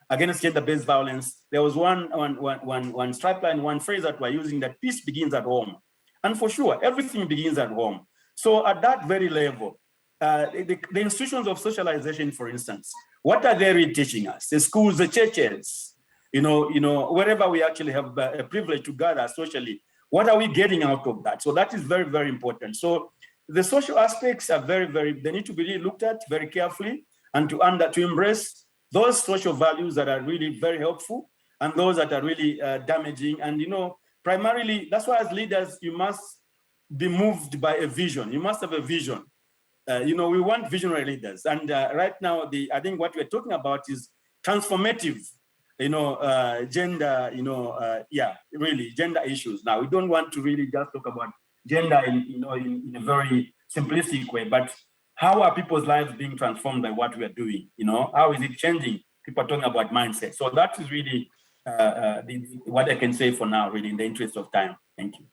against gender-based violence, there was one strapline, one phrase that we're using, that peace begins at home. And for sure, everything begins at home. So at that very level, the institutions of socialization, for instance, what are they really teaching us? The schools, the churches, you know, wherever we actually have a privilege to gather socially, what are we getting out of that? So that is very, very important. So the social aspects are very, they need to be really looked at very carefully, and to embrace those social values that are really very helpful and those that are really damaging. And, you know, primarily, that's why as leaders, you must be moved by a vision. You must have a vision. You know, we want visionary leaders. And right now, I think what we're talking about is transformative, you know, gender, you know, really gender issues. Now, we don't want to really just talk about gender in a very simplistic way, but how are people's lives being transformed by what we are doing? You know, how is it changing? People are talking about mindset. So that is really what I can say for now, really, in the interest of time. Thank you.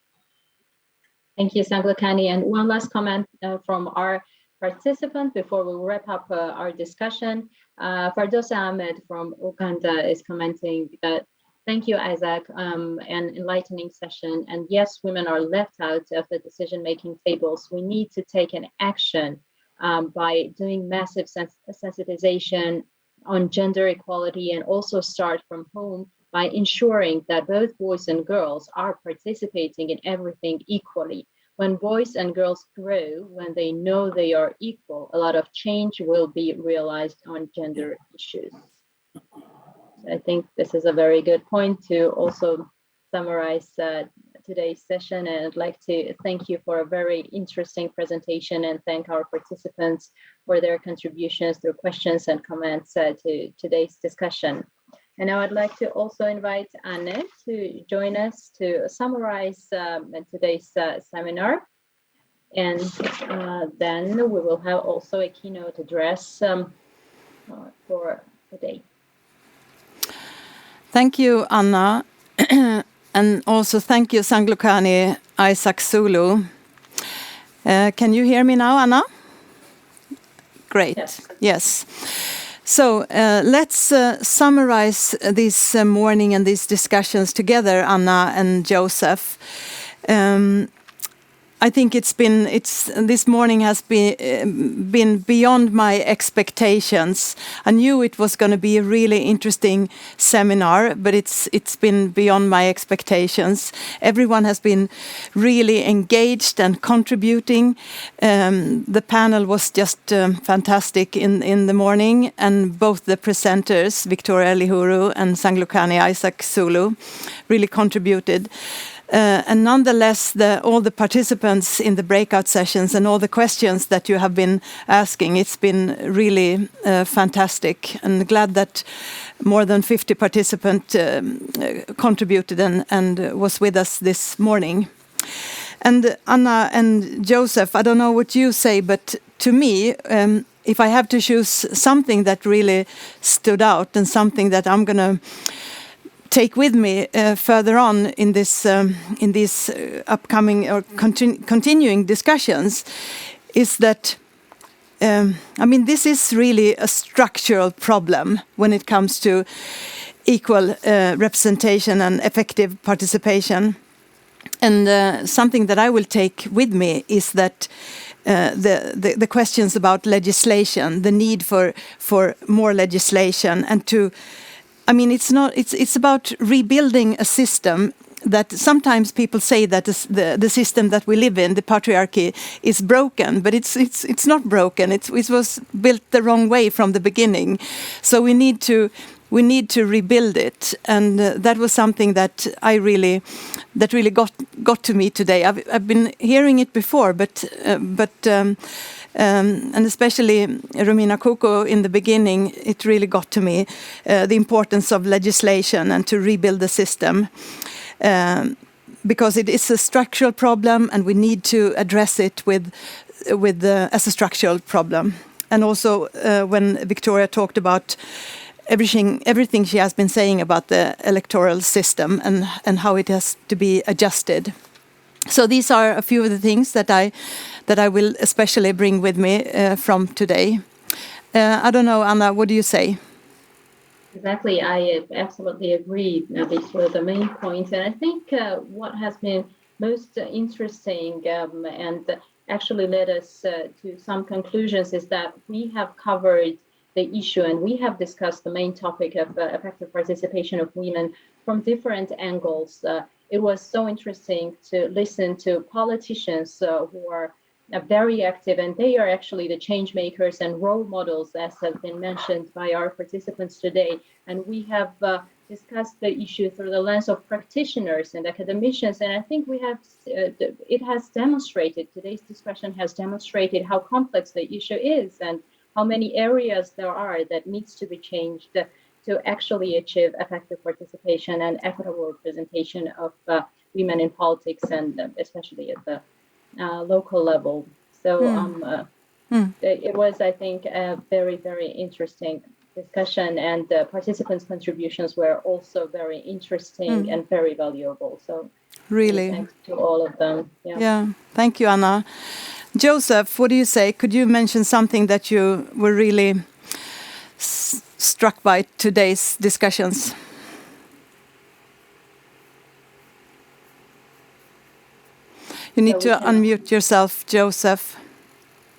Thank you, Sanglokani. And one last comment from our participant before we wrap up our discussion. Fardosa Ahmed from Uganda is commenting that, thank you, Isaac, an enlightening session. And yes, women are left out of the decision-making tables. We need to take an action by doing massive sensitization on gender equality, and also start from home by ensuring that both boys and girls are participating in everything equally. When boys and girls grow, when they know they are equal, a lot of change will be realized on gender issues. I think this is a very good point to also summarize today's session. And I'd like to thank you for a very interesting presentation, and thank our participants for their contributions through questions and comments to today's discussion. And now I'd like to also invite Anne to join us to summarize today's seminar. And then we will have also a keynote address for the day. Thank you, Anna. And also thank you, Sanglokani, Isaac Zulu. Can you hear me now, Anna? Great. Yes. So let's summarize this morning and these discussions together, Anna and Joseph. I think this morning has been beyond my expectations. I knew it was going to be a really interesting seminar, but it's been beyond my expectations. Everyone has been really engaged and contributing. The panel was just fantastic in the morning, and both the presenters, Victoria Lihuru and Sanglokani Isaac Zulu, really contributed. And nonetheless, all the participants in the breakout sessions and all the questions that you have been asking, it's been really fantastic, and glad that more than 50 participants contributed and was with us this morning. And Anna and Joseph, I don't know what you say, but to me, if I have to choose something that really stood out and something that I'm going to take with me further on in these upcoming or continuing discussions, is that this is really a structural problem when it comes to equal representation and effective participation. And something that I will take with me is that the questions about legislation, the need for more legislation, and it's about rebuilding a system that sometimes people say that the system that we live in, the patriarchy, is broken, but it's not broken. It was built the wrong way from the beginning, so we need to rebuild it, and that was something that really got to me today. I've been hearing it before, but and especially Romina Koko in the beginning, it really got to me the importance of legislation and to rebuild the system. Because it is a structural problem, and we need to address it as a structural problem. And also, when Victoria talked about everything she has been saying about the electoral system and how it has to be adjusted. So these are a few of the things that I will especially bring with me from today. I don't know, Anna, what do you say? Exactly, I absolutely agree. These were the main points, and I think what has been most interesting and actually led us to some conclusions is that we have covered the issue and we have discussed the main topic of effective participation of women from different angles. It was so interesting to listen to politicians who are very active, and they are actually the change makers and role models, as has been mentioned by our participants today. And we have discussed the issue through the lens of practitioners and academicians, and I think we have it has demonstrated, today's discussion has demonstrated how complex the issue is and how many areas there are that needs to be changed to actually achieve effective participation and equitable representation of women in politics, and especially at the local level. So it was, I think, a very, very interesting discussion, and participants' contributions were also very interesting and very valuable. So really, thanks to all of them. Yeah, thank you, Anna. Joseph, what do you say? Could you mention something that you were really struck by today's discussions? You need to unmute yourself, Joseph.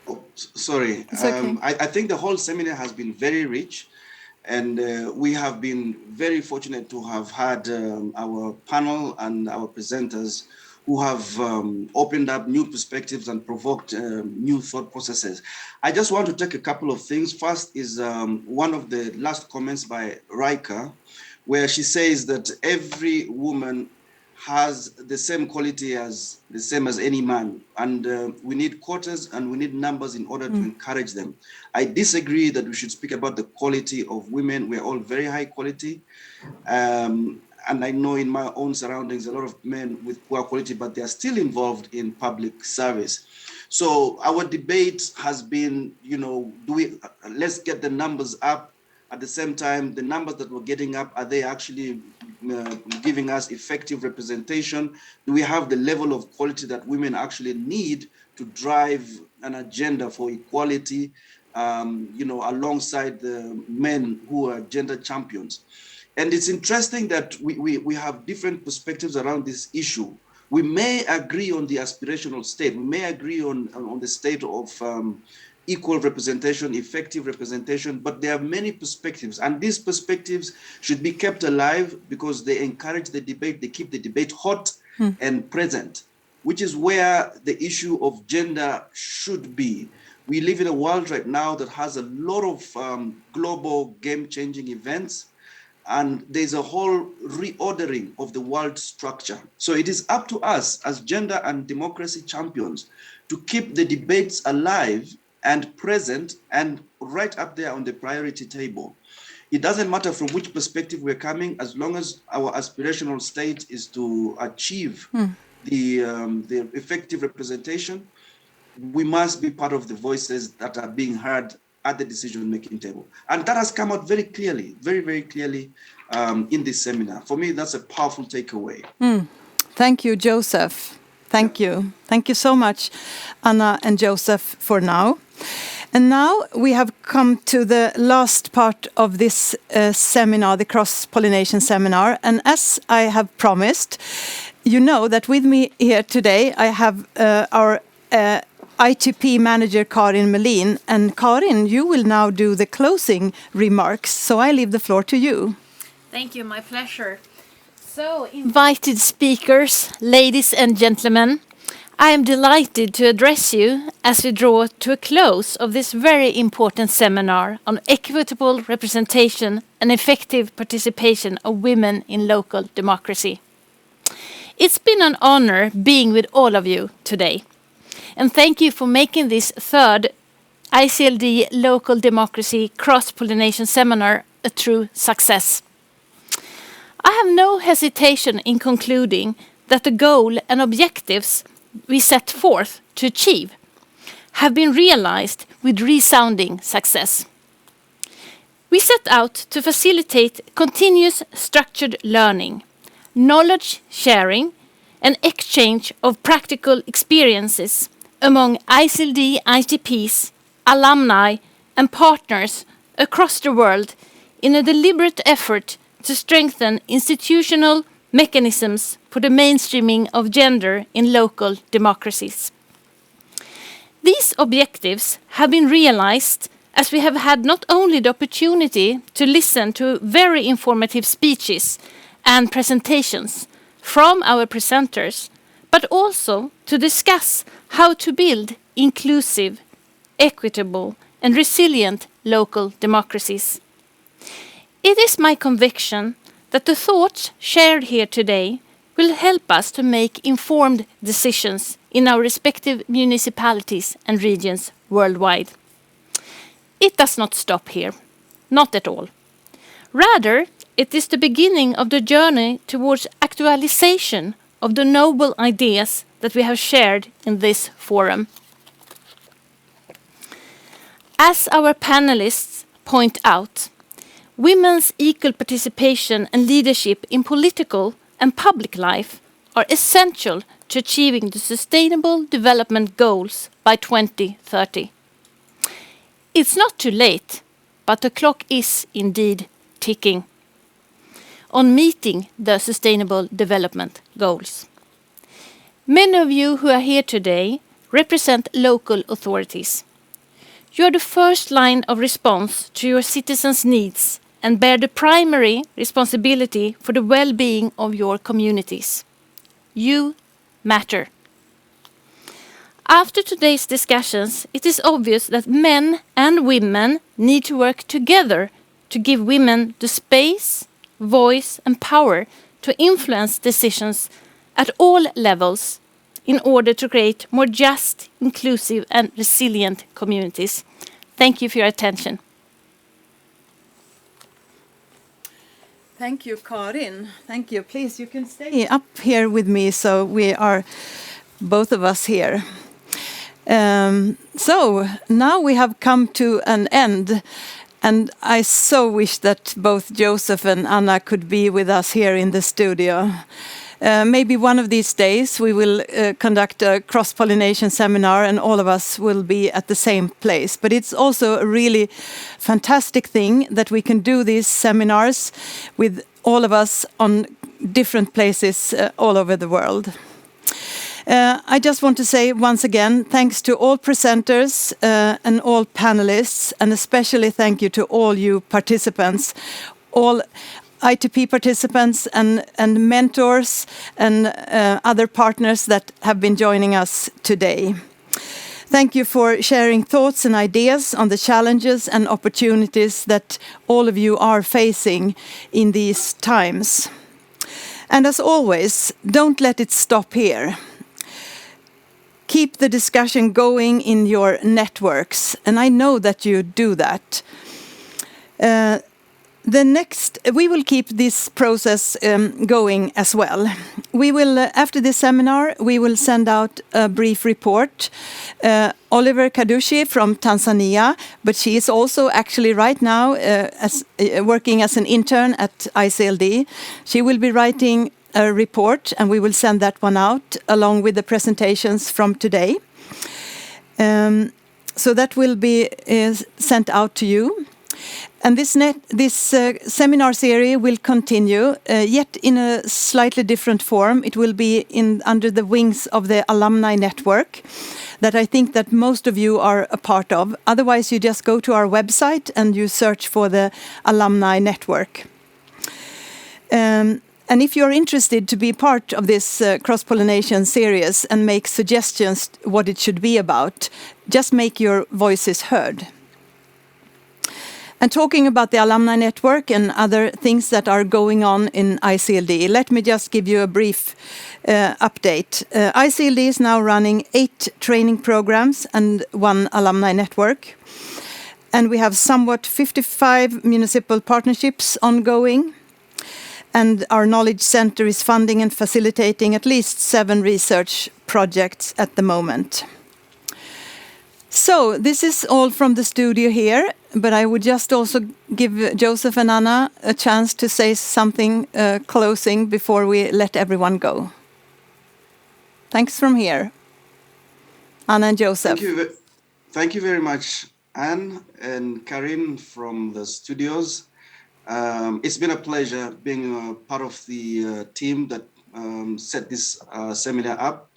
Oh, sorry. It's okay. I think the whole seminar has been very rich, and we have been very fortunate to have had our panel and our presenters who have opened up new perspectives and provoked new thought processes. I just want to take a couple of things. First is one of the last comments by Riker, where she says that every woman has the same quality as any man, and we need quotas and we need numbers in order to encourage them. I disagree that we should speak about the quality of women. We're all very high quality, and I know in my own surroundings a lot of men with poor quality, but they are still involved in public service. So our debate has been, let's get the numbers up. At the same time, the numbers that we're getting up, are they actually giving us effective representation? Do we have the level of quality that women actually need to drive an agenda for equality, alongside the men who are gender champions? And it's interesting that we have different perspectives around this issue. We may agree on the aspirational state. We may agree on the state of equal representation, effective representation, but there are many perspectives, and these perspectives should be kept alive because they encourage the debate, they keep the debate hot and present, which is where the issue of gender should be. We live in a world right now that has a lot of global game-changing events, and there's a whole reordering of the world structure. So it is up to us as gender and democracy champions to keep the debates alive and present and right up there on the priority table. It doesn't matter from which perspective we're coming, as long as our aspirational state is to achieve the effective representation, we must be part of the voices that are being heard at the decision-making table. And that has come out very clearly, very, very clearly in this seminar. For me, that's a powerful takeaway. Thank you, Joseph. Thank you. Thank you so much, Anna and Joseph, for now. And now we have come to the last part of this seminar, the Cross Pollination seminar. And as I have promised, you know that with me here today, I have our ITP manager, Karin Melin. And Karin, you will now do the closing remarks. So I leave the floor to you. Thank you, my pleasure. So, invited speakers, ladies and gentlemen, I am delighted to address you as we draw to a close of this very important seminar on equitable representation and effective participation of women in local democracy. It's been an honor being with all of you today. And thank you for making this third ICLD Local Democracy Cross Pollination Seminar a true success. I have no hesitation in concluding that the goal and objectives we set forth to achieve have been realized with resounding success. We set out to facilitate continuous structured learning, knowledge sharing, and exchange of practical experiences among ICLD ITPs, alumni, and partners across the world in a deliberate effort to strengthen institutional mechanisms for the mainstreaming of gender in local democracies. These objectives have been realized as we have had not only the opportunity to listen to very informative speeches and presentations from our presenters, but also to discuss how to build inclusive, equitable, and resilient local democracies. It is my conviction that the thoughts shared here today will help us to make informed decisions in our respective municipalities and regions worldwide. It does not stop here, not at all. Rather, it is the beginning of the journey towards actualization of the noble ideas that we have shared in this forum. As our panelists point out, women's equal participation and leadership in political and public life are essential to achieving the Sustainable Development Goals by 2030. It's not too late, but the clock is indeed ticking on meeting the Sustainable Development Goals. Many of you who are here today represent local authorities. You are the first line of response to your citizens' needs and bear the primary responsibility for the well-being of your communities. You matter. After today's discussions, it is obvious that men and women need to work together to give women the space, voice, and power to influence decisions at all levels in order to create more just, inclusive, and resilient communities. Thank you for your attention. Thank you, Karin. Thank you. Please, you can stay up here with me so we are both of us here. So now we have come to an end, and I so wish that both Joseph and Anna could be with us here in the studio. Maybe one of these days we will conduct a cross-pollination seminar and all of us will be at the same place. But it's also a really fantastic thing that we can do these seminars with all of us on different places all over the world. I just want to say once again, thanks to all presenters and all panelists, and especially thank you to all you participants, all ITP participants and mentors and other partners that have been joining us today. Thank you for sharing thoughts and ideas on the challenges and opportunities that all of you are facing in these times. And as always, don't let it stop here. Keep the discussion going in your networks, and I know that you do that. We will keep this process going as well. We will, after this seminar, we will send out a brief report. Oliver Kadushi from Tanzania, but she is also actually right now working as an intern at ICLD. She will be writing a report, and we will send that one out along with the presentations from today. So that will be sent out to you. And this seminar series will continue, yet in a slightly different form. It will be under the wings of the alumni network that I think that most of you are a part of. Otherwise, you just go to our website and you search for the alumni network. And if you're interested to be part of this cross-pollination series and make suggestions what it should be about, just make your voices heard. And talking about the alumni network and other things that are going on in ICLD, let me just give you a brief update. ICLD is now running 8 training programs and 1 alumni network. And we have somewhat 55 municipal partnerships ongoing. And our Knowledge Center is funding and facilitating at least 7 research projects at the moment. So this is all from the studio here, but I would just also give Joseph and Anna a chance to say something closing before we let everyone go. Thanks from here. Anna and Joseph. Thank you very much, Anne and Karin from the studios. It's been a pleasure being a part of the team that set this seminar up.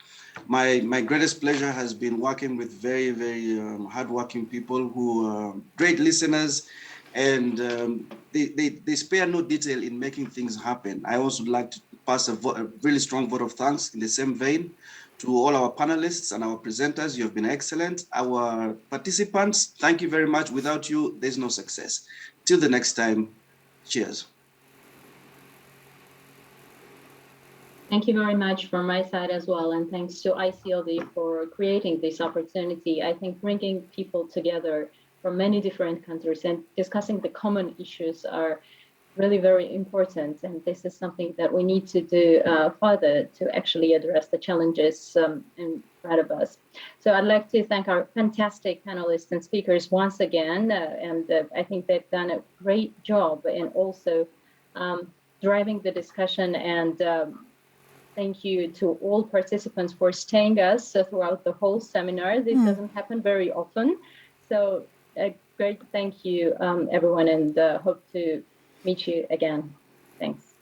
My greatest pleasure has been working with very, very hardworking people who are great listeners, and they spare no detail in making things happen. I also would like to pass a really strong vote of thanks in the same vein to all our panelists and our presenters. You have been excellent. Our participants, thank you very much. Without you, there's no success. Till the next time. Cheers. Thank you very much from my side as well. And thanks to ICLD for creating this opportunity. I think bringing people together from many different countries and discussing the common issues are really very important. And this is something that we need to do further to actually address the challenges in front of us. So I'd like to thank our fantastic panelists and speakers once again. I think they've done a great job in also driving the discussion. And thank you to all participants for staying us throughout the whole seminar. This doesn't happen very often. So a great thank you, everyone, and hope to meet you again. Thanks.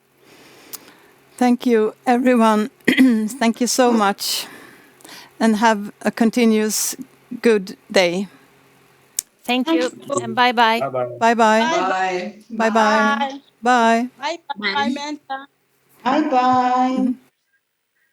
Thank you, everyone. Thank you so much. And have a continuous good day. Thank you, and bye-bye. Bye-bye. Bye. Bye-bye. Bye. Bye, Mentor. Bye-bye.